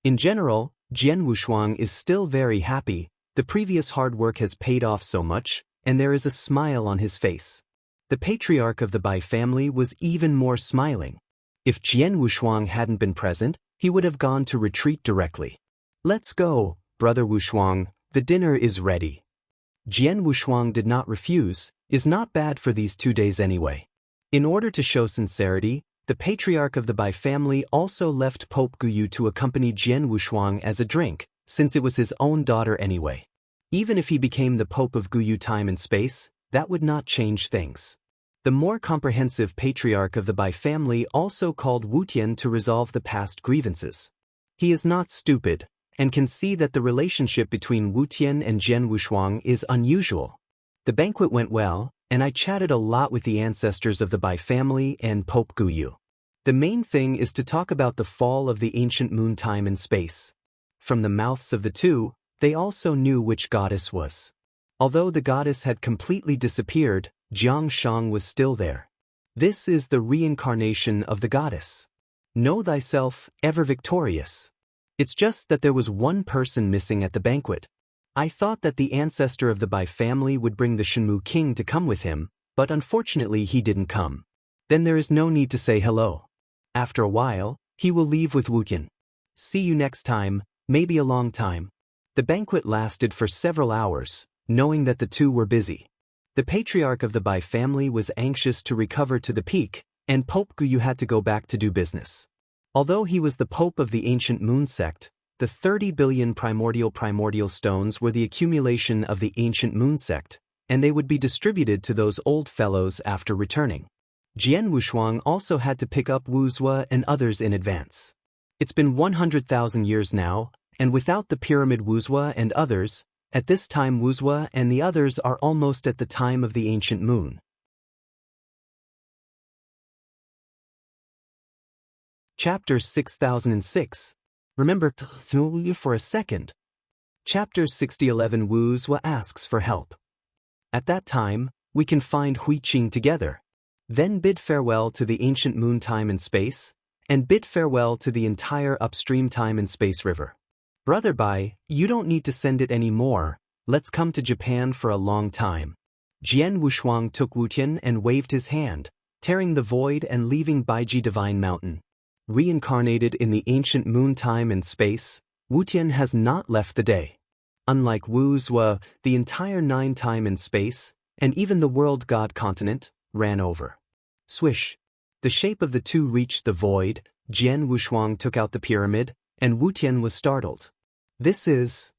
In general, Jian Wushuang is still very happy. The previous hard work has paid off so much, and there is a smile on his face. The patriarch of the Bai family was even more smiling. If Jian Wushuang hadn't been present, he would have gone to retreat directly. Let's go, brother Wushuang, the dinner is ready. Jian Wushuang did not refuse, is not bad for these 2 days anyway. In order to show sincerity, the patriarch of the Bai family also left Pope Guyu to accompany Jian Wushuang as a drink, since it was his own daughter anyway. Even if he became the Pope of Guyu time and space, that would not change things. The more comprehensive patriarch of the Bai family also called Wu Tian to resolve the past grievances. He is not stupid, and can see that the relationship between Wu Tian and Jian Wushuang is unusual. The banquet went well, and I chatted a lot with the ancestors of the Bai family and Pope Guyu. The main thing is to talk about the fall of the ancient moon time and space. From the mouths of the 2, they also knew which goddess was. Although the goddess had completely disappeared, Jiang Shang was still there. This is the reincarnation of the goddess. Know thyself, ever victorious. It's just that there was one person missing at the banquet. I thought that the ancestor of the Bai family would bring the Shenmu king to come with him, but unfortunately he didn't come. Then there is no need to say hello. After a while, he will leave with Wu Tian. See you next time, maybe a long time. The banquet lasted for several hours, knowing that the 2 were busy. The patriarch of the Bai family was anxious to recover to the peak, and Pope Guyu had to go back to do business. Although he was the Pope of the ancient moon sect, the 30 billion primordial stones were the accumulation of the ancient moon sect, and they would be distributed to those old fellows after returning. Jian Wushuang also had to pick up Wuzhua and others in advance. It's been 100,000 years now, and without the pyramid Wuzhua and others, at this time Wuzhua and the others are almost at the time of the ancient moon. Chapter 6006. Remember for a second. Chapter 6011 Wu Zhuo asks for help. At that time, we can find Hui Qing together. Then bid farewell to the ancient moon time and space, and bid farewell to the entire upstream time and space river. Brother Bai, you don't need to send it anymore, let's come to Japan for a long time. Jian Wushuang took Wutian and waved his hand, tearing the void and leaving Baiji Divine Mountain. Reincarnated in the ancient moon time and space, Wutian has not left the day. Unlike Wu Zhuo, the entire nine time and space, and even the world god continent, ran over. Swish. The shape of the two reached the void, Jian Wushuang took out the pyramid, and Wutian was startled. This is...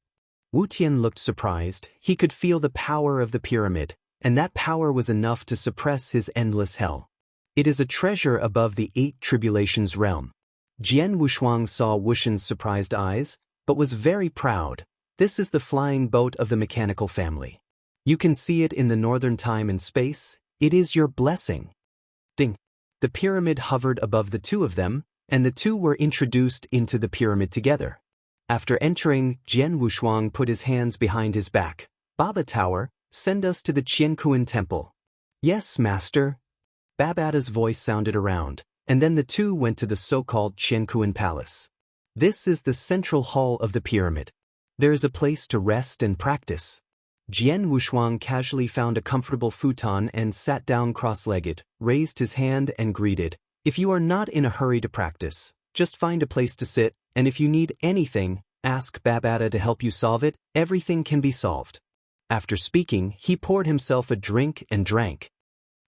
Wutian looked surprised. He could feel the power of the pyramid, and that power was enough to suppress his endless hell. It is a treasure above the 8 tribulations realm. Jian Wushuang saw Wushan's surprised eyes, but was very proud. This is the flying boat of the mechanical family. You can see it in the northern time and space. It is your blessing. Ding. The pyramid hovered above the two of them, and the two were introduced into the pyramid together. After entering, Jian Wushuang put his hands behind his back. Baba Tower, send us to the Qiankuan Temple. Yes, Master. Babada's voice sounded around, and then the two went to the so-called Qiankuan Palace. This is the central hall of the pyramid. There is a place to rest and practice. Jian Wushuang casually found a comfortable futon and sat down cross-legged, raised his hand and greeted, "If you are not in a hurry to practice, just find a place to sit, and if you need anything, ask Babada to help you solve it, everything can be solved." After speaking, he poured himself a drink and drank.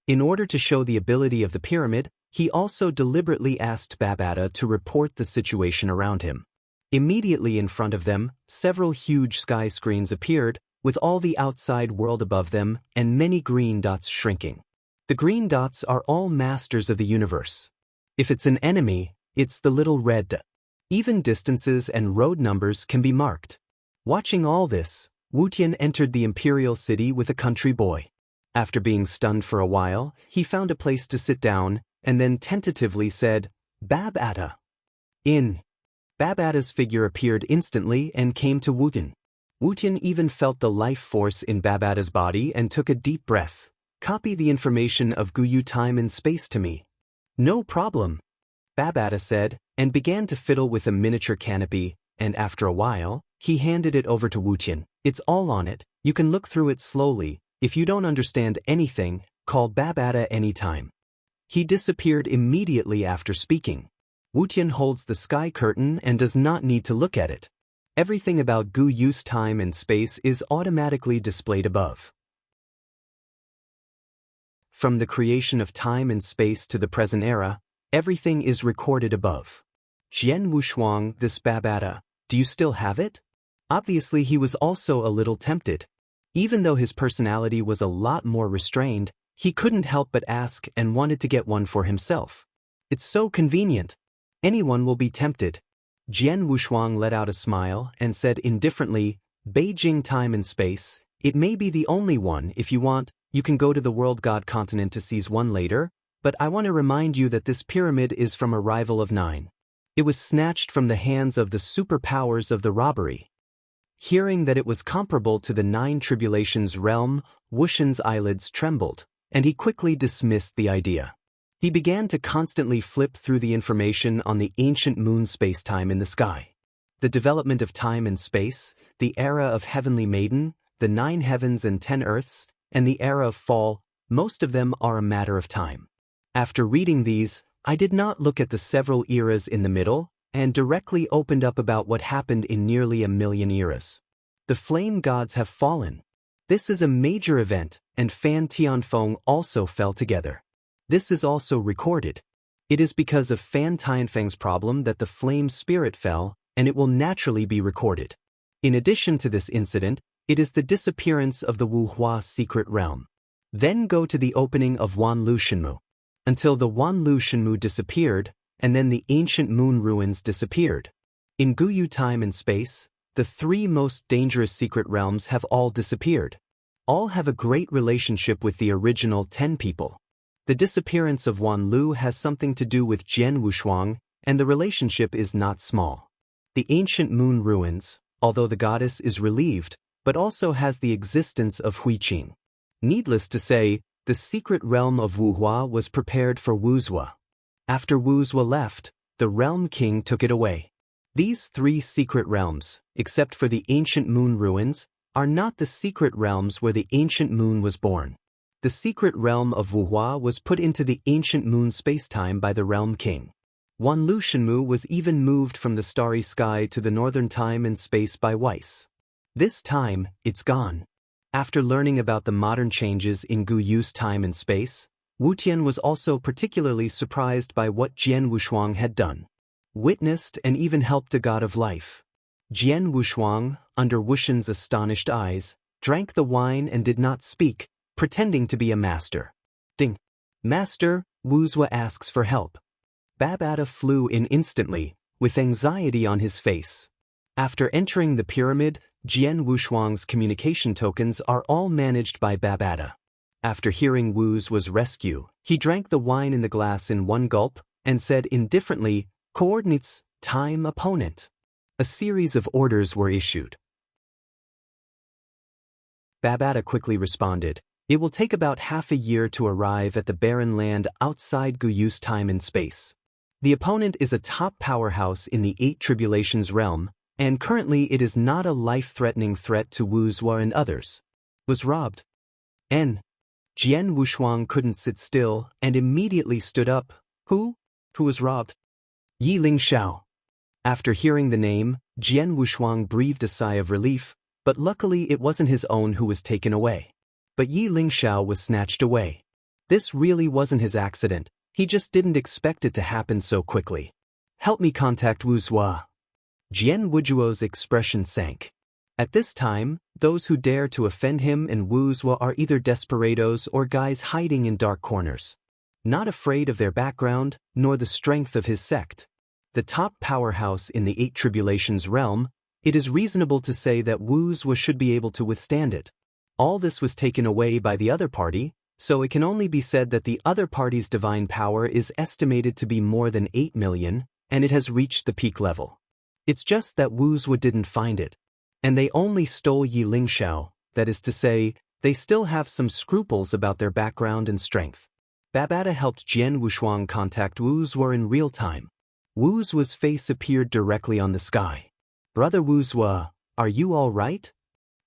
In order to show the ability of the pyramid, he also deliberately asked Babada to report the situation around him. Immediately in front of them, several huge sky screens appeared, with all the outside world above them and many green dots shrinking. The green dots are all masters of the universe. If it's an enemy, it's the little red dot. Even distances and road numbers can be marked. Watching all this, Wutian entered the imperial city with a country boy. After being stunned for a while, he found a place to sit down, and then tentatively said, "Babada." In. Babada's figure appeared instantly and came to Wutian. Wutian even felt the life force in Babada's body and took a deep breath. "Copy the information of Guyu time and space to me." "No problem," Babada said, and began to fiddle with a miniature canopy, and after a while, he handed it over to Wutian. "It's all on it, you can look through it slowly. If you don't understand anything, call Babada anytime." He disappeared immediately after speaking. Wutian holds the sky curtain and does not need to look at it. Everything about Guyu's time and space is automatically displayed above. From the creation of time and space to the present era, everything is recorded above. Jian Wushuang, this Babada, do you still have it? Obviously he was also a little tempted. Even though his personality was a lot more restrained, he couldn't help but ask and wanted to get one for himself. It's so convenient. Anyone will be tempted. Jian Wushuang let out a smile and said indifferently, "Beijing time and space, it may be the only one. If you want, you can go to the world god continent to seize one later, but I want to remind you that this pyramid is from a rival of 9. It was snatched from the hands of the superpowers of the robbery." Hearing that it was comparable to the 9 tribulations realm, Wushan's eyelids trembled, and he quickly dismissed the idea. He began to constantly flip through the information on the ancient moon space-time in the sky. The development of time and space, the era of Heavenly Maiden, the 9 heavens and 10 earths, and the era of fall, most of them are a matter of time. After reading these, I did not look at the several eras in the middle, and directly opened up about what happened in nearly 1,000,000 eras. The flame gods have fallen. This is a major event, and Fan Tianfeng also fell together. This is also recorded. It is because of Fan Tianfeng's problem that the flame spirit fell, and it will naturally be recorded. In addition to this incident, it is the disappearance of the Wuhua secret realm. Then go to the opening of Wanlu Shenmu. Until the Wanlu Shenmu disappeared, and then the ancient moon ruins disappeared. In Guyu time and space, the 3 most dangerous secret realms have all disappeared. All have a great relationship with the original 10 people. The disappearance of Wanlu has something to do with Jian Wushuang, and the relationship is not small. The ancient moon ruins, although the goddess is relieved, but also has the existence of Huiqing. Needless to say, the secret realm of Wuhua was prepared for Wuzhua. After Wuzhua left, the realm king took it away. These three secret realms, except for the ancient moon ruins, are not the secret realms where the ancient moon was born. The secret realm of Wuhua was put into the ancient moon spacetime by the realm king. Wanlu Shenmu was even moved from the starry sky to the northern time and space by Weiss. This time, it's gone. After learning about the modern changes in Gu Yu's time and space, Wu Tian was also particularly surprised by what Jian Wushuang had done. Witnessed and even helped a god of life. Jian Wushuang, under Wushan's astonished eyes, drank the wine and did not speak, pretending to be a master. Ding. Master, Wuzhua asks for help. Babata flew in instantly, with anxiety on his face. After entering the pyramid, Jian Wushuang's communication tokens are all managed by Babata. After hearing Wu's rescue, he drank the wine in the glass in one gulp, and said indifferently, "Coordinates, time opponent." A series of orders were issued. Babata quickly responded, "It will take about half a year to arrive at the barren land outside Gu Yu's time and space. The opponent is a top powerhouse in the Eight Tribulations realm, and currently it is not a life-threatening threat to Wuzhua and others." Was robbed. N. Jian Wushuang couldn't sit still and immediately stood up. Who? Who was robbed? Yi Lingxiao. After hearing the name, Jian Wushuang breathed a sigh of relief, but luckily it wasn't his own who was taken away. But Yi Lingxiao was snatched away. This really wasn't his accident, he just didn't expect it to happen so quickly. "Help me contact Wuzhua." Jian Wuzhuo's expression sank. At this time, those who dare to offend him and Wuzhua are either desperados or guys hiding in dark corners. Not afraid of their background, nor the strength of his sect. The top powerhouse in the Eight Tribulations realm, it is reasonable to say that Wuzhua should be able to withstand it. All this was taken away by the other party, so it can only be said that the other party's divine power is estimated to be more than 8 million, and it has reached the peak level. It's just that Wuzhua didn't find it. And they only stole Yi Lingxiao, that is to say, they still have some scruples about their background and strength. Babata helped Jian Wushuang contact Wuzhua in real time. Wuzhua's face appeared directly on the sky. "Brother Wuzhua, are you all right?"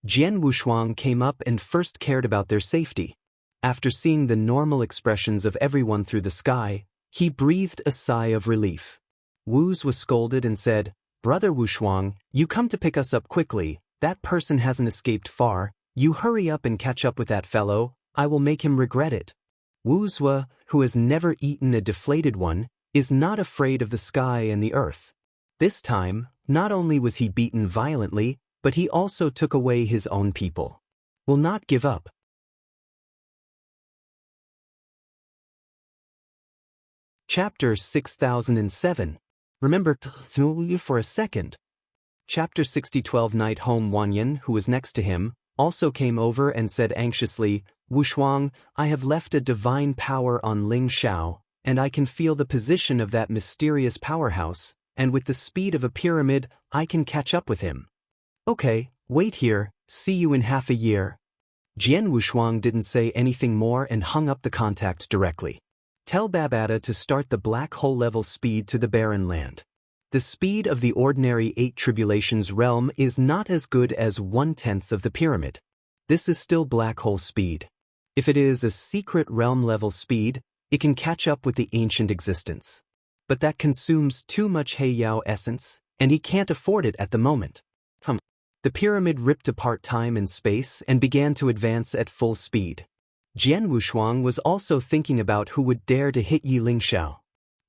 Jian Wushuang came up and first cared about their safety. After seeing the normal expressions of everyone through the sky, he breathed a sigh of relief. Wuzhua scolded and said, "Brother Wushuang, you come to pick us up quickly, that person hasn't escaped far, you hurry up and catch up with that fellow, I will make him regret it." Wuzhua, who has never eaten a deflated one, is not afraid of the sky and the earth. This time, not only was he beaten violently, but he also took away his own people. Will not give up. Chapter 6007. Remember for a second. Chapter 6012. Night home. Wanyan, who was next to him, also came over and said anxiously, "Wushuang, I have left a divine power on Ling Xiao, and I can feel the position of that mysterious powerhouse, and with the speed of a pyramid, I can catch up with him." "Okay, wait here, see you in half a year." Jian Wushuang didn't say anything more and hung up the contact directly. "Tell Babata to start the black hole level speed to the barren land. The speed of the ordinary Eight Tribulations realm is not as good as 1/10 of the pyramid. This is still black hole speed. If it is a secret realm level speed, it can catch up with the ancient existence. But that consumes too much Heiyao essence, and he can't afford it at the moment." The pyramid ripped apart time and space and began to advance at full speed. Jian Wushuang was also thinking about who would dare to hit Yi Lingxiao.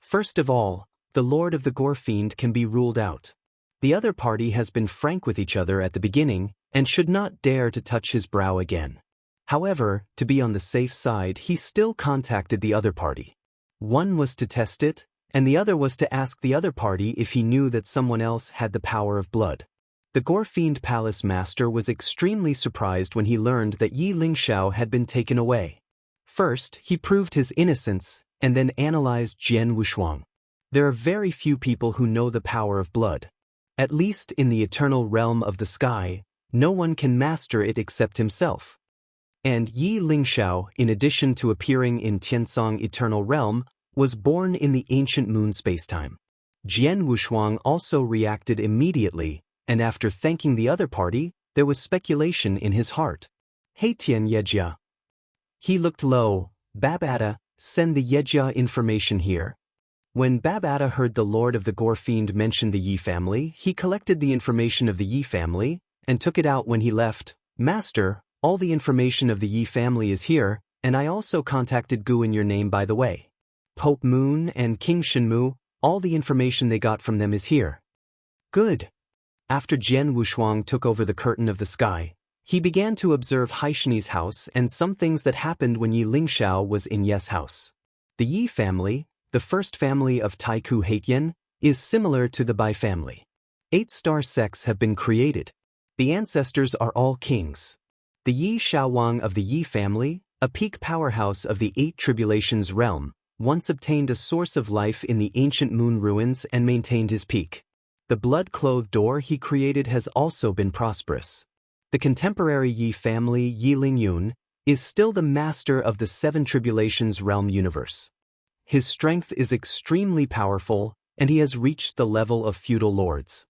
First of all, the Lord of the Gore Fiend can be ruled out. The other party has been frank with each other at the beginning and should not dare to touch his brow again. However, to be on the safe side, he still contacted the other party. One was to test it, and the other was to ask the other party if he knew that someone else had the power of blood. The Gore Fiend Palace Master was extremely surprised when he learned that Yi Lingxiao had been taken away. First, he proved his innocence, and then analyzed Jian Wushuang. There are very few people who know the power of blood. At least in the eternal realm of the sky, no one can master it except himself. And Yi Lingxiao, in addition to appearing in Tiansong Eternal Realm, was born in the ancient moon spacetime. Jian Wushuang also reacted immediately, and after thanking the other party, there was speculation in his heart. Hey Tian Yejia. He looked low. Babata, send the Yejia information here. When Babata heard the Lord of the Gore Fiend mention the Yi family, he collected the information of the Yi family, and took it out when he left. Master, all the information of the Yi family is here, and I also contacted Gu in your name by the way. Pope Moon and King Shenmu, all the information they got from them is here. Good. After Jian Wushuang took over the curtain of the sky, he began to observe Haishini's house and some things that happened when Yi Lingxiao was in Ye's house. The Yi family, the first family of Taiku Heitian, is similar to the Bai family. 8-star sects have been created. The ancestors are all kings. The Yi Xiaowang of the Yi family, a peak powerhouse of the 8 Tribulations realm, once obtained a source of life in the ancient moon ruins and maintained his peak. The blood-clothed door he created has also been prosperous. The contemporary Yi family, Yi Lingyun, is still the master of the 7 Tribulations realm universe. His strength is extremely powerful, and he has reached the level of feudal lords.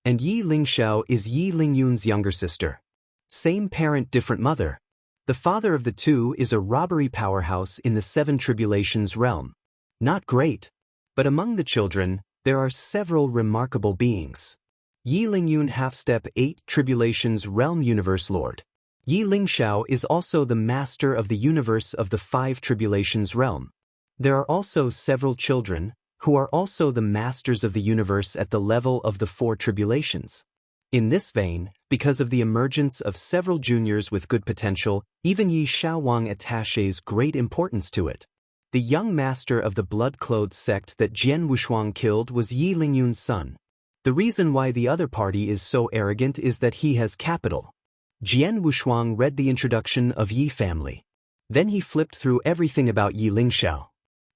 And Yi Lingxiao is Yi Lingyun's younger sister. Same parent, different mother. The father of the two is a robbery powerhouse in the 7 Tribulations realm. Not great, but among the children, there are several remarkable beings. Yi Lingyun half-step 8 Tribulations realm universe lord. Yi Lingxiao is also the master of the universe of the 5 Tribulations realm. There are also several children, who are also the masters of the universe at the level of the 4 Tribulations. In this vein, because of the emergence of several juniors with good potential, even Yi Xiaowang attaches great importance to it. The young master of the blood-clothed sect that Jian Wushuang killed was Yi Lingyun's son. The reason why the other party is so arrogant is that he has capital. Jian Wushuang read the introduction of Yi family. Then he flipped through everything about Yi Lingxiao.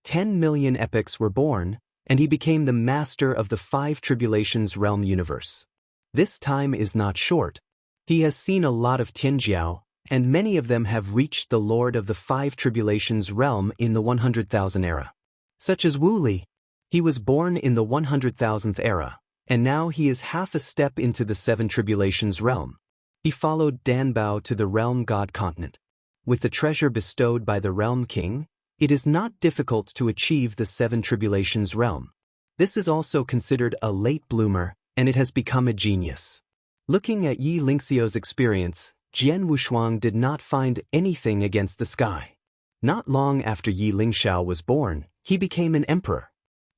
10 million epochs were born, and he became the master of the 5 Tribulations realm universe. This time is not short. He has seen a lot of Tianjiao, and many of them have reached the Lord of the 5 Tribulations realm in the 100,000 era. Such as Wu Li. He was born in the 100,000th era, and now he is half a step into the 7 Tribulations realm. He followed Danbao to the realm god continent. With the treasure bestowed by the realm king, it is not difficult to achieve the 7 Tribulations realm. This is also considered a late bloomer, and it has become a genius. Looking at Yi Lingxiao's experience, Jian Wushuang did not find anything against the sky. Not long after Yi Lingxiao was born, he became an emperor.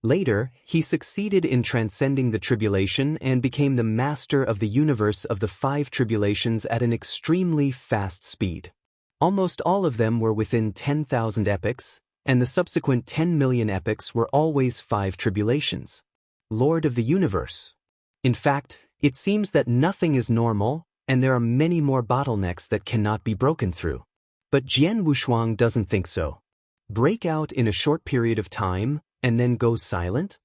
Later, he succeeded in transcending the tribulation and became the master of the universe of the 5 Tribulations at an extremely fast speed. Almost all of them were within 10,000 epochs, and the subsequent 10 million epochs were always 5 Tribulations. Lord of the universe. In fact, it seems that nothing is normal, and there are many more bottlenecks that cannot be broken through. But Jian Wushuang doesn't think so. Break out in a short period of time, and then go silent?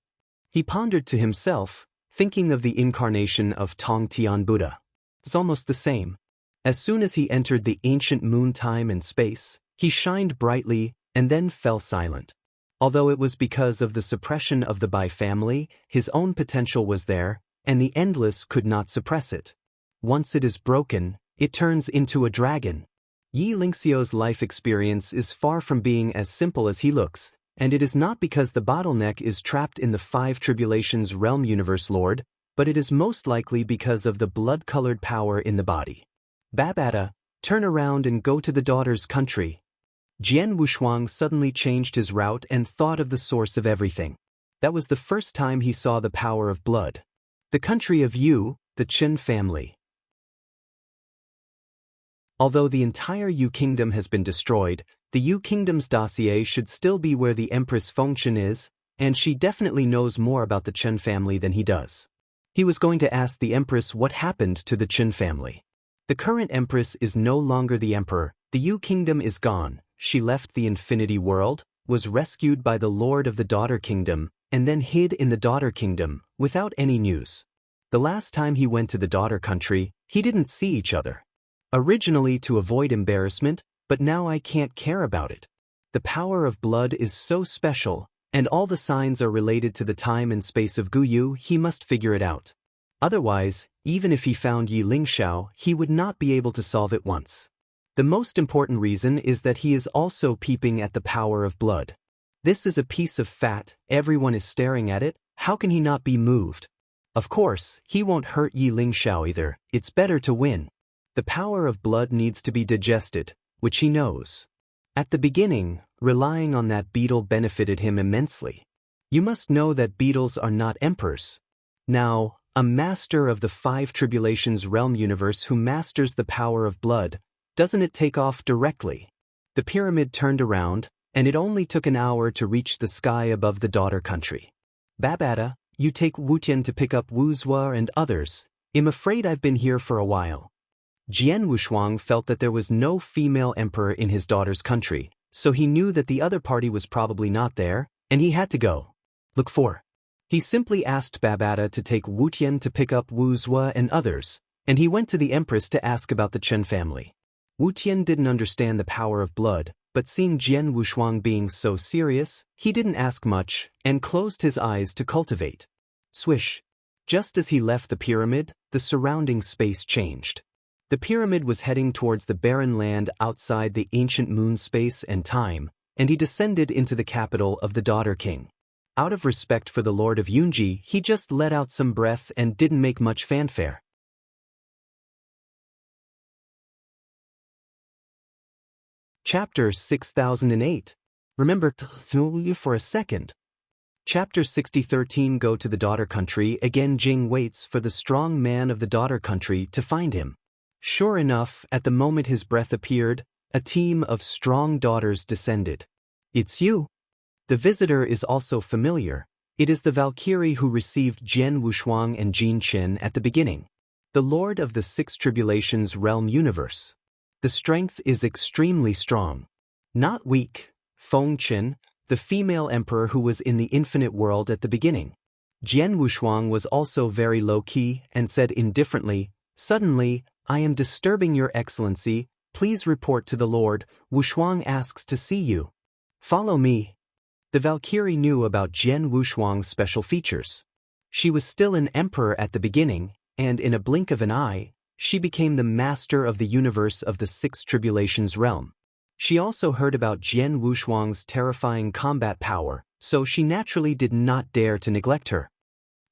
He pondered to himself, thinking of the incarnation of Tong Tian Buddha. It's almost the same. As soon as he entered the ancient moon time and space, he shined brightly and then fell silent. Although it was because of the suppression of the Bai family, his own potential was there, and the endless could not suppress it. Once it is broken, it turns into a dragon. Yi Lingxiao's life experience is far from being as simple as he looks, and it is not because the bottleneck is trapped in the 5 Tribulations realm universe lord, but it is most likely because of the blood-colored power in the body. Babata, turn around and go to the daughter's country. Jian Wushuang suddenly changed his route and thought of the source of everything. That was the first time he saw the power of blood. The country of Yu, the Qin family. Although the entire Yu kingdom has been destroyed, the Yu kingdom's dossier should still be where the Empress Fengqian is, and she definitely knows more about the Qin family than he does. He was going to ask the Empress what happened to the Qin family. The current Empress is no longer the Emperor, the Yu kingdom is gone, she left the Infinity World, was rescued by the Lord of the Daughter Kingdom, and then hid in the daughter kingdom, without any news. The last time he went to the daughter country, he didn't see each other. Originally to avoid embarrassment, but now I can't care about it. The power of blood is so special, and all the signs are related to the time and space of Guyu. He must figure it out. Otherwise, even if he found Yi Lingxiao, he would not be able to solve it once. The most important reason is that he is also peeping at the power of blood. This is a piece of fat, everyone is staring at it, how can he not be moved? Of course, he won't hurt Yi Lingxiao either, it's better to win. The power of blood needs to be digested, which he knows. At the beginning, relying on that beetle benefited him immensely. You must know that beetles are not emperors. Now, a master of the 5 tribulations realm universe who masters the power of blood, doesn't it take off directly? The pyramid turned around, and it only took an hour to reach the sky above the daughter country. Babata, you take Wutian to pick up Wu Zua and others. I'm afraid I've been here for a while. Jian Wushuang felt that there was no female emperor in his daughter's country, so he knew that the other party was probably not there, and he had to go. Look for. He simply asked Babata to take Wutian to pick up Wu Zua and others, and he went to the empress to ask about the Chen family. Wutian didn't understand the power of blood, but seeing Jian Wushuang being so serious, he didn't ask much, and closed his eyes to cultivate. Swish. Just as he left the pyramid, the surrounding space changed. The pyramid was heading towards the barren land outside the ancient moon space and time, and he descended into the capital of the Daughter King. Out of respect for the Lord of Yunji, he just let out some breath and didn't make much fanfare. Chapter 6008. Remember for a second. Chapter 6013. Go to the daughter country. Again Jing waits for the strong man of the daughter country to find him. Sure enough, at the moment his breath appeared, a team of strong daughters descended. It's you. The visitor is also familiar. It is the Valkyrie who received Jian Wushuang and Jin Qin at the beginning. The Lord of the 6 Tribulations realm universe. The strength is extremely strong. Not weak. Feng Qin, the female emperor who was in the infinite world at the beginning. Jian Wushuang was also very low-key and said indifferently, "Suddenly, I am disturbing your excellency, please report to the Lord, Wushuang asks to see you. Follow me." The Valkyrie knew about Jian Wushuang's special features. She was still an emperor at the beginning, and in a blink of an eye, she became the master of the universe of the 6 Tribulations realm. She also heard about Jian Wushuang's terrifying combat power, so she naturally did not dare to neglect her.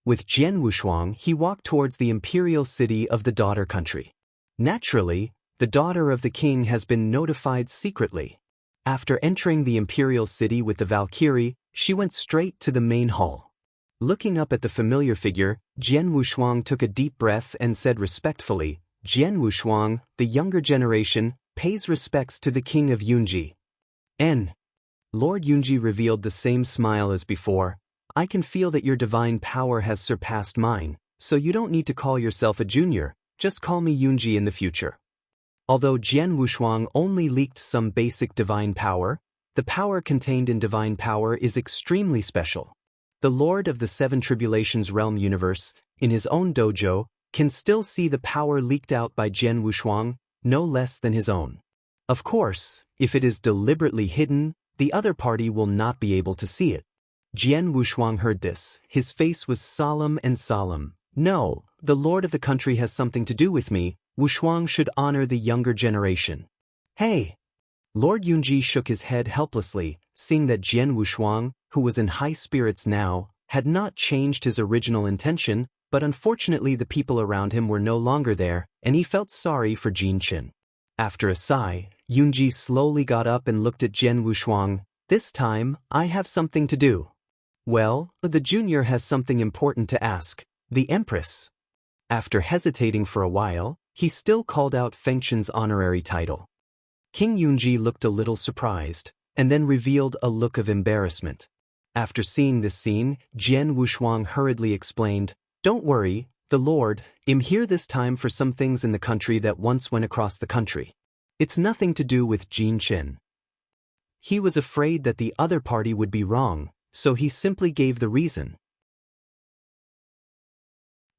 With Jian Wushuang, he walked towards the imperial city of the daughter country. Naturally, the daughter of the king has been notified secretly. After entering the imperial city with the Valkyrie, she went straight to the main hall. Looking up at the familiar figure, Jian Wushuang took a deep breath and said respectfully, "Jian Wushuang, the younger generation, pays respects to the king of Yunji." Lord Yunji revealed the same smile as before. "I can feel that your divine power has surpassed mine, so you don't need to call yourself a junior, just call me Yunji in the future." Although Jian Wushuang only leaked some basic divine power, the power contained in divine power is extremely special. The Lord of the 7 Tribulations realm universe, in his own dojo, can still see the power leaked out by Jian Wushuang, no less than his own. Of course, if it is deliberately hidden, the other party will not be able to see it. Jian Wushuang heard this. His face was solemn and solemn. "No, the lord of the country has something to do with me. Wushuang should honor the younger generation." "Hey!" Lord Yunji shook his head helplessly, seeing that Jian Wushuang, who was in high spirits now, had not changed his original intention, but unfortunately the people around him were no longer there, and he felt sorry for Jin Qin. After a sigh, Yunji slowly got up and looked at Jian Wushuang. "This time, I have something to do." "Well, the junior has something important to ask. The Empress." After hesitating for a while, he still called out Feng Qin's honorary title. King Yunji looked a little surprised, and then revealed a look of embarrassment. After seeing this scene, Jian Wushuang hurriedly explained, "Don't worry, the Lord, I'm here this time for some things in the country that once went across the country. It's nothing to do with Jin Qin." He was afraid that the other party would be wrong, so he simply gave the reason.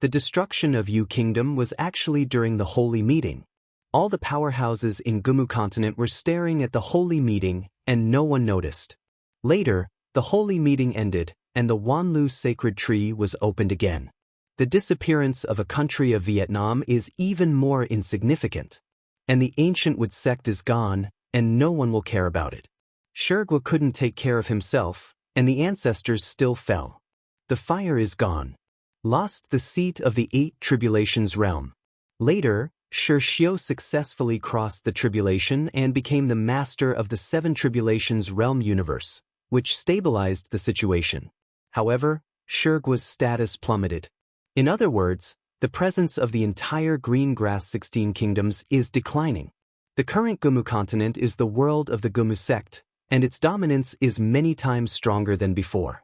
The destruction of Yu Kingdom was actually during the Holy Meeting. All the powerhouses in Gumu continent were staring at the Holy Meeting, and no one noticed. Later, the Holy Meeting ended, and the Wanlu sacred tree was opened again. The disappearance of a country of Vietnam is even more insignificant. And the ancient Wood sect is gone, and no one will care about it. Shurgwa couldn't take care of himself, and the ancestors still fell. The fire is gone. Lost the seat of the 8 tribulations realm. Later, Shurxiu successfully crossed the tribulation and became the master of the 7 tribulations realm universe, which stabilized the situation. However, Shurgwa's status plummeted. In other words, the presence of the entire green grass 16 kingdoms is declining. The current Gumu continent is the world of the Gumu sect, and its dominance is many times stronger than before.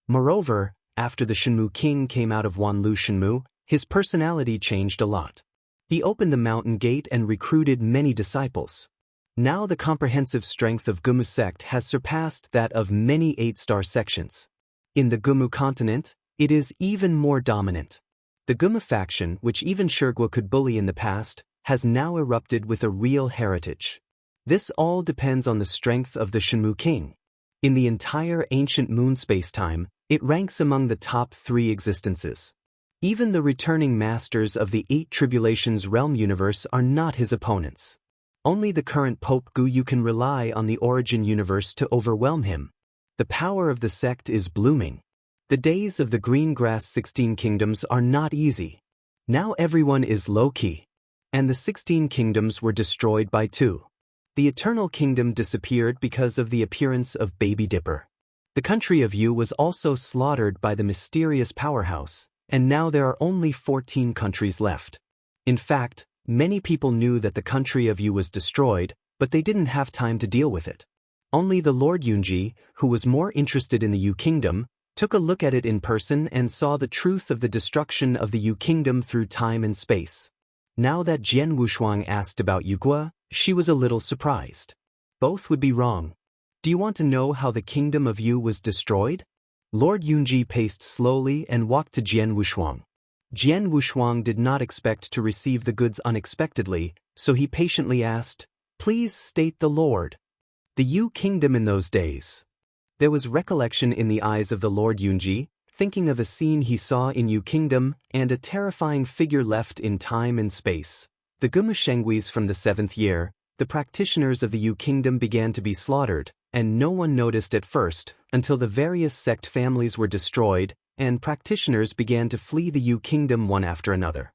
Moreover, after the Shenmu king came out of Wanlu Shenmu, his personality changed a lot. He opened the mountain gate and recruited many disciples. Now the comprehensive strength of Gumu sect has surpassed that of many 8-star sections. In the Gumu continent, it is even more dominant. The Gumu faction, which even Shurgwa could bully in the past, has now erupted with a real heritage. This all depends on the strength of the Shenmu king. In the entire ancient moon space-time, it ranks among the top 3 existences. Even the returning masters of the 8 tribulations realm universe are not his opponents. Only the current Pope Gu can rely on the origin universe to overwhelm him. The power of the sect is blooming. The days of the green grass 16 kingdoms are not easy. Now everyone is low-key. And the 16 kingdoms were destroyed by 2. The Eternal Kingdom disappeared because of the appearance of Baby Dipper. The country of Yu was also slaughtered by the mysterious powerhouse, and now there are only 14 countries left. In fact, many people knew that the country of Yu was destroyed, but they didn't have time to deal with it. Only the Lord Yunji, who was more interested in the Yu Kingdom, took a look at it in person and saw the truth of the destruction of the Yu Kingdom through time and space. Now that Jian Wushuang asked about Yugua, she was a little surprised. Both would be wrong. Do you want to know how the kingdom of Yu was destroyed? Lord Yunji paced slowly and walked to Jian Wushuang. Jian Wushuang did not expect to receive the goods unexpectedly, so he patiently asked, "Please state the Lord." The Yu kingdom in those days. There was recollection in the eyes of the Lord Yunji, thinking of a scene he saw in Yu kingdom and a terrifying figure left in time and space. The Gumushengwis from the 7th year, the practitioners of the Yu kingdom began to be slaughtered, and no one noticed at first, until the various sect families were destroyed, and practitioners began to flee the Yu kingdom one after another.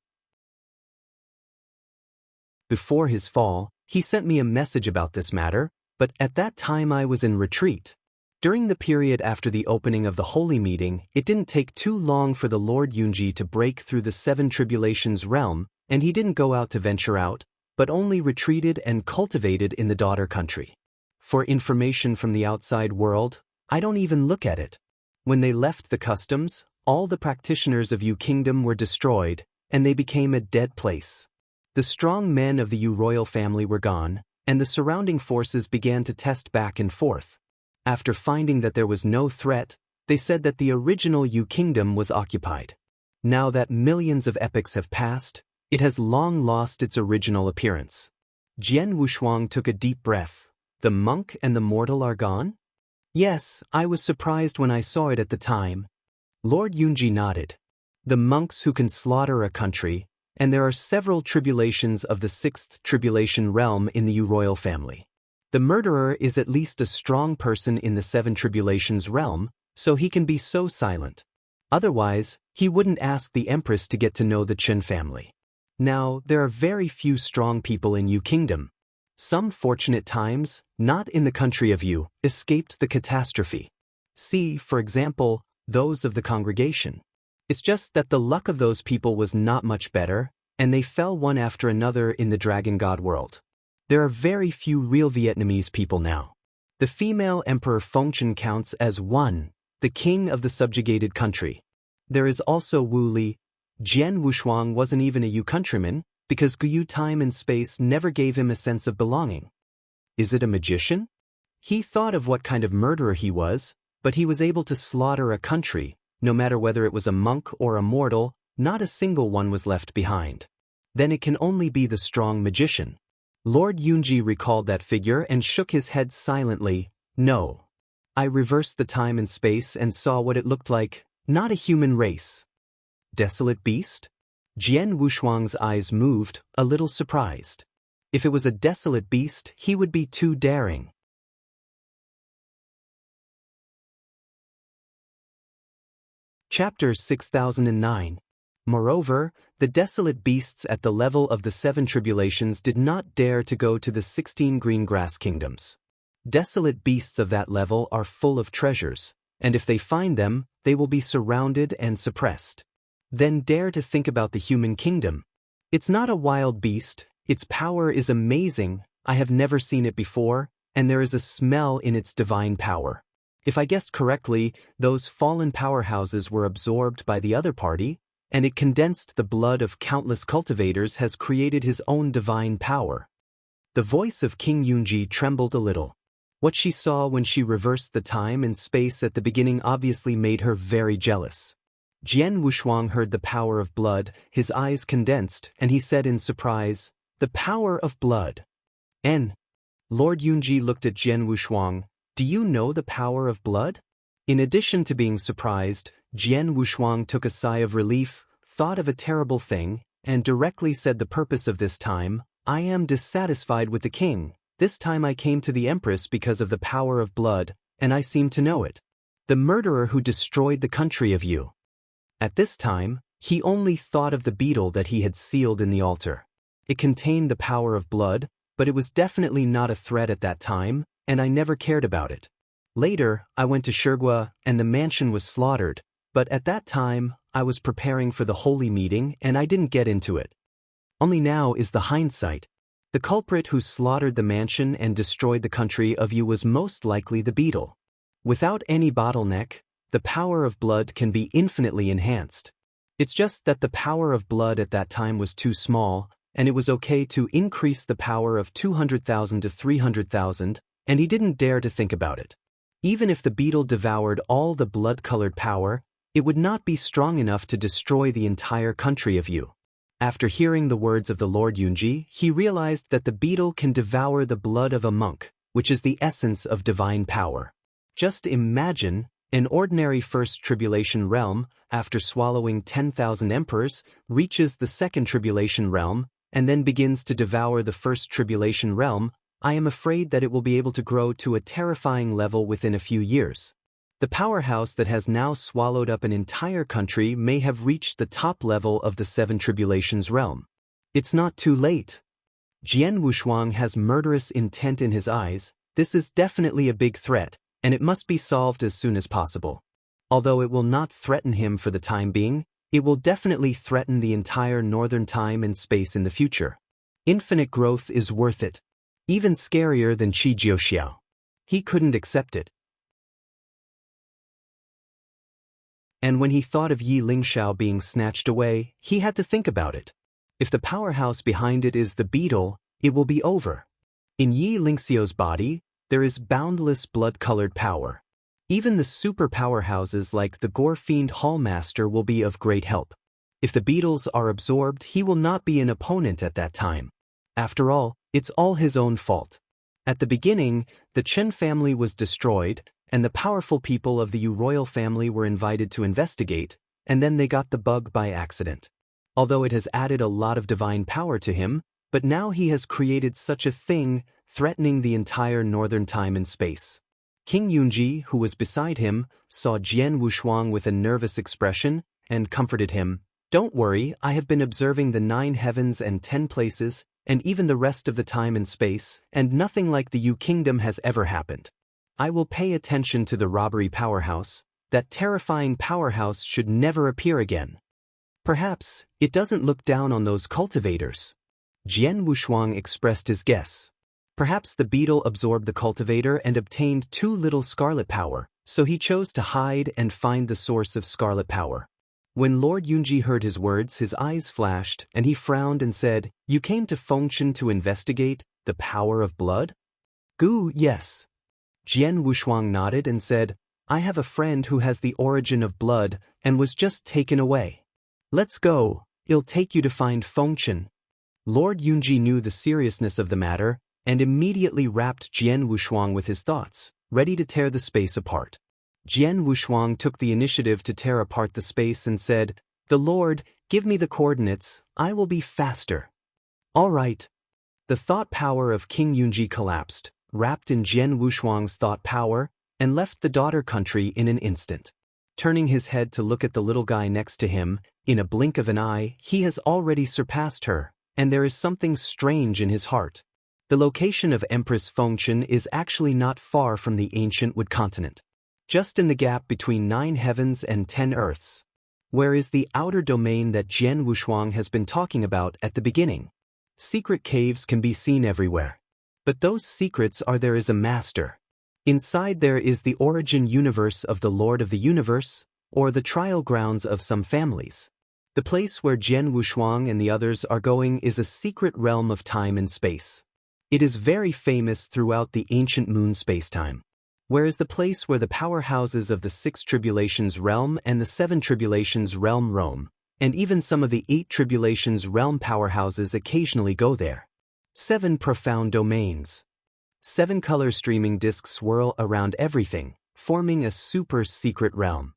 Before his fall, he sent me a message about this matter, but at that time I was in retreat. During the period after the opening of the Holy Meeting, it didn't take too long for the Lord Yunji to break through the 7 tribulations realm, and he didn't go out to venture out, but only retreated and cultivated in the daughter country. For information from the outside world, I don't even look at it. When they left the customs, all the practitioners of Yu Kingdom were destroyed, and they became a dead place. The strong men of the Yu royal family were gone, and the surrounding forces began to test back and forth. After finding that there was no threat, they said that the original Yu Kingdom was occupied. Now that millions of epochs have passed, it has long lost its original appearance. Jian Wushuang took a deep breath. The monk and the mortal are gone? Yes, I was surprised when I saw it at the time. Lord Yunji nodded. The monks who can slaughter a country, and there are several tribulations of the 6th tribulation realm in the Yu royal family. The murderer is at least a strong person in the 7 tribulations realm, so he can be so silent. Otherwise, he wouldn't ask the empress to get to know the Chen family. Now, there are very few strong people in Yu Kingdom. Some fortunate times, not in the country of Yu, escaped the catastrophe. See, for example, those of the congregation. It's just that the luck of those people was not much better, and they fell one after another in the Dragon God world. There are very few real Vietnamese people now. The female Emperor Fengchen counts as one, the king of the subjugated country. There is also Wu Li. Jian Wushuang wasn't even a Yu countryman, because Guyu time and space never gave him a sense of belonging. Is it a magician? He thought of what kind of murderer he was, But he was able to slaughter a country, no matter whether it was a monk or a mortal, not a single one was left behind. Then it can only be the strong magician. Lord Yunji recalled that figure and shook his head silently. No. I reversed the time and space and saw what it looked like, not a human race. Desolate beast? Jian Wushuang's eyes moved, a little surprised. If it was a desolate beast, he would be too daring. Chapter 6009. Moreover, the desolate beasts at the level of the 7 tribulations did not dare to go to the 16 green grass kingdoms. Desolate beasts of that level are full of treasures, and if they find them, they will be surrounded and suppressed. Then dare to think about the human kingdom. It's not a wild beast, its power is amazing, I have never seen it before, and there is a smell in its divine power. If I guessed correctly, those fallen powerhouses were absorbed by the other party, and it condensed the blood of countless cultivators has created his own divine power. The voice of King Yunji trembled a little. What she saw when she reversed the time and space at the beginning obviously made her very jealous. Jian Wushuang heard the power of blood, his eyes condensed, and he said in surprise, "The power of blood." Lord Yunji looked at Jian Wushuang. "Do you know the power of blood?" In addition to being surprised, Jian Wushuang took a sigh of relief, thought of a terrible thing, and directly said the purpose of this time, "I am dissatisfied with the king. This time I came to the empress because of the power of blood, and I seem to know it. The murderer who destroyed the country of you." At this time, he only thought of the beetle that he had sealed in the altar. It contained the power of blood, but it was definitely not a threat at that time, and I never cared about it. Later, I went to Shirgua, and the mansion was slaughtered, but at that time, I was preparing for the holy meeting and I didn't get into it. Only now is the hindsight. The culprit who slaughtered the mansion and destroyed the country of you was most likely the beetle. Without any bottleneck, the power of blood can be infinitely enhanced. It's just that the power of blood at that time was too small, and it was okay to increase the power of 200,000 to 300,000, and he didn't dare to think about it. Even if the beetle devoured all the blood-colored power, it would not be strong enough to destroy the entire country of you. After hearing the words of the Lord Yunji, he realized that the beetle can devour the blood of a monk, which is the essence of divine power. Just imagine, an ordinary first tribulation realm, after swallowing 10,000 emperors, reaches the second tribulation realm, and then begins to devour the first tribulation realm. I am afraid that it will be able to grow to a terrifying level within a few years. The powerhouse that has now swallowed up an entire country may have reached the top level of the 7 tribulations realm. It's not too late. Jian Wushuang has murderous intent in his eyes. This is definitely a big threat, and it must be solved as soon as possible. Although it will not threaten him for the time being, it will definitely threaten the entire northern time and space in the future. Infinite growth is worth it. Even scarier than Qi Jiuxiao. He couldn't accept it. And when he thought of Yi Lingxiao being snatched away, he had to think about it. If the powerhouse behind it is the beetle, it will be over. In Yi Lingxiao's body, there is boundless blood-colored power. Even the super powerhouses like the Gore Fiend Hallmaster will be of great help. If the beetles are absorbed, he will not be an opponent at that time. After all, it's all his own fault. At the beginning, the Chen family was destroyed, and the powerful people of the Yu royal family were invited to investigate, and then they got the bug by accident. Although it has added a lot of divine power to him, but now he has created such a thing, threatening the entire northern time and space. King Yunji, who was beside him, saw Jian Wushuang with a nervous expression, and comforted him. "Don't worry, I have been observing the 9 heavens and 10 places, and even the rest of the time and space, and nothing like the Yu kingdom has ever happened. I will pay attention to the robbery powerhouse. That terrifying powerhouse should never appear again. Perhaps it doesn't look down on those cultivators." Jian Wushuang expressed his guess. Perhaps the beetle absorbed the cultivator and obtained too little scarlet power, so he chose to hide and find the source of scarlet power. When Lord Yunji heard his words, his eyes flashed, and he frowned and said, "You came to Fengchen to investigate the power of blood?" "Gu, yes." Jian Wushuang nodded and said, I have a friend who has the origin of blood and was just taken away. Let's go, I'll take you to find Fengchen. Lord Yunji knew the seriousness of the matter and immediately wrapped Jian Wushuang with his thoughts, ready to tear the space apart. Jian Wushuang took the initiative to tear apart the space and said, "The Lord, give me the coordinates, I will be faster." All right. The thought power of King Yunji collapsed, wrapped in Jian Wushuang's thought power, and left the daughter country in an instant. Turning his head to look at the little guy next to him, in a blink of an eye, he has already surpassed her, and there is something strange in his heart. The location of Empress Fengchen is actually not far from the ancient Wood continent, just in the gap between 9 heavens and 10 earths. Where is the outer domain that Jian Wushuang has been talking about at the beginning? Secret caves can be seen everywhere. But those secrets are there is a master. Inside there is the origin universe of the Lord of the Universe, or the trial grounds of some families. The place where Jian Wushuang and the others are going is a secret realm of time and space. It is very famous throughout the ancient moon spacetime. Where is the place where the powerhouses of the 6 tribulations realm and the 7 tribulations realm roam, and even some of the 8 tribulations realm powerhouses occasionally go there. 7 profound domains. 7 color streaming disks swirl around everything, forming a super secret realm.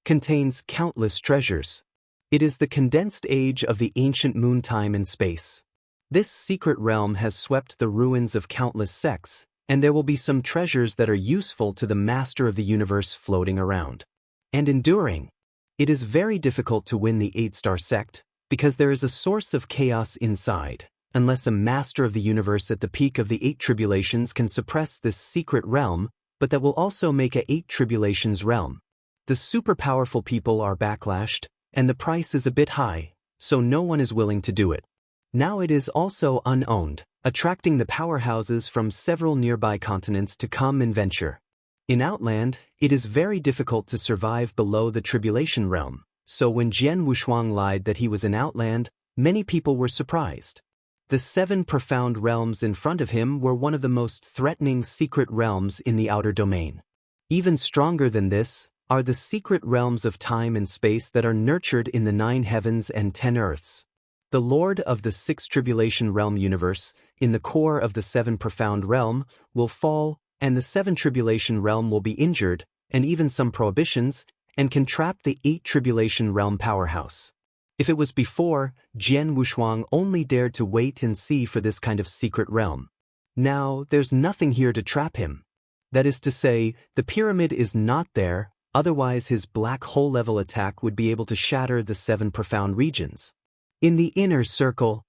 Contains countless treasures. It is the condensed age of the ancient moon time and space. This secret realm has swept the ruins of countless sects, and there will be some treasures that are useful to the master of the universe floating around. And enduring. It is very difficult to win the 8-star sect, because there is a source of chaos inside, unless a master of the universe at the peak of the 8 tribulations can suppress this secret realm, but that will also make a 8 tribulations realm. The super powerful people are backlashed, and the price is a bit high, so no one is willing to do it. Now it is also unowned, attracting the powerhouses from several nearby continents to come and venture. In Outland, it is very difficult to survive below the tribulation realm, so when Jian Wushuang lied that he was in Outland, many people were surprised. The 7 profound realms in front of him were one of the most threatening secret realms in the outer domain. Even stronger than this are the secret realms of time and space that are nurtured in the 9 heavens and 10 earths. The Lord of the 6 tribulation realm universe, in the core of the 7 profound realm, will fall, and the 7 tribulation realm will be injured, and even some prohibitions, and can trap the 8 tribulation realm powerhouse. If it was before, Jian Wushuang only dared to wait and see for this kind of secret realm. Now, there's nothing here to trap him. That is to say, the pyramid is not there, otherwise his black hole level attack would be able to shatter the 7 profound regions. In the inner circle,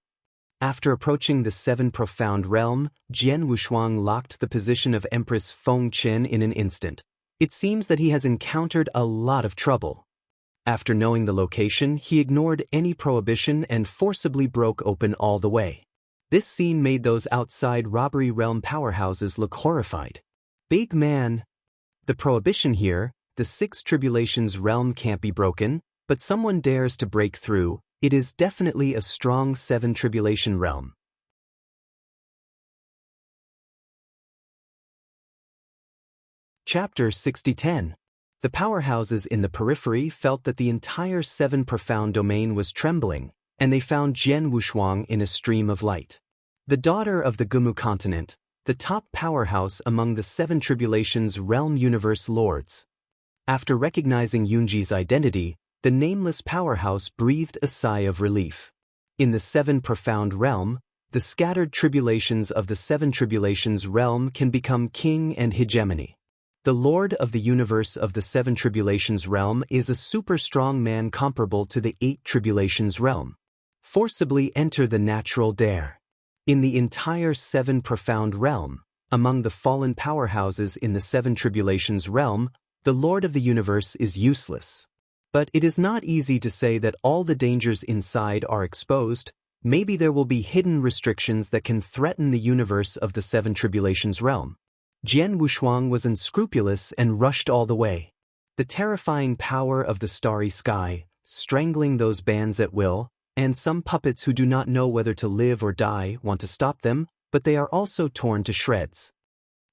after approaching the 7 profound realm, Jian Wushuang locked the position of Empress Fengchen in an instant. It seems that he has encountered a lot of trouble. After knowing the location, he ignored any prohibition and forcibly broke open all the way. This scene made those outside robbery realm powerhouses look horrified. Big man. The prohibition here, the 6 tribulations realm can't be broken, but someone dares to break through. It is definitely a strong 7 tribulation realm. Chapter 6010. The powerhouses in the periphery felt that the entire 7 profound domain was trembling, and they found Jian Wushuang in a stream of light. The daughter of the Gumu continent, the top powerhouse among the 7 tribulations realm universe lords. After recognizing Yunji's identity, the nameless powerhouse breathed a sigh of relief. In the 7 profound realm, the scattered tribulations of the 7 tribulations realm can become king and hegemony. The Lord of the universe of the 7 tribulations realm is a super strong man comparable to the 8 tribulations realm. Forcibly enter the natural dare. In the entire 7 profound realm, among the fallen powerhouses in the 7 tribulations realm, the Lord of the universe is useless. But it is not easy to say that all the dangers inside are exposed. Maybe there will be hidden restrictions that can threaten the universe of the 7 tribulations realm. Jian Wushuang was unscrupulous and rushed all the way. The terrifying power of the starry sky, strangling those bands at will, and some puppets who do not know whether to live or die want to stop them, but they are also torn to shreds.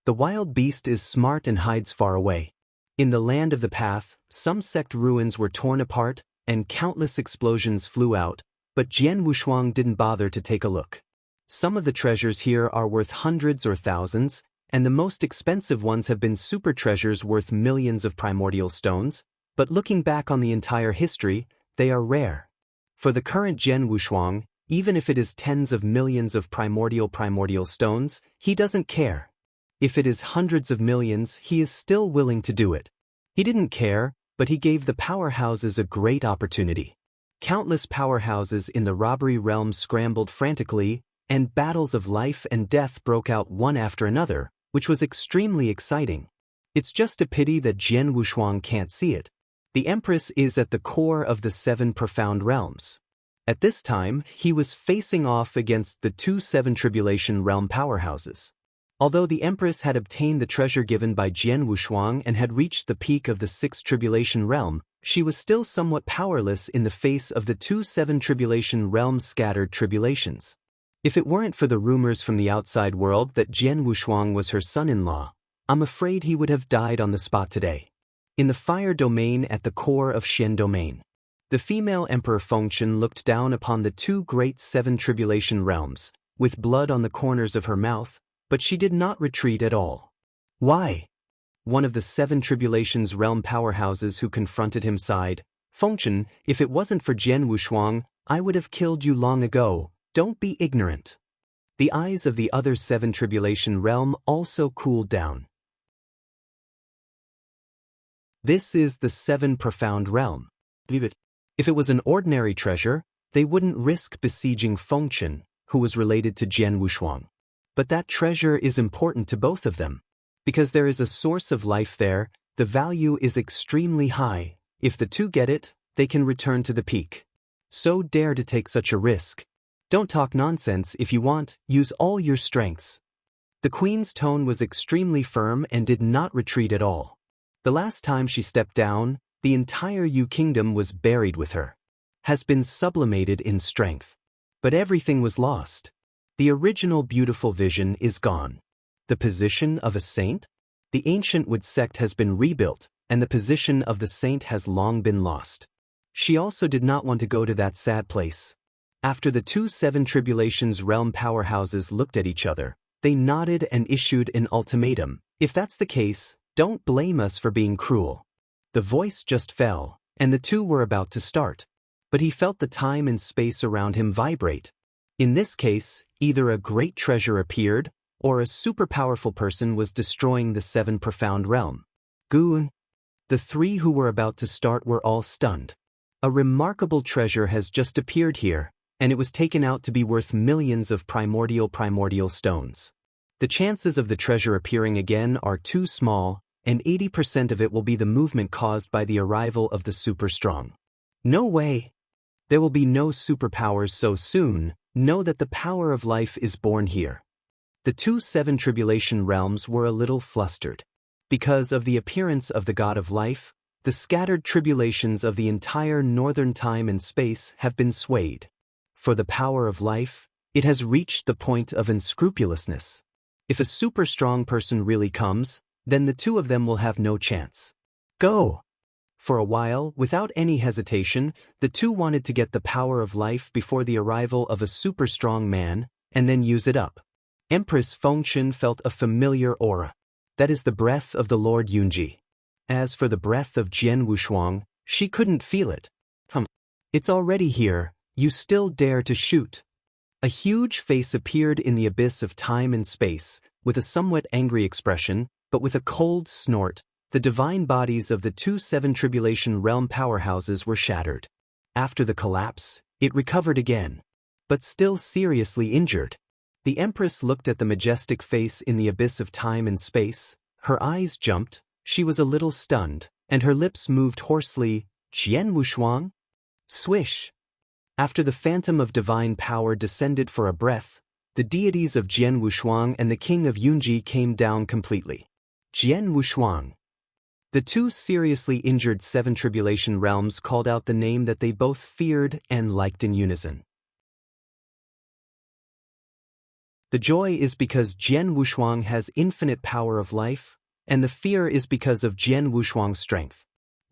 The wild beast is smart and hides far away. In the land of the path, some sect ruins were torn apart, and countless explosions flew out, but Jian Wushuang didn't bother to take a look. Some of the treasures here are worth hundreds or thousands, and the most expensive ones have been super treasures worth millions of primordial stones, but looking back on the entire history, they are rare. For the current Jian Wushuang, even if it is tens of millions of primordial stones, he doesn't care. If it is hundreds of millions, he is still willing to do it. He didn't care, but he gave the powerhouses a great opportunity. Countless powerhouses in the robbery realm scrambled frantically, and battles of life and death broke out one after another, which was extremely exciting. It's just a pity that Jian Wushuang can't see it. The Empress is at the core of the 7 profound realms. At this time, he was facing off against the 2 7 Tribulation realm powerhouses. Although the Empress had obtained the treasure given by Jian Wushuang and had reached the peak of the 6th Tribulation realm, she was still somewhat powerless in the face of the 2 7 Tribulation realm's scattered tribulations. If it weren't for the rumors from the outside world that Jian Wushuang was her son-in-law, I'm afraid he would have died on the spot today. In the fire domain at the core of Shen domain, the female Emperor Fengchen looked down upon the 2 great 7 Tribulation realms, with blood on the corners of her mouth, but she did not retreat at all. Why? One of the 7 Tribulations realm powerhouses who confronted him sighed, Fengchen, if it wasn't for Jian Wushuang, I would have killed you long ago. Don't be ignorant. The eyes of the other 7 Tribulation realm also cooled down. This is the 7 profound realm. If it was an ordinary treasure, they wouldn't risk besieging Fengchen, who was related to Jian Wushuang. But that treasure is important to both of them. Because there is a source of life there, the value is extremely high. If the 2 get it, they can return to the peak. So dare to take such a risk. Don't talk nonsense. If you want, use all your strengths. The Queen's tone was extremely firm and did not retreat at all. The last time she stepped down, the entire Yu Kingdom was buried with her. Has been sublimated in strength. But everything was lost. The original beautiful vision is gone. The position of a saint? The ancient Wood sect has been rebuilt, and the position of the saint has long been lost. She also did not want to go to that sad place. After the 2 7 Tribulations realm powerhouses looked at each other, they nodded and issued an ultimatum. If that's the case, don't blame us for being cruel. The voice just fell, and the 2 were about to start. But he felt the time and space around him vibrate. In this case, either a great treasure appeared, or a super powerful person was destroying the 7 profound realm. Goon. The 3 who were about to start were all stunned. A remarkable treasure has just appeared here, and it was taken out to be worth millions of primordial stones. The chances of the treasure appearing again are too small, and 80% of it will be the movement caused by the arrival of the super strong. No way. There will be no superpowers so soon. Know that the power of life is born here. The 2 7 Tribulation realms were a little flustered. Because of the appearance of the God of Life, the scattered tribulations of the entire northern time and space have been swayed. For the power of life, it has reached the point of unscrupulousness. If a super strong person really comes, then the 2 of them will have no chance. Go! For a while, without any hesitation, the 2 wanted to get the power of life before the arrival of a super strong man, and then use it up. Empress Fengchen felt a familiar aura. That is the breath of the Lord Yunji. As for the breath of Jian Wushuang, she couldn't feel it. It's already here, you still dare to shoot. A huge face appeared in the abyss of time and space, with a somewhat angry expression, but with a cold snort. The divine bodies of the 2 7 Tribulation realm powerhouses were shattered. After the collapse, it recovered again. But still seriously injured. The Empress looked at the majestic face in the abyss of time and space. Her eyes jumped, she was a little stunned, and her lips moved hoarsely. Jian Wushuang? Swish! After the phantom of divine power descended for a breath, the deities of Jian Wushuang and the king of Yunji came down completely. Jian Wushuang. The 2 seriously injured 7 Tribulation realms called out the name that they both feared and liked in unison. The joy is because Jian Wushuang has infinite power of life, and the fear is because of Jian Wushuang's strength.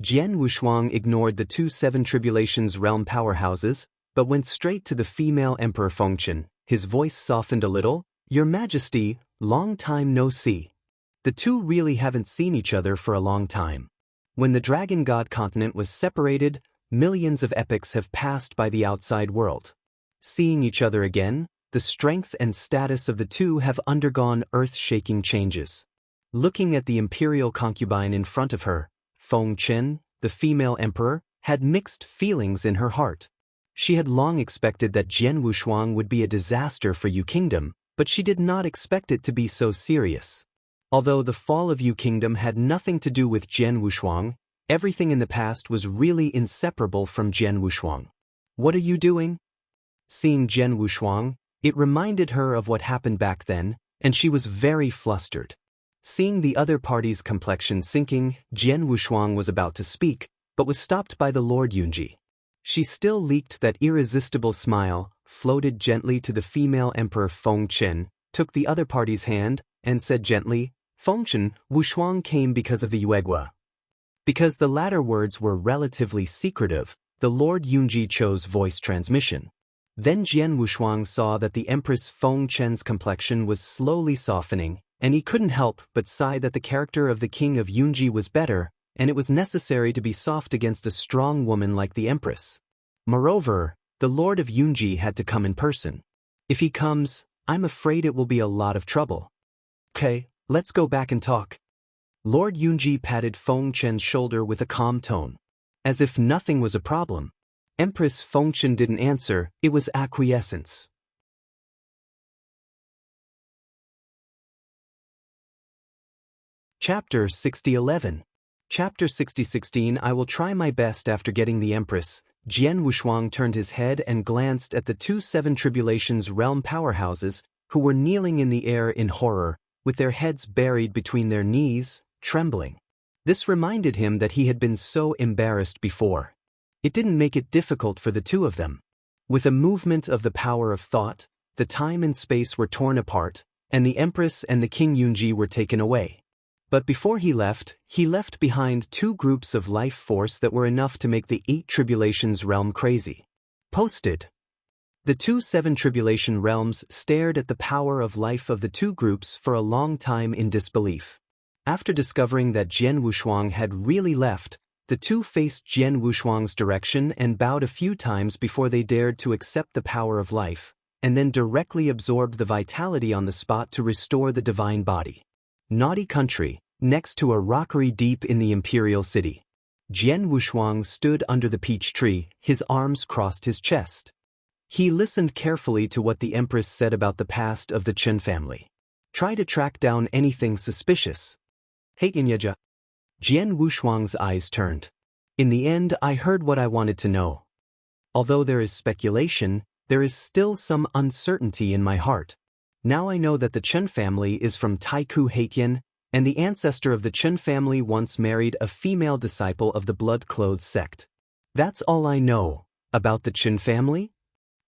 Jian Wushuang ignored the 2 Tribulations realm powerhouses, but went straight to the female Emperor Fengchen. His voice softened a little. Your Majesty, long time no see. The two really haven't seen each other for a long time. When the Dragon God continent was separated, millions of epochs have passed by the outside world. Seeing each other again, the strength and status of the two have undergone earth-shaking changes. Looking at the imperial concubine in front of her, Fengchen, the female emperor, had mixed feelings in her heart. She had long expected that Jian Wushuang would be a disaster for Yu Kingdom, but she did not expect it to be so serious. Although the fall of Yu Kingdom had nothing to do with Jian Wushuang, everything in the past was really inseparable from Jian Wushuang. What are you doing? Seeing Jian Wushuang, it reminded her of what happened back then, and she was very flustered. Seeing the other party's complexion sinking, Jian Wushuang was about to speak, but was stopped by the Lord Yunji. She still leaked that irresistible smile, floated gently to the female Emperor Fengchen, took the other party's hand, and said gently, Fengchen, Wushuang came because of the Yuegua. Because the latter words were relatively secretive, the Lord Yunji chose voice transmission. Then Jian Wushuang saw that the Empress Fengchen's complexion was slowly softening, and he couldn't help but sigh that the character of the king of Yunji was better, and it was necessary to be soft against a strong woman like the Empress. Moreover, the Lord of Yunji had to come in person. If he comes, I'm afraid it will be a lot of trouble. Okay, let's go back and talk. Lord Yunji patted Fengchen's shoulder with a calm tone. As if nothing was a problem. Empress Fengchen didn't answer, it was acquiescence. Chapter 6011. Chapter 6016. I will try my best after getting the Empress. Jian Wushuang turned his head and glanced at the 2 Tribulations realm powerhouses, who were kneeling in the air in horror, with their heads buried between their knees, trembling. This reminded him that he had been so embarrassed before. It didn't make it difficult for the two of them. With a movement of the power of thought, the time and space were torn apart, and the Empress and the King Yunji were taken away. But before he left behind 2 groups of life force that were enough to make the 8 Tribulations realm crazy. Posted. The 2 Tribulation realms stared at the power of life of the 2 groups for a long time in disbelief. After discovering that Jian Wushuang had really left, the two faced Jian Wushuang's direction and bowed a few times before they dared to accept the power of life, and then directly absorbed the vitality on the spot to restore the divine body. Naughty country, next to a rockery deep in the imperial city. Jian Wushuang stood under the peach tree, his arms crossed his chest. He listened carefully to what the Empress said about the past of the Chen family. Try to track down anything suspicious. Hey Inyaja. Jian Wushuang's eyes turned. In the end, I heard what I wanted to know. Although there is speculation, there is still some uncertainty in my heart. Now I know that the Chen family is from Taiku Haitian, and the ancestor of the Chen family once married a female disciple of the blood-clothed sect. That's all I know. About the Chen family?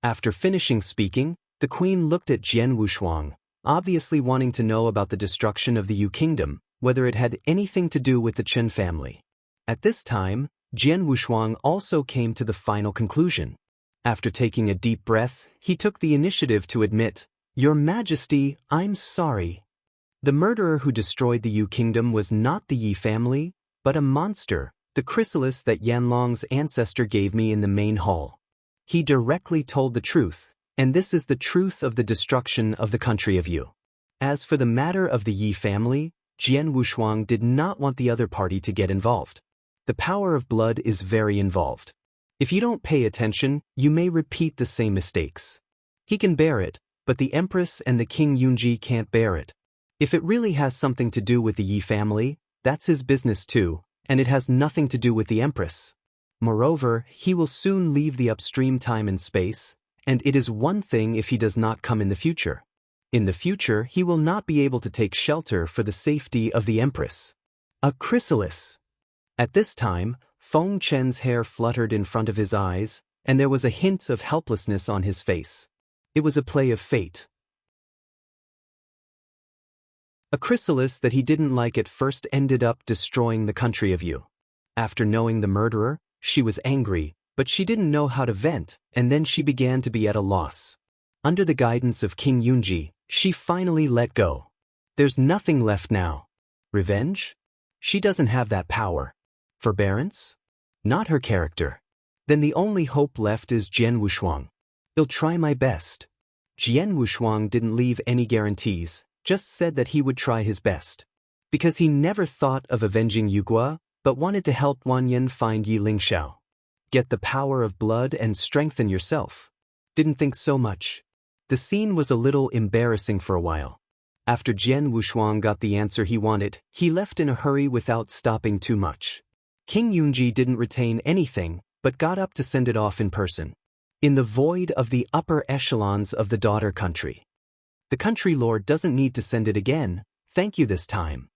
After finishing speaking, the queen looked at Jian Wushuang, obviously wanting to know about the destruction of the Yu Kingdom, whether it had anything to do with the Chen family. At this time, Jian Wushuang also came to the final conclusion. After taking a deep breath, he took the initiative to admit, Your Majesty, I'm sorry. The murderer who destroyed the Yu Kingdom was not the Yi family, but a monster, the chrysalis that Yanlong's ancestor gave me in the main hall. He directly told the truth, and this is the truth of the destruction of the country of Yu. As for the matter of the Yi family, Jian Wushuang did not want the other party to get involved. The power of blood is very involved. If you don't pay attention, you may repeat the same mistakes. He can bear it, but the Empress and the King Yunji can't bear it. If it really has something to do with the Yi family, that's his business too, and it has nothing to do with the Empress. Moreover, he will soon leave the upstream time and space, and it is one thing if he does not come in the future. In the future, he will not be able to take shelter for the safety of the Empress. A chrysalis. At this time, Fengchen's hair fluttered in front of his eyes, and there was a hint of helplessness on his face. It was a play of fate. A chrysalis that he didn't like at first ended up destroying the country of Yu. After knowing the murderer, she was angry, but she didn't know how to vent, and then she began to be at a loss. Under the guidance of King Yunji, she finally let go. There's nothing left now. Revenge? She doesn't have that power. Forbearance? Not her character. Then the only hope left is Jian Wushuang. I'll try my best. Jian Wushuang didn't leave any guarantees, just said that he would try his best. Because he never thought of avenging Yu Guo, but wanted to help Wan Yin find Yi Lingxiao. Get the power of blood and strengthen yourself. Didn't think so much. The scene was a little embarrassing for a while. After Jian Wushuang got the answer he wanted, he left in a hurry without stopping too much. King Yunji didn't retain anything, but got up to send it off in person. In the void of the upper echelons of the daughter country. The country lord doesn't need to send it again, thank you this time.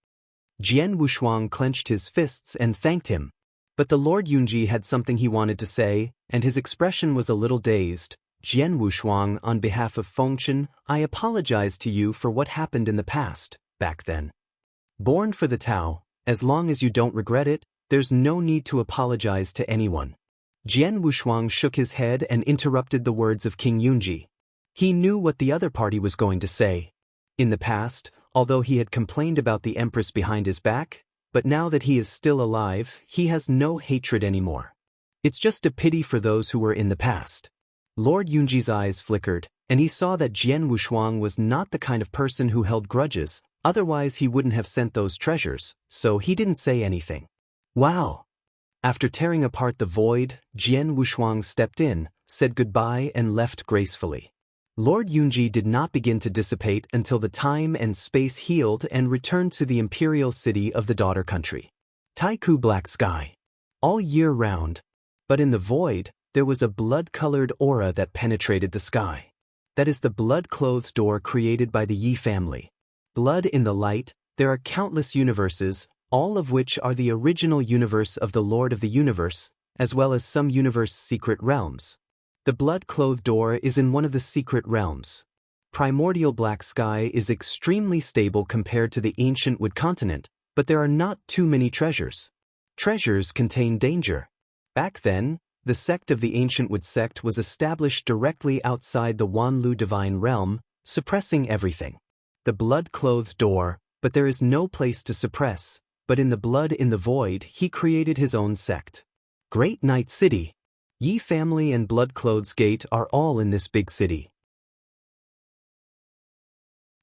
Jian Wushuang clenched his fists and thanked him. But the Lord Yunji had something he wanted to say, and his expression was a little dazed. Jian Wushuang, on behalf of Fengchen, I apologize to you for what happened in the past, back then. Born for the Tao, as long as you don't regret it, there's no need to apologize to anyone. Jian Wushuang shook his head and interrupted the words of King Yunji. He knew what the other party was going to say. In the past, although he had complained about the Empress behind his back, but now that he is still alive, he has no hatred anymore. It's just a pity for those who were in the past. Lord Yunji's eyes flickered, and he saw that Jian Wushuang was not the kind of person who held grudges, otherwise he wouldn't have sent those treasures, so he didn't say anything. Wow! After tearing apart the void, Jian Wushuang stepped in, said goodbye and left gracefully. Lord Yunji did not begin to dissipate until the time and space healed and returned to the imperial city of the daughter country. Taiku black sky. All year round. But in the void, there was a blood-colored aura that penetrated the sky. That is the blood-clothed door created by the Yi family. Blood in the light, there are countless universes, all of which are the original universe of the Lord of the Universe, as well as some universe secret realms. The blood-clothed door is in one of the secret realms. Primordial black sky is extremely stable compared to the ancient wood continent, but there are not too many treasures. Treasures contain danger. Back then, the sect of the Ancient Wood sect was established directly outside the Wanlu divine realm, suppressing everything. The blood-clothed door, but there is no place to suppress, but in the blood in the void he created his own sect. Great Night City. Yi family and blood-clothes gate are all in this big city.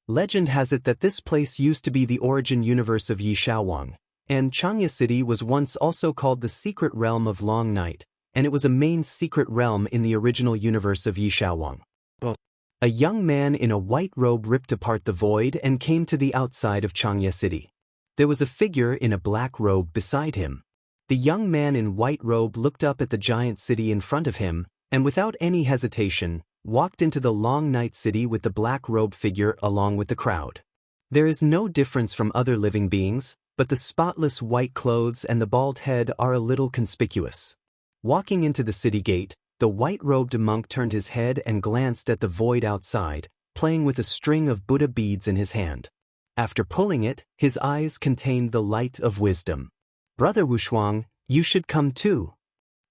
Legend has it that this place used to be the origin universe of Yi Shaowang, and Changya City was once also called the secret realm of Long Night, and it was a main secret realm in the original universe of Yi Shaowang. A young man in a white robe ripped apart the void and came to the outside of Changya City. There was a figure in a black robe beside him. The young man in white robe looked up at the giant city in front of him, and without any hesitation, walked into the Long Night City with the black robe figure along with the crowd. There is no difference from other living beings, but the spotless white clothes and the bald head are a little conspicuous. Walking into the city gate, the white-robed monk turned his head and glanced at the void outside, playing with a string of Buddha beads in his hand. After pulling it, his eyes contained the light of wisdom. "Brother Wushuang, you should come too,"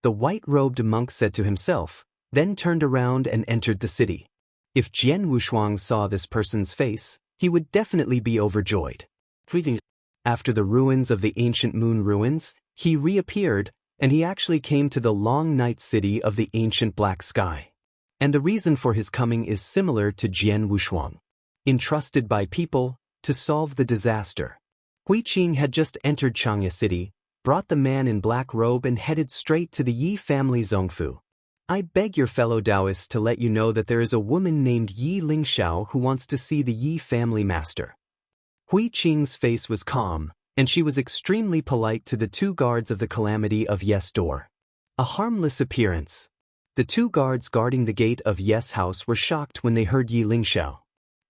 the white-robed monk said to himself, then turned around and entered the city. If Jian Wushuang saw this person's face, he would definitely be overjoyed. After the ruins of the ancient moon ruins, he reappeared, and he actually came to the Long Night City of the ancient black sky. And the reason for his coming is similar to Jian Wushuang. Entrusted by people, to solve the disaster. Hui Qing had just entered Changya City, brought the man in black robe and headed straight to the Yi family Zongfu. "I beg your fellow Taoists to let you know that there is a woman named Yi Lingxiao who wants to see the Yi family master." Hui Qing's face was calm, and she was extremely polite to the two guards of the Calamity of Yes door. A harmless appearance. The two guards guarding the gate of Yes house were shocked when they heard Yi Lingxiao.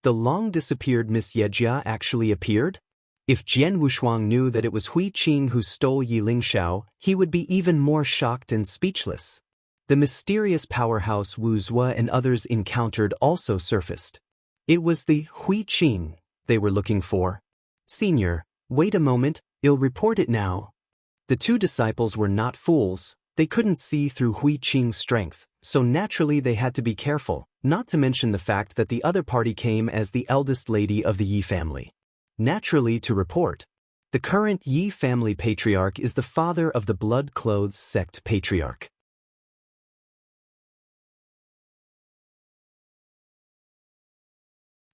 The long-disappeared Miss Yejia actually appeared? If Jian Wushuang knew that it was Hui Qing who stole Yi Lingxiao, he would be even more shocked and speechless. The mysterious powerhouse Wu Zua and others encountered also surfaced. It was the Hui Qing they were looking for. Senior, wait a moment, I'll report it now. The two disciples were not fools, they couldn't see through Hui Qing's strength, so naturally they had to be careful, not to mention the fact that the other party came as the eldest lady of the Yi family. Naturally to report. The current Yi family patriarch is the father of the Blood Clothes sect patriarch.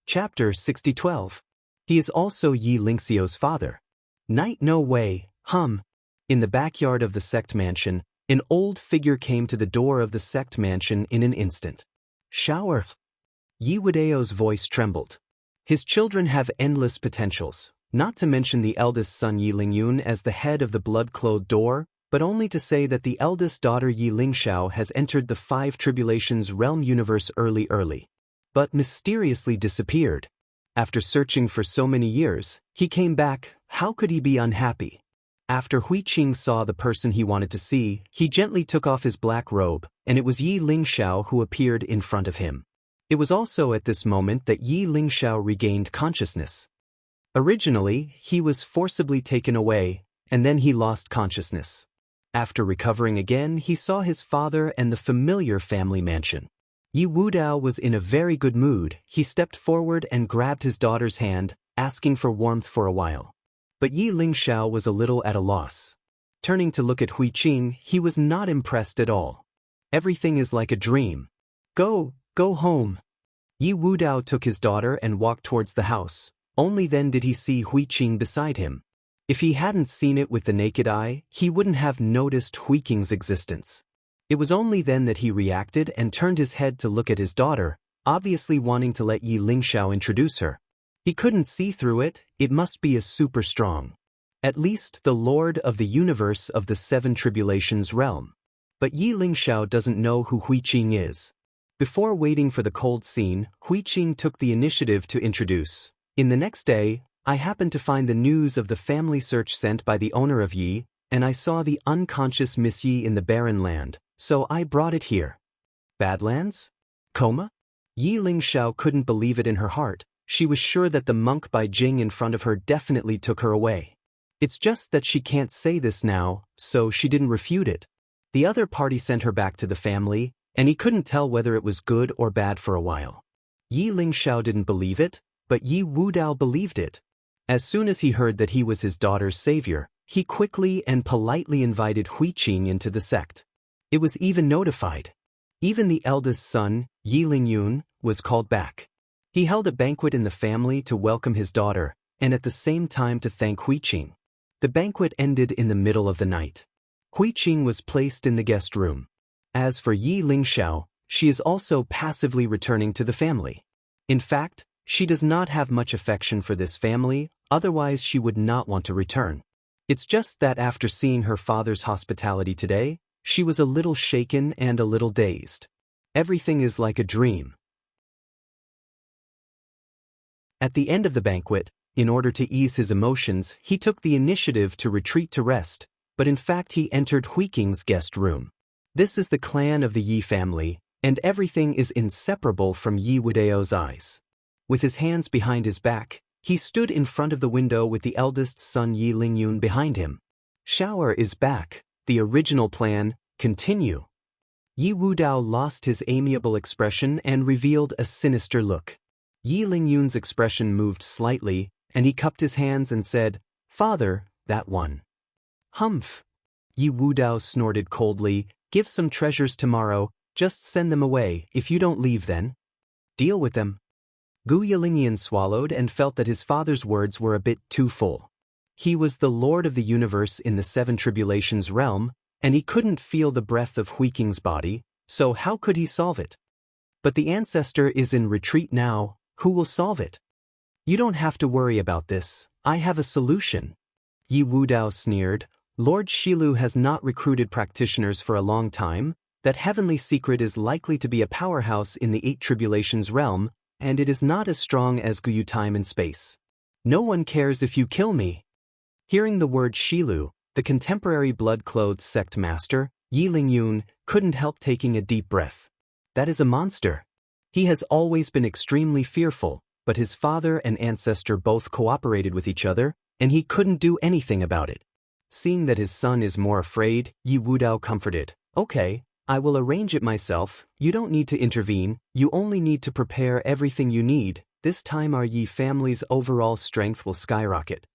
Chapter 60:12. He is also Yi Lingxiu's father. Night no way, hum. In the backyard of the sect mansion, an old figure came to the door of the sect mansion in an instant. Shower. Yi Wudao's voice trembled. His children have endless potentials, not to mention the eldest son Yi Lingyun as the head of the blood-clothed door, but only to say that the eldest daughter Yi Lingxiao has entered the Five Tribulations realm universe early, but mysteriously disappeared. After searching for so many years, he came back. How could he be unhappy? After Hui Qing saw the person he wanted to see, he gently took off his black robe, and it was Yi Lingxiao who appeared in front of him. It was also at this moment that Yi Lingxiao regained consciousness. Originally, he was forcibly taken away, and then he lost consciousness. After recovering again, he saw his father and the familiar family mansion. Yi Wudao was in a very good mood. He stepped forward and grabbed his daughter's hand, asking for warmth for a while. But Yi Lingxiao was a little at a loss. Turning to look at Hui Qing, he was not impressed at all. Everything is like a dream. Go home. Yi Wudao took his daughter and walked towards the house. Only then did he see Hui Qing beside him. If he hadn't seen it with the naked eye, he wouldn't have noticed Hui Qing's existence. It was only then that he reacted and turned his head to look at his daughter, obviously wanting to let Yi Lingxiao introduce her. He couldn't see through it, it must be a super strong. At least the Lord of the Universe of the Seven Tribulations realm. But Yi Lingxiao doesn't know who Hui Qing is. Before waiting for the cold scene, Hui Qing took the initiative to introduce. In the next day, I happened to find the news of the family search sent by the owner of Yi, and I saw the unconscious Miss Yi in the barren land, so I brought it here. Badlands? Coma? Yi Lingxiao couldn't believe it in her heart. She was sure that the monk Bai Jing in front of her definitely took her away. It's just that she can't say this now, so she didn't refute it. The other party sent her back to the family, and he couldn't tell whether it was good or bad for a while. Yi Lingxiao didn't believe it, but Yi Wudao believed it. As soon as he heard that he was his daughter's savior, he quickly and politely invited Hui Qing into the sect. It was even notified. Even the eldest son, Yi Lingyun, was called back. He held a banquet in the family to welcome his daughter, and at the same time to thank Hui Qing. The banquet ended in the middle of the night. Hui Qing was placed in the guest room. As for Yi Lingxiao, she is also passively returning to the family. In fact, she does not have much affection for this family, otherwise she would not want to return. It's just that after seeing her father's hospitality today, she was a little shaken and a little dazed. Everything is like a dream. At the end of the banquet, in order to ease his emotions, he took the initiative to retreat to rest, but in fact he entered Hui Qing's guest room. This is the clan of the Yi family, and everything is inseparable from Yi Wudao's eyes. With his hands behind his back, he stood in front of the window with the eldest son Yi Lingyun behind him. Shower is back, the original plan, continue. Yi Wudao lost his amiable expression and revealed a sinister look. Yi Lingyun's expression moved slightly, and he cupped his hands and said, "Father, that one." "Humph." Yi Wudao snorted coldly, "Give some treasures tomorrow, just send them away. If you don't leave then, deal with them." Gu Yilingyan swallowed and felt that his father's words were a bit too full. He was the Lord of the Universe in the Seven Tribulations realm, and he couldn't feel the breath of Hui Qing's body, so how could he solve it? But the ancestor is in retreat now, who will solve it? You don't have to worry about this, I have a solution. Yi Wudao sneered. Lord Shilu has not recruited practitioners for a long time, that heavenly secret is likely to be a powerhouse in the Eight Tribulations realm, and it is not as strong as Guyu time and space. No one cares if you kill me. Hearing the word Shilu, the contemporary blood-clothed sect master, Yi Lingyun, couldn't help taking a deep breath. That is a monster. He has always been extremely fearful, but his father and ancestor both cooperated with each other, and he couldn't do anything about it. Seeing that his son is more afraid, Yi Wudao comforted. Okay, I will arrange it myself. You don't need to intervene, you only need to prepare everything you need. This time our Yi family's overall strength will skyrocket.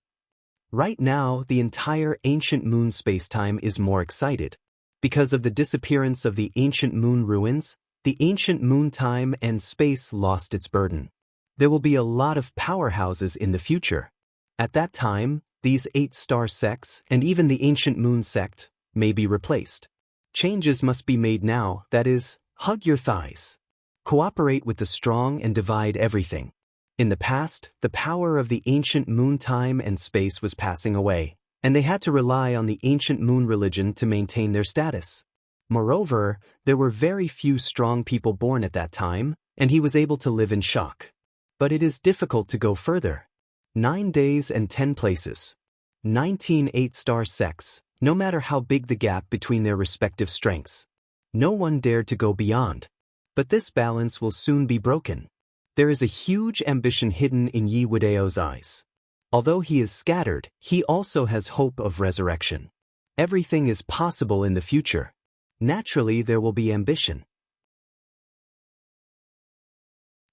Right now, the entire ancient moon space-time is more excited. Because of the disappearance of the ancient moon ruins, the ancient moon time and space lost its burden. There will be a lot of powerhouses in the future. At that time, these 8-star sects, and even the ancient moon sect, may be replaced. Changes must be made now, that is, hug your thighs. Cooperate with the strong and divide everything. In the past, the power of the ancient moon time and space was passing away, and they had to rely on the ancient moon religion to maintain their status. Moreover, there were very few strong people born at that time, and he was able to live in shock. But it is difficult to go further. 9 days and 10 places. 19 8-star sects, no matter how big the gap between their respective strengths. No one dared to go beyond. But this balance will soon be broken. There is a huge ambition hidden in Yi Wudao's eyes. Although he is scattered, he also has hope of resurrection. Everything is possible in the future. Naturally, there will be ambition.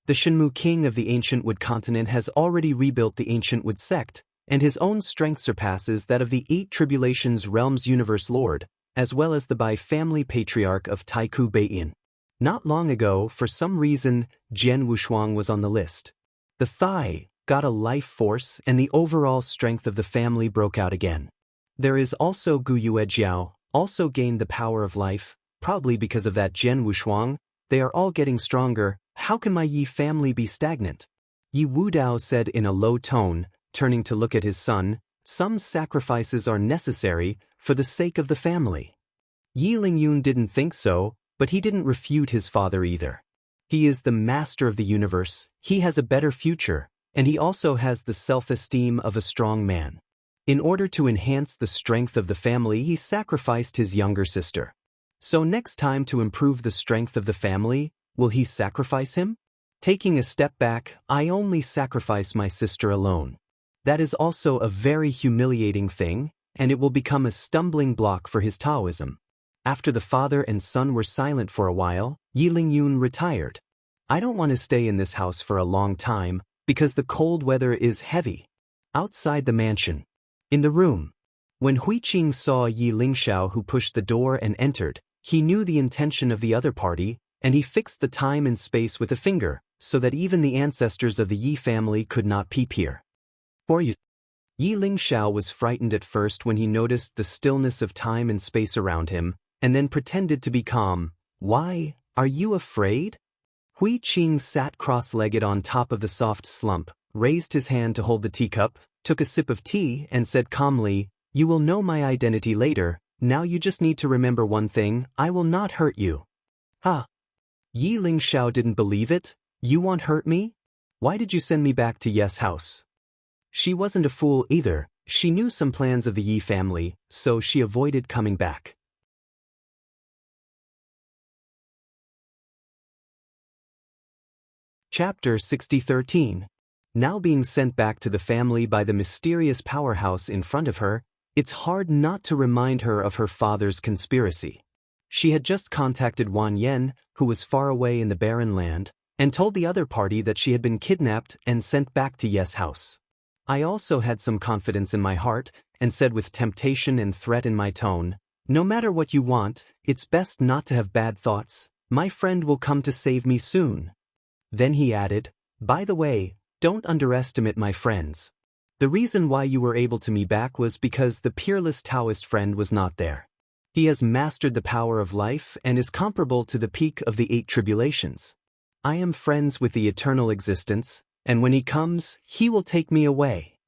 The Shenmu king of the ancient Wood continent has already rebuilt the ancient Wood sect, and his own strength surpasses that of the 8 Tribulations Realms Universe Lord, as well as the Bai-family patriarch of Taiku Beiyin. Not long ago, for some reason, Jian Wushuang was on the list. The Thai got a life force and the overall strength of the family broke out again. There is also Gu Yuejiao, also gained the power of life, probably because of that Jian Wushuang. They are all getting stronger. How can my Yi family be stagnant? Yi Wudao said in a low tone, turning to look at his son, some sacrifices are necessary for the sake of the family. Yi Lingyun didn't think so, but he didn't refute his father either. He is the master of the universe, he has a better future, and he also has the self-esteem of a strong man. In order to enhance the strength of the family, he sacrificed his younger sister. So next time, to improve the strength of the family, will he sacrifice him? Taking a step back, I only sacrifice my sister alone. That is also a very humiliating thing, and it will become a stumbling block for his Taoism. After the father and son were silent for a while, Yi Lingyun retired. I don't want to stay in this house for a long time, because the cold weather is heavy. Outside the mansion. In the room. When Huiqing saw Yi Lingxiao, who pushed the door and entered, he knew the intention of the other party, and he fixed the time and space with a finger, so that even the ancestors of the Yi family could not peep here. For you. Yi Lingxiao was frightened at first when he noticed the stillness of time and space around him, and then pretended to be calm. Why, are you afraid? Huiqing sat cross-legged on top of the soft slump, raised his hand to hold the teacup, took a sip of tea, and said calmly, you will know my identity later, now you just need to remember one thing, I will not hurt you. Ha! Yi Lingxiao didn't believe it. You won't hurt me? Why did you send me back to Yes house? She wasn't a fool either, she knew some plans of the Yi family, so she avoided coming back. Chapter 60:13. Now being sent back to the family by the mysterious powerhouse in front of her, it's hard not to remind her of her father's conspiracy. She had just contacted Wan Yen, who was far away in the barren land, and told the other party that she had been kidnapped and sent back to Yes house. I also had some confidence in my heart, and said with temptation and threat in my tone, no matter what you want, it's best not to have bad thoughts, my friend will come to save me soon. Then he added, by the way, don't underestimate my friends. The reason why you were able to me back was because the peerless Taoist friend was not there. He has mastered the power of life and is comparable to the peak of the 8 tribulations. I am friends with the eternal existence, and when he comes, he will take me away.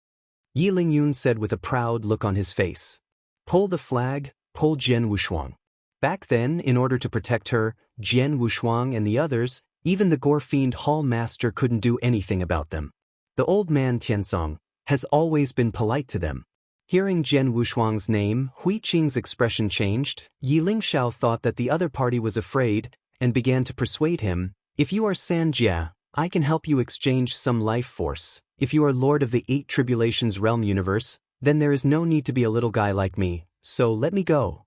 Yi Lingyun said with a proud look on his face. Pull the flag, pull Jian Wushuang. Back then, in order to protect her, Jian Wushuang and the others, even the Gore-fiend Hall Master couldn't do anything about them. The old man Tiansong has always been polite to them. Hearing Jian Wushuang's name, Huiqing's expression changed. Yi Lingxiao thought that the other party was afraid, and began to persuade him, if you are Sanjia, I can help you exchange some life force. If you are Lord of the Eight Tribulations Realm universe, then there is no need to be a little guy like me, so let me go.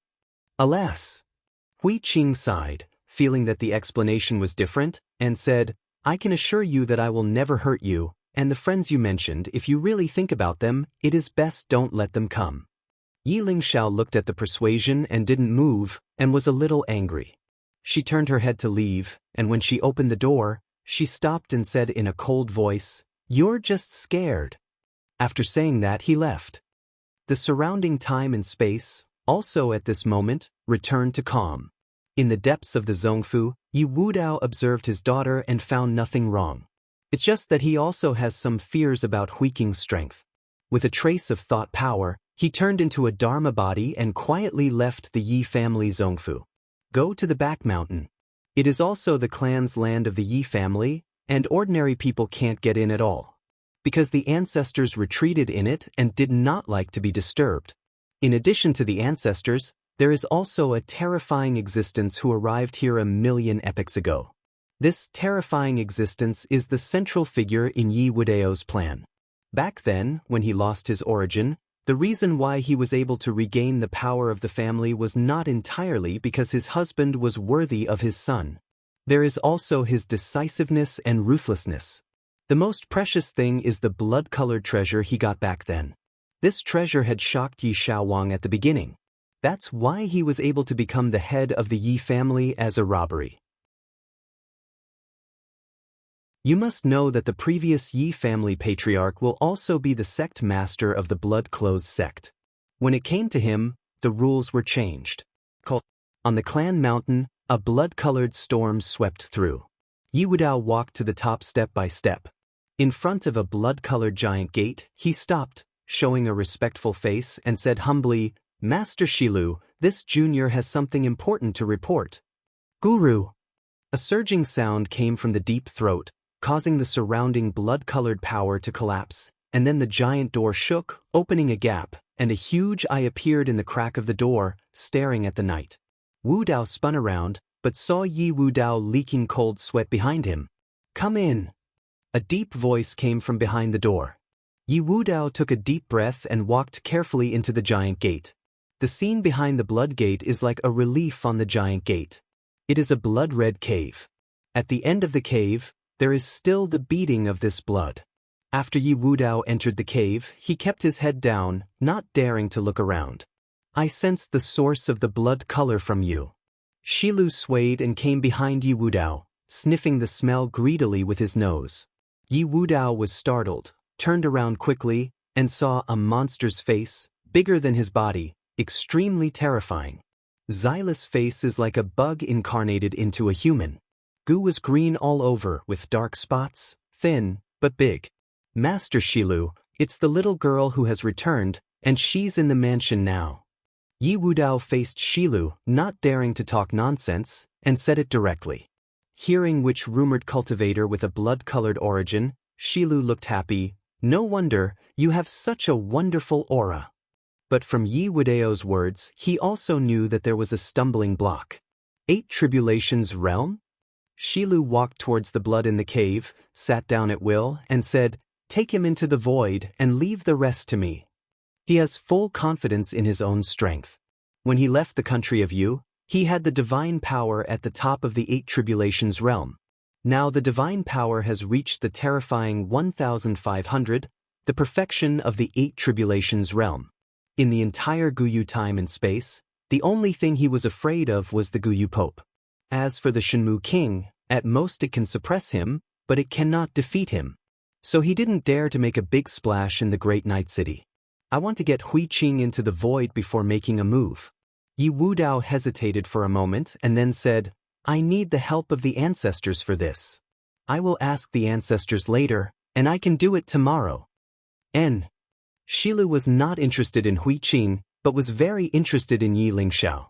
Alas! Hui Qing sighed, feeling that the explanation was different, and said, I can assure you that I will never hurt you, and the friends you mentioned, if you really think about them, it is best don't let them come. Yi Lingxiao looked at the persuasion and didn't move, and was a little angry. She turned her head to leave, and when she opened the door, she stopped and said in a cold voice, You're just scared. After saying that, he left. The surrounding time and space, also at this moment, returned to calm. In the depths of the Zhongfu, Yi Wudao observed his daughter and found nothing wrong. It's just that he also has some fears about Hui Qing's strength. With a trace of thought power, he turned into a Dharma body and quietly left the Yi family Zhongfu. Go to the back mountain. It is also the clan's land of the Yi family, and ordinary people can't get in at all. Because the ancestors retreated in it and did not like to be disturbed. In addition to the ancestors, there is also a terrifying existence who arrived here 1,000,000 epochs ago. This terrifying existence is the central figure in Yi Wudao's plan. Back then, when he lost his origin, the reason why he was able to regain the power of the family was not entirely because his husband was worthy of his son. There is also his decisiveness and ruthlessness. The most precious thing is the blood-colored treasure he got back then. This treasure had shocked Yi Xiaowang at the beginning. That's why he was able to become the head of the Yi family as a robbery. You must know that the previous Yi family patriarch will also be the sect master of the blood-clothes sect. When it came to him, the rules were changed. On the clan mountain, a blood-colored storm swept through. Yi Wudao walked to the top step by step. In front of a blood-colored giant gate, he stopped, showing a respectful face, and said humbly, Master Shilu, this junior has something important to report. Guru! A surging sound came from the deep throat, causing the surrounding blood-colored power to collapse, and then the giant door shook, opening a gap, and a huge eye appeared in the crack of the door, staring at the night. Wu Dao spun around, but saw Yi Wudao leaking cold sweat behind him. Come in. A deep voice came from behind the door. Yi Wudao took a deep breath and walked carefully into the giant gate. The scene behind the blood gate is like a relief on the giant gate. It is a blood-red cave. At the end of the cave, there is still the beating of this blood. After Yi Wudao entered the cave, he kept his head down, not daring to look around. I sensed the source of the blood color from you. Shilu swayed and came behind Yi Wudao, sniffing the smell greedily with his nose. Yi Wudao was startled, turned around quickly, and saw a monster's face, bigger than his body, extremely terrifying. Xyla's face is like a bug incarnated into a human. Gu was green all over with dark spots, thin, but big. Master Shilu, it's the little girl who has returned, and she's in the mansion now. Yi Wudao faced Shilu, not daring to talk nonsense, and said it directly. Hearing which rumored cultivator with a blood-colored origin, Shilu looked happy. No wonder, you have such a wonderful aura. But from Yi Wudao's words, he also knew that there was a stumbling block. 8 Tribulations Realm? Shilu walked towards the blood in the cave, sat down at will, and said, Take him into the void and leave the rest to me. He has full confidence in his own strength. When he left the country of Yu, he had the divine power at the top of the 8 Tribulations Realm. Now the divine power has reached the terrifying 1,500, the perfection of the 8 Tribulations Realm. In the entire Guyu time and space, the only thing he was afraid of was the Guyu Pope. As for the Shenmu King, at most it can suppress him, but it cannot defeat him. So he didn't dare to make a big splash in the Great Night City. I want to get Hui Qing into the void before making a move. Yi Wudao hesitated for a moment and then said, I need the help of the ancestors for this. I will ask the ancestors later, and I can do it tomorrow. Shilu was not interested in Hui Qing, but was very interested in Yi Lingxiao.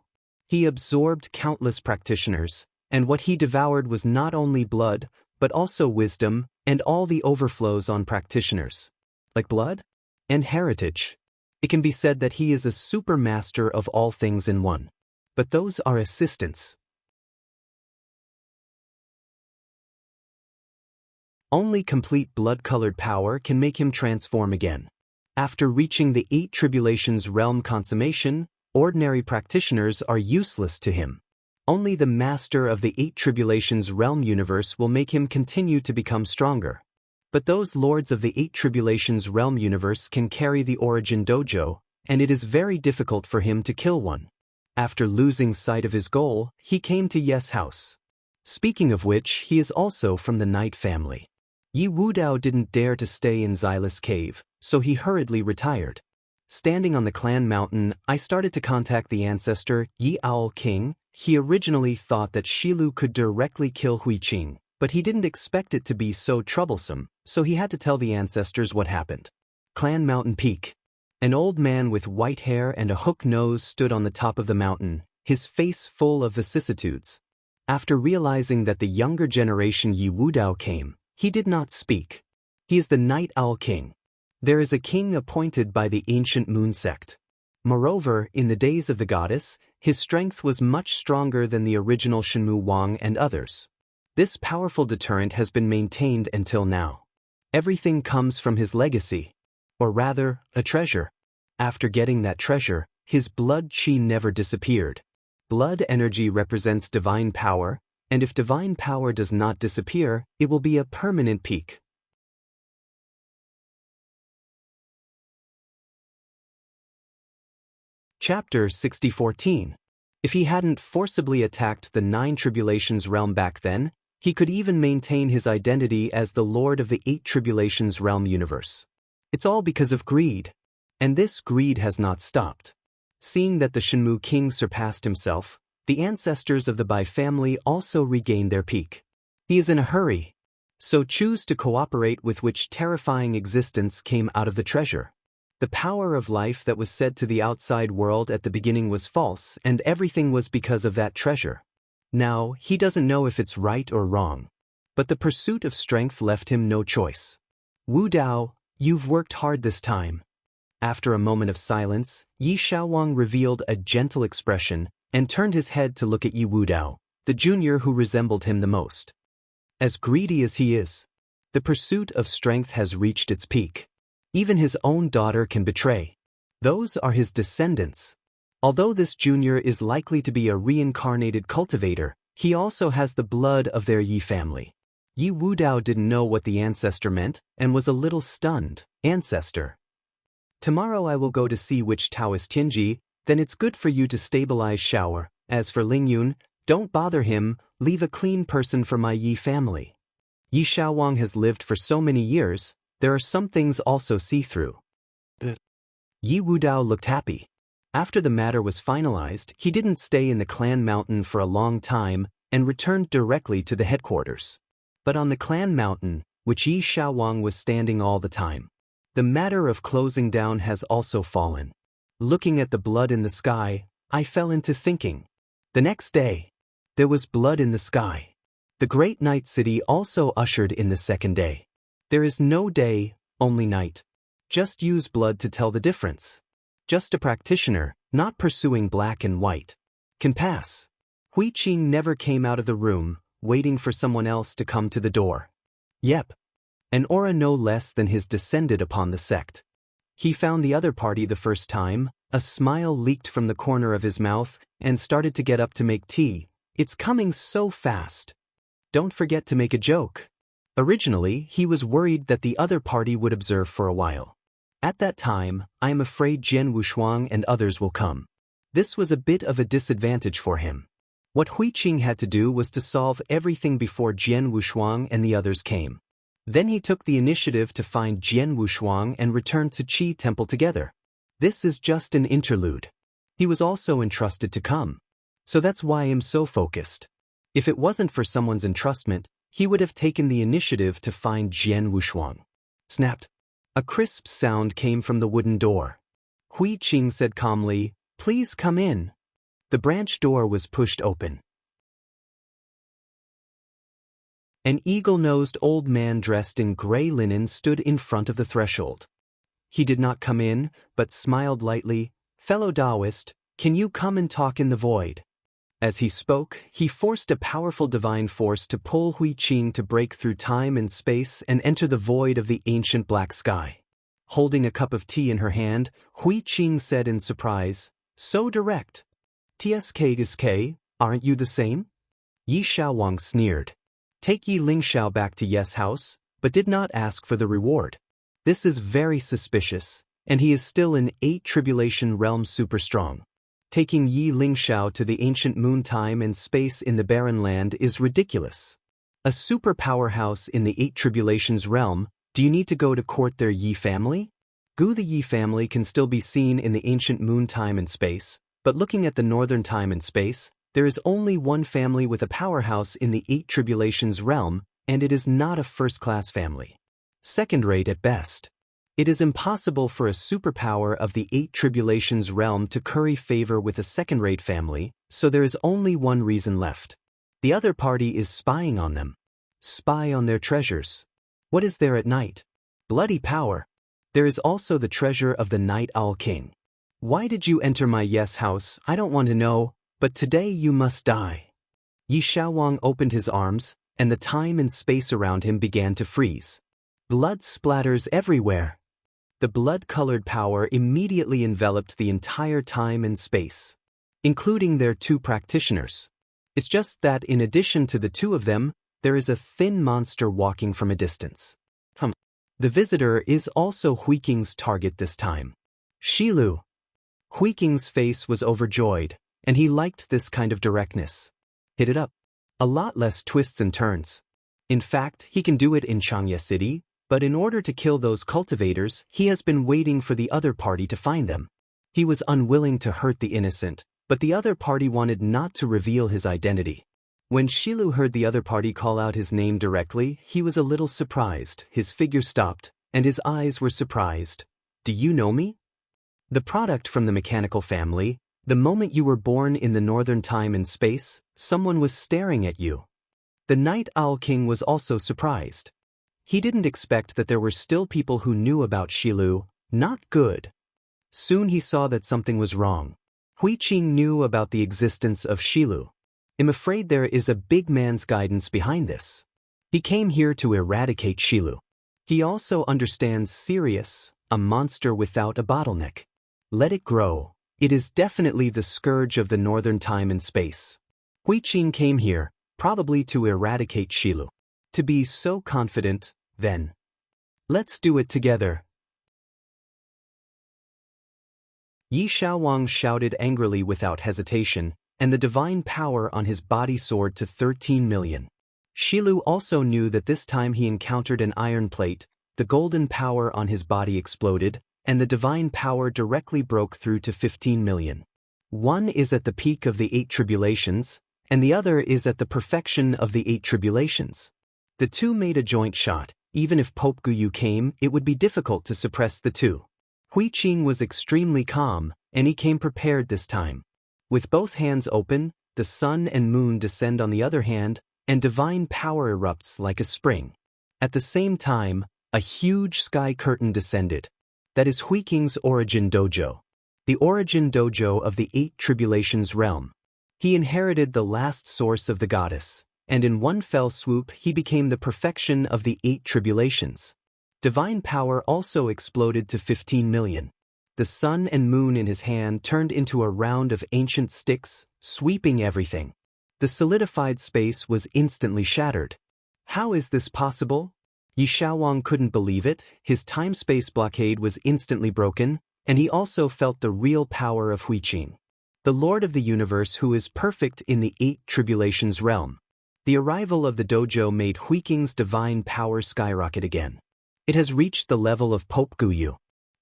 He absorbed countless practitioners, and what he devoured was not only blood, but also wisdom, and all the overflows on practitioners. Like blood? And heritage. It can be said that he is a super master of all things in one. But those are assistants. Only complete blood-colored power can make him transform again. After reaching the 8 Tribulations realm consummation, ordinary practitioners are useless to him. Only the master of the 8 Tribulations realm universe will make him continue to become stronger. But those lords of the 8 Tribulations realm universe can carry the origin dojo, and it is very difficult for him to kill one. After losing sight of his goal, he came to Ye's house. Speaking of which, he is also from the Night family. Yi Wudao didn't dare to stay in Xylus Cave, so he hurriedly retired. Standing on the clan mountain, I started to contact the ancestor, Yi Owl King. He originally thought that Shilu could directly kill Huiqing, but he didn't expect it to be so troublesome, so he had to tell the ancestors what happened. Clan Mountain Peak. An old man with white hair and a hook nose stood on the top of the mountain, his face full of vicissitudes. After realizing that the younger generation Yi Wudao came, he did not speak. He is the Night Owl King. There is a king appointed by the ancient moon sect. Moreover, in the days of the goddess, his strength was much stronger than the original Shenmu Wang and others. This powerful deterrent has been maintained until now. Everything comes from his legacy. Or rather, a treasure. After getting that treasure, his blood chi never disappeared. Blood energy represents divine power, and if divine power does not disappear, it will be a permanent peak. Chapter 60:14. If he hadn't forcibly attacked the 9 Tribulations realm back then, he could even maintain his identity as the Lord of the 8 Tribulations realm universe. It's all because of greed. And this greed has not stopped. Seeing that the Shenmu King surpassed himself, the ancestors of the Bai family also regained their peak. He is in a hurry. So choose to cooperate with which terrifying existence came out of the treasure. The power of life that was said to the outside world at the beginning was false, and everything was because of that treasure. Now, he doesn't know if it's right or wrong. But the pursuit of strength left him no choice. Wu Dao, you've worked hard this time. After a moment of silence, Yi Xiaowang revealed a gentle expression and turned his head to look at Yi Wudao, the junior who resembled him the most. As greedy as he is, the pursuit of strength has reached its peak. Even his own daughter can betray. Those are his descendants. Although this junior is likely to be a reincarnated cultivator, he also has the blood of their Yi family. Yi Wudao didn't know what the ancestor meant and was a little stunned. Ancestor. Tomorrow I will go to see which Taoist Tianji, then it's good for you to stabilize Shower. As for Lingyun, don't bother him, leave a clean person for my Yi family. Yi Xiaowang has lived for so many years, there are some things also see-through. Yi Wudao looked happy. After the matter was finalized, he didn't stay in the clan mountain for a long time and returned directly to the headquarters. But on the clan mountain, which Yi Xiaowang was standing all the time, the matter of closing down has also fallen. Looking at the blood in the sky, I fell into thinking. The next day, there was blood in the sky. The great night city also ushered in the second day. There is no day, only night. Just use blood to tell the difference. Just a practitioner, not pursuing black and white, can pass. Huiqing never came out of the room, waiting for someone else to come to the door. Yep. An aura no less than his descended upon the sect. He found the other party the first time, a smile leaked from the corner of his mouth, and started to get up to make tea. It's coming so fast. Don't forget to make a joke. Originally, he was worried that the other party would observe for a while. At that time, I am afraid Jian Wushuang and others will come. This was a bit of a disadvantage for him. What Huiqing had to do was to solve everything before Jian Wushuang and the others came. Then he took the initiative to find Jian Wushuang and returned to Qi Temple together. This is just an interlude. He was also entrusted to come. So that's why I'm so focused. If it wasn't for someone's entrustment, he would have taken the initiative to find Jian Wushuang. Snapped. A crisp sound came from the wooden door. Huiqing said calmly, "Please come in." The branch door was pushed open. An eagle-nosed old man dressed in gray linen stood in front of the threshold. He did not come in, but smiled lightly. "Fellow Taoist, can you come and talk in the void?" As he spoke, he forced a powerful divine force to pull Hui Qing to break through time and space and enter the void of the ancient black sky. Holding a cup of tea in her hand, Hui Qing said in surprise, "So direct. TSK, aren't you the same?" Yi Xiaowang sneered. "Take Yi Lingxiao back to Yes House, but did not ask for the reward. This is very suspicious, and he is still in 8 Tribulation Realm super strong. Taking Yi Lingxiao to the ancient moon time and space in the barren land is ridiculous. A super powerhouse in the 8 Tribulations realm, do you need to go to court their Yi family? Gu the Yi family can still be seen in the ancient moon time and space, but looking at the northern time and space, there is only one family with a powerhouse in the 8 Tribulations realm, and it is not a first-class family. Second-rate at best. It is impossible for a superpower of the 8 Tribulations realm to curry favor with a second-rate family, so there is only one reason left. The other party is spying on them. Spy on their treasures. What is there at night? Bloody power. There is also the treasure of the Night Owl King. Why did you enter my Yes House? I don't want to know, but today you must die." Yi Xiaowang opened his arms, and the time and space around him began to freeze. Blood splatters everywhere. The blood-colored power immediately enveloped the entire time and space, including their 2 practitioners. It's just that in addition to the 2 of them, there is a thin monster walking from a distance. The visitor is also Hui Qing's target this time. Shilu. Hui Qing's face was overjoyed, and he liked this kind of directness. Hit it up. A lot less twists and turns. In fact, he can do it in Changye City, but in order to kill those cultivators, he has been waiting for the other party to find them. He was unwilling to hurt the innocent, but the other party wanted not to reveal his identity. When Shilu heard the other party call out his name directly, he was a little surprised, his figure stopped, and his eyes were surprised. "Do you know me?" "The product from the mechanical family, the moment you were born in the northern time and space, someone was staring at you." The Night Owl King was also surprised. He didn't expect that there were still people who knew about Shilu. Not good. Soon he saw that something was wrong. Hui Qing knew about the existence of Shilu. "I'm afraid there is a big man's guidance behind this. He came here to eradicate Shilu. He also understands Sirius, a monster without a bottleneck. Let it grow. It is definitely the scourge of the northern time and space. Hui Qing came here, probably to eradicate Shilu. To be so confident, then. Let's do it together." Yi Xiaowang shouted angrily without hesitation, and the divine power on his body soared to 13 million. Shilu also knew that this time he encountered an iron plate, the golden power on his body exploded, and the divine power directly broke through to 15 million. One is at the peak of the 8 Tribulations, and the other is at the perfection of the 8 Tribulations. The 2 made a joint shot. Even if Pope Guyu came, it would be difficult to suppress the 2. Hui Qing was extremely calm, and he came prepared this time. With both hands open, the sun and moon descend on the other hand, and divine power erupts like a spring. At the same time, a huge sky curtain descended. That is Hui Qing's origin dojo. The origin dojo of the 8 Tribulations realm. He inherited the last source of the goddess, and in one fell swoop he became the perfection of the 8 Tribulations. Divine power also exploded to 15 million. The sun and moon in his hand turned into a round of ancient sticks, sweeping everything. The solidified space was instantly shattered. How is this possible? Yi Xiaowang couldn't believe it. His time-space blockade was instantly broken, and he also felt the real power of Hui Qing, the Lord of the Universe who is perfect in the 8 Tribulations realm. The arrival of the dojo made Hui Qing's divine power skyrocket again. It has reached the level of Pope Guyu.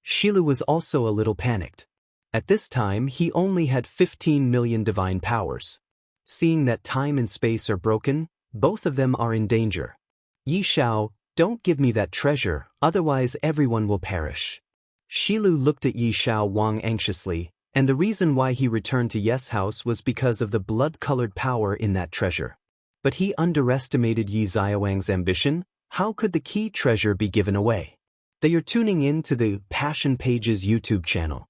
Shilu was also a little panicked. At this time he only had 15 million divine powers. Seeing that time and space are broken, both of them are in danger. "Yi Xiao, don't give me that treasure, otherwise everyone will perish." Shilu looked at Yi Xiaowang anxiously, and the reason why he returned to Yes House was because of the blood-colored power in that treasure. But he underestimated Yi Xiaowang's ambition. How could the key treasure be given away? They are tuning in to the Passion Pages YouTube channel.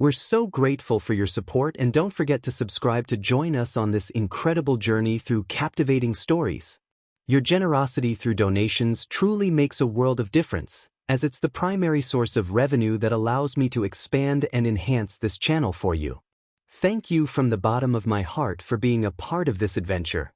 We're so grateful for your support, and don't forget to subscribe to join us on this incredible journey through captivating stories. Your generosity through donations truly makes a world of difference, as it's the primary source of revenue that allows me to expand and enhance this channel for you. Thank you from the bottom of my heart for being a part of this adventure.